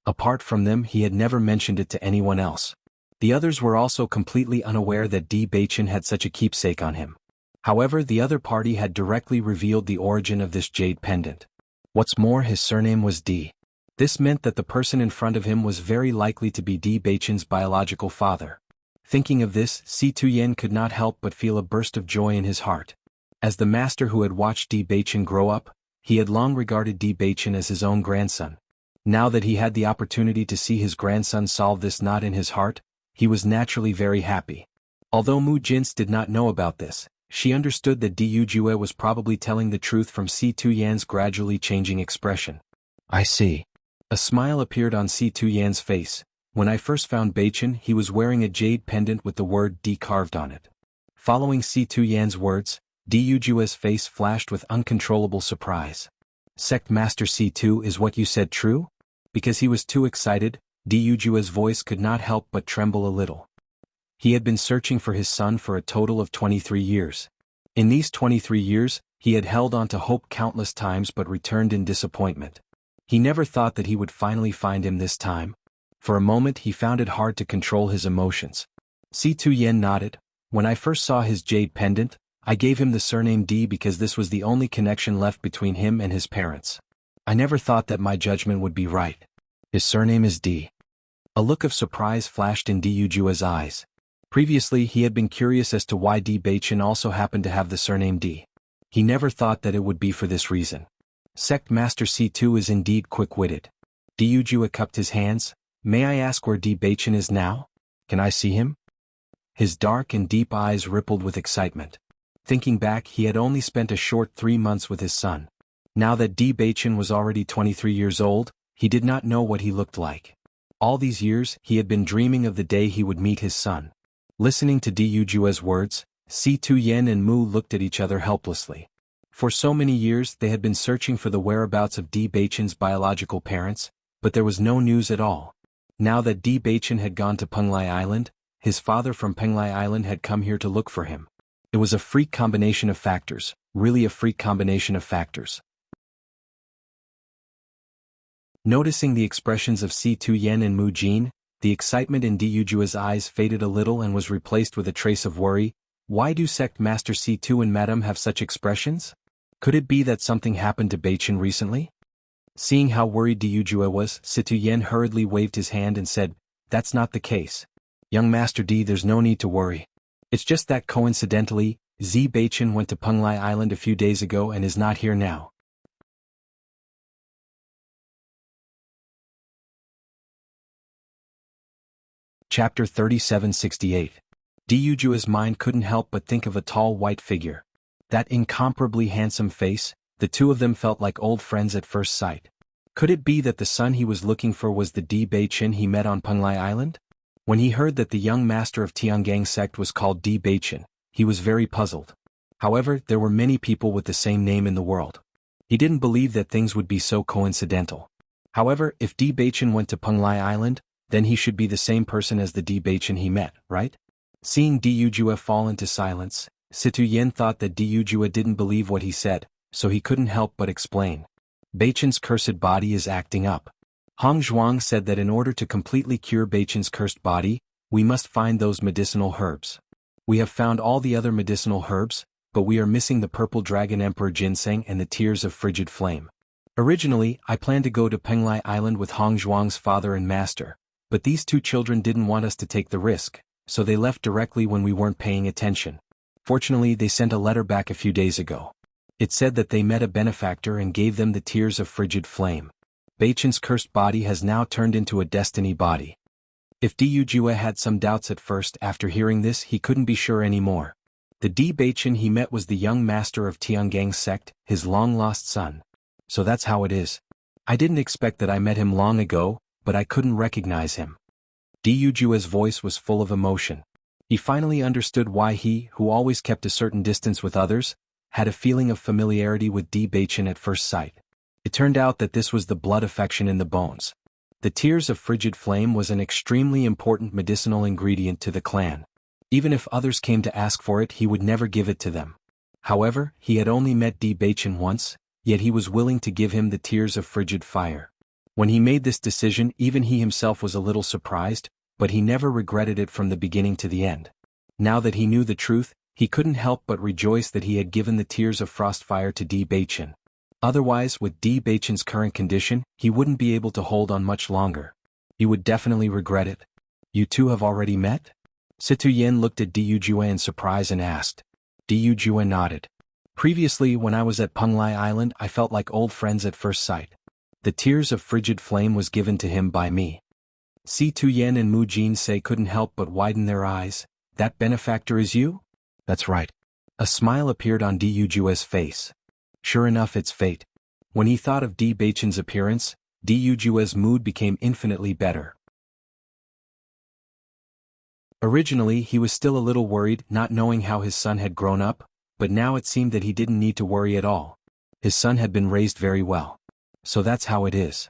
Apart from them, he had never mentioned it to anyone else. The others were also completely unaware that Di Baichen had such a keepsake on him. However, the other party had directly revealed the origin of this jade pendant. What's more, his surname was Di. This meant that the person in front of him was very likely to be Di Baichen's biological father. Thinking of this, Si Tuyen could not help but feel a burst of joy in his heart. As the master who had watched Di Baichen grow up, he had long regarded Di Baichen as his own grandson. Now that he had the opportunity to see his grandson solve this knot in his heart, he was naturally very happy. Although Mu Jins did not know about this, she understood that Diyujue was probably telling the truth from Si Tuyen's gradually changing expression. I see. A smile appeared on Si Tuyen's face. When I first found Baichen, he was wearing a jade pendant with the word D carved on it. Following Si Tuyen's words, Dijujue's face flashed with uncontrollable surprise. Sect Master C2, is what you said true? Because he was too excited, Dijujue's voice could not help but tremble a little. He had been searching for his son for a total of 23 years. In these 23 years, he had held on to hope countless times but returned in disappointment. He never thought that he would finally find him this time. For a moment he found it hard to control his emotions. Si Tuyen nodded. When I first saw his jade pendant, I gave him the surname Di because this was the only connection left between him and his parents. I never thought that my judgment would be right. His surname is Di. A look of surprise flashed in Dijujue's eyes. Previously he had been curious as to why Di Baichen also happened to have the surname Di. He never thought that it would be for this reason. Sect Master C2 is indeed quick-witted. Diyujue cupped his hands. May I ask where Di Baichen is now? Can I see him? His dark and deep eyes rippled with excitement. Thinking back, he had only spent a short 3 months with his son. Now that Di Baichen was already 23 years old, he did not know what he looked like. All these years, he had been dreaming of the day he would meet his son. Listening to Diyujue's words, Si Tuyen and Mu looked at each other helplessly. For so many years they had been searching for the whereabouts of Di Baichen's biological parents, but there was no news at all. Now that Di Baichen had gone to Penglai Island, his father from Penglai Island had come here to look for him. It was a freak combination of factors, really a freak combination of factors. Noticing the expressions of Si Tuyen and Mu Jin, the excitement in Diyujue's eyes faded a little and was replaced with a trace of worry. Why do Sect Master C2 and Madame have such expressions? Could it be that something happened to Baichen recently? Seeing how worried Diyujue was, Si Tuyen hurriedly waved his hand and said, That's not the case. Young Master D, there's no need to worry. It's just that coincidentally, Zi Baichen went to Penglai Island a few days ago and is not here now. Chapter 3768. Diyujue's mind couldn't help but think of a tall white figure. That incomparably handsome face, the two of them felt like old friends at first sight. Could it be that the son he was looking for was the Di Baichen he met on Penglai Island? When he heard that the young master of Tiangang sect was called Di Baichen, he was very puzzled. However, there were many people with the same name in the world. He didn't believe that things would be so coincidental. However, if Di Baichen went to Penglai Island, then he should be the same person as the Di Baichen he met, right? Seeing Diyujue fall into silence, Si Tuyen thought that Diyujue didn't believe what he said, so he couldn't help but explain. Baichen's cursed body is acting up. Hong Zhuang said that in order to completely cure Baichen's cursed body, we must find those medicinal herbs. We have found all the other medicinal herbs, but we are missing the purple dragon emperor ginseng and the tears of frigid flame. Originally, I planned to go to Penglai Island with Hong Zhuang's father and master, but these two children didn't want us to take the risk, so they left directly when we weren't paying attention. Fortunately, they sent a letter back a few days ago. It said that they met a benefactor and gave them the tears of frigid flame. Baichen's cursed body has now turned into a destiny body. If Diyujue had some doubts at first, after hearing this he couldn't be sure anymore. The Di Baichen he met was the young master of Tiangang sect, his long-lost son. So that's how it is. I didn't expect that I met him long ago, but I couldn't recognize him. Diyu Jue's voice was full of emotion. He finally understood why he, who always kept a certain distance with others, had a feeling of familiarity with Di Baichen at first sight. It turned out that this was the blood affection in the bones. The tears of frigid flame was an extremely important medicinal ingredient to the clan. Even if others came to ask for it, he would never give it to them. However, he had only met Di Baichen once, yet he was willing to give him the tears of frigid fire. When he made this decision, even he himself was a little surprised, but he never regretted it from the beginning to the end. Now that he knew the truth, he couldn't help but rejoice that he had given the tears of frostfire to Di Baichen. Otherwise, with Di Baichen's current condition, he wouldn't be able to hold on much longer. He would definitely regret it. You two have already met? Situ Yen looked at Diyu Jue in surprise and asked. Diyu Jue nodded. Previously, when I was at Penglai Island, I felt like old friends at first sight. The tears of frigid flame was given to him by me. Situ Yen and Mu Jinsei couldn't help but widen their eyes. That benefactor is you? That's right. A smile appeared on Diyu Jue's face. Sure enough, it's fate. When he thought of Di Baichen's appearance, Diyu Jue's mood became infinitely better. Originally, he was still a little worried, not knowing how his son had grown up, but now it seemed that he didn't need to worry at all. His son had been raised very well. So that's how it is.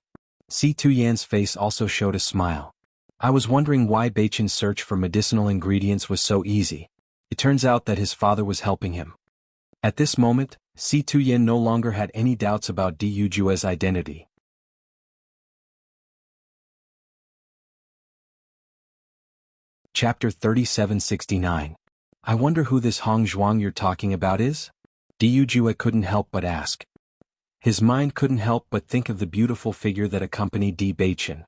Situ Yan's face also showed a smile. I was wondering why Baichen's search for medicinal ingredients was so easy. It turns out that his father was helping him. At this moment, Situ Yan no longer had any doubts about Diyu Jue's identity. Chapter 3769. I wonder who this Hong Zhuang you're talking about is? Diyu Jue couldn't help but ask. His mind couldn't help but think of the beautiful figure that accompanied Di Baichen.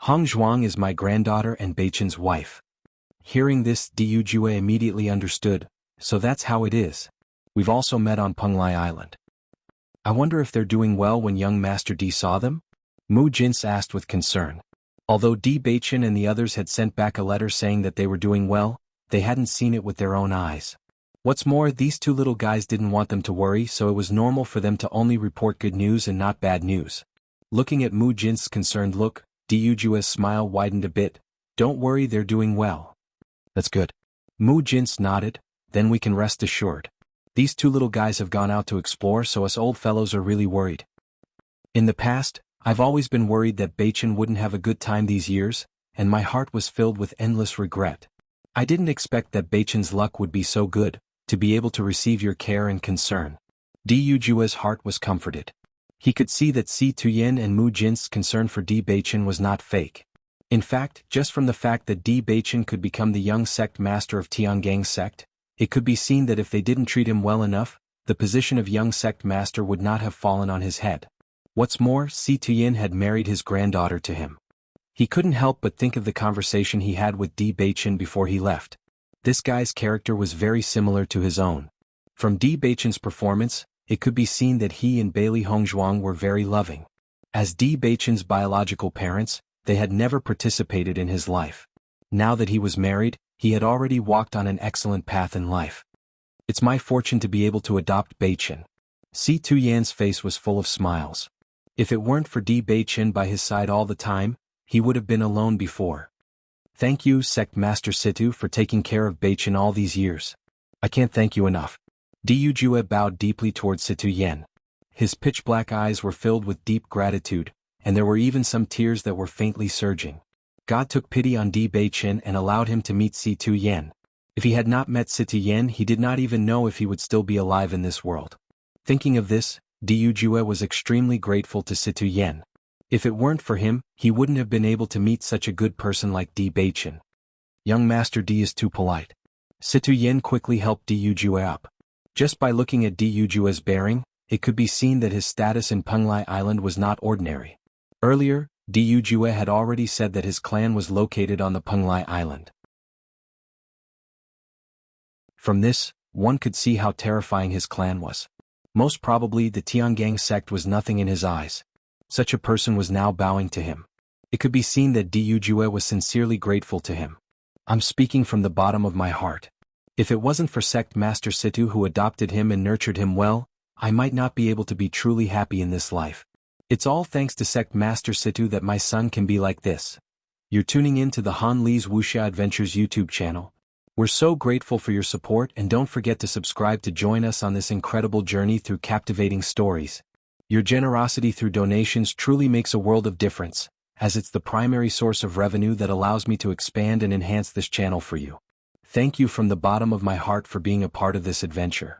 Hong Zhuang is my granddaughter and Baichen's wife. Hearing this, Diyu Jue immediately understood, so that's how it is. We've also met on Penglai Island. I wonder if they're doing well when young Master Di saw them? Mu Jins asked with concern. Although Di Baichen and the others had sent back a letter saying that they were doing well, they hadn't seen it with their own eyes. What's more, these two little guys didn't want them to worry, so it was normal for them to only report good news and not bad news. Looking at Mu Jin's concerned look, Diyu Jue's smile widened a bit. Don't worry, they're doing well. That's good. Mu Jins nodded. Then we can rest assured. These two little guys have gone out to explore, so us old fellows are really worried. In the past, I've always been worried that Baichen wouldn't have a good time these years, and my heart was filled with endless regret. I didn't expect that Baichen's luck would be so good, to be able to receive your care and concern. Diyu Jue's heart was comforted. He could see that Situ Yan and Mu Jin's concern for Di Baichen was not fake. In fact, just from the fact that Di Baichen could become the young sect master of Tiangang's sect, it could be seen that if they didn't treat him well enough, the position of young sect master would not have fallen on his head. What's more, Situ Yan had married his granddaughter to him. He couldn't help but think of the conversation he had with Di Baichen before he left. This guy's character was very similar to his own. From Di Baichen's performance, it could be seen that he and Bailey Hongzhuang were very loving. As Di Baichen's biological parents, they had never participated in his life. Now that he was married, he had already walked on an excellent path in life. It's my fortune to be able to adopt Baichen. Situ Yan's face was full of smiles. If it weren't for Di Baichen by his side all the time, he would have been alone before. Thank you, Sect Master Situ, for taking care of Baichen all these years. I can't thank you enough. Diyu Jue bowed deeply towards Situ Yan. His pitch-black eyes were filled with deep gratitude, and there were even some tears that were faintly surging. God took pity on Di Baichen and allowed him to meet Situ Yan. If he had not met Situ Yan, he did not even know if he would still be alive in this world. Thinking of this, Diyu Jue was extremely grateful to Situ Yan. If it weren't for him, he wouldn't have been able to meet such a good person like Di Baichen. Young Master Di is too polite. Situ Yan quickly helped Diyu Jue up. Just by looking at Diyu Jue's bearing, it could be seen that his status in Penglai Island was not ordinary. Earlier, Diyu Jue had already said that his clan was located on the Penglai Island. From this, one could see how terrifying his clan was. Most probably the Tiangang sect was nothing in his eyes. Such a person was now bowing to him. It could be seen that Diyu Jue was sincerely grateful to him. I'm speaking from the bottom of my heart. If it wasn't for Sect Master Situ who adopted him and nurtured him well, I might not be able to be truly happy in this life. It's all thanks to Sect Master Situ that my son can be like this. You're tuning in to the Han Li's Wuxia Adventures YouTube channel. We're so grateful for your support, and don't forget to subscribe to join us on this incredible journey through captivating stories. Your generosity through donations truly makes a world of difference, as it's the primary source of revenue that allows me to expand and enhance this channel for you. Thank you from the bottom of my heart for being a part of this adventure.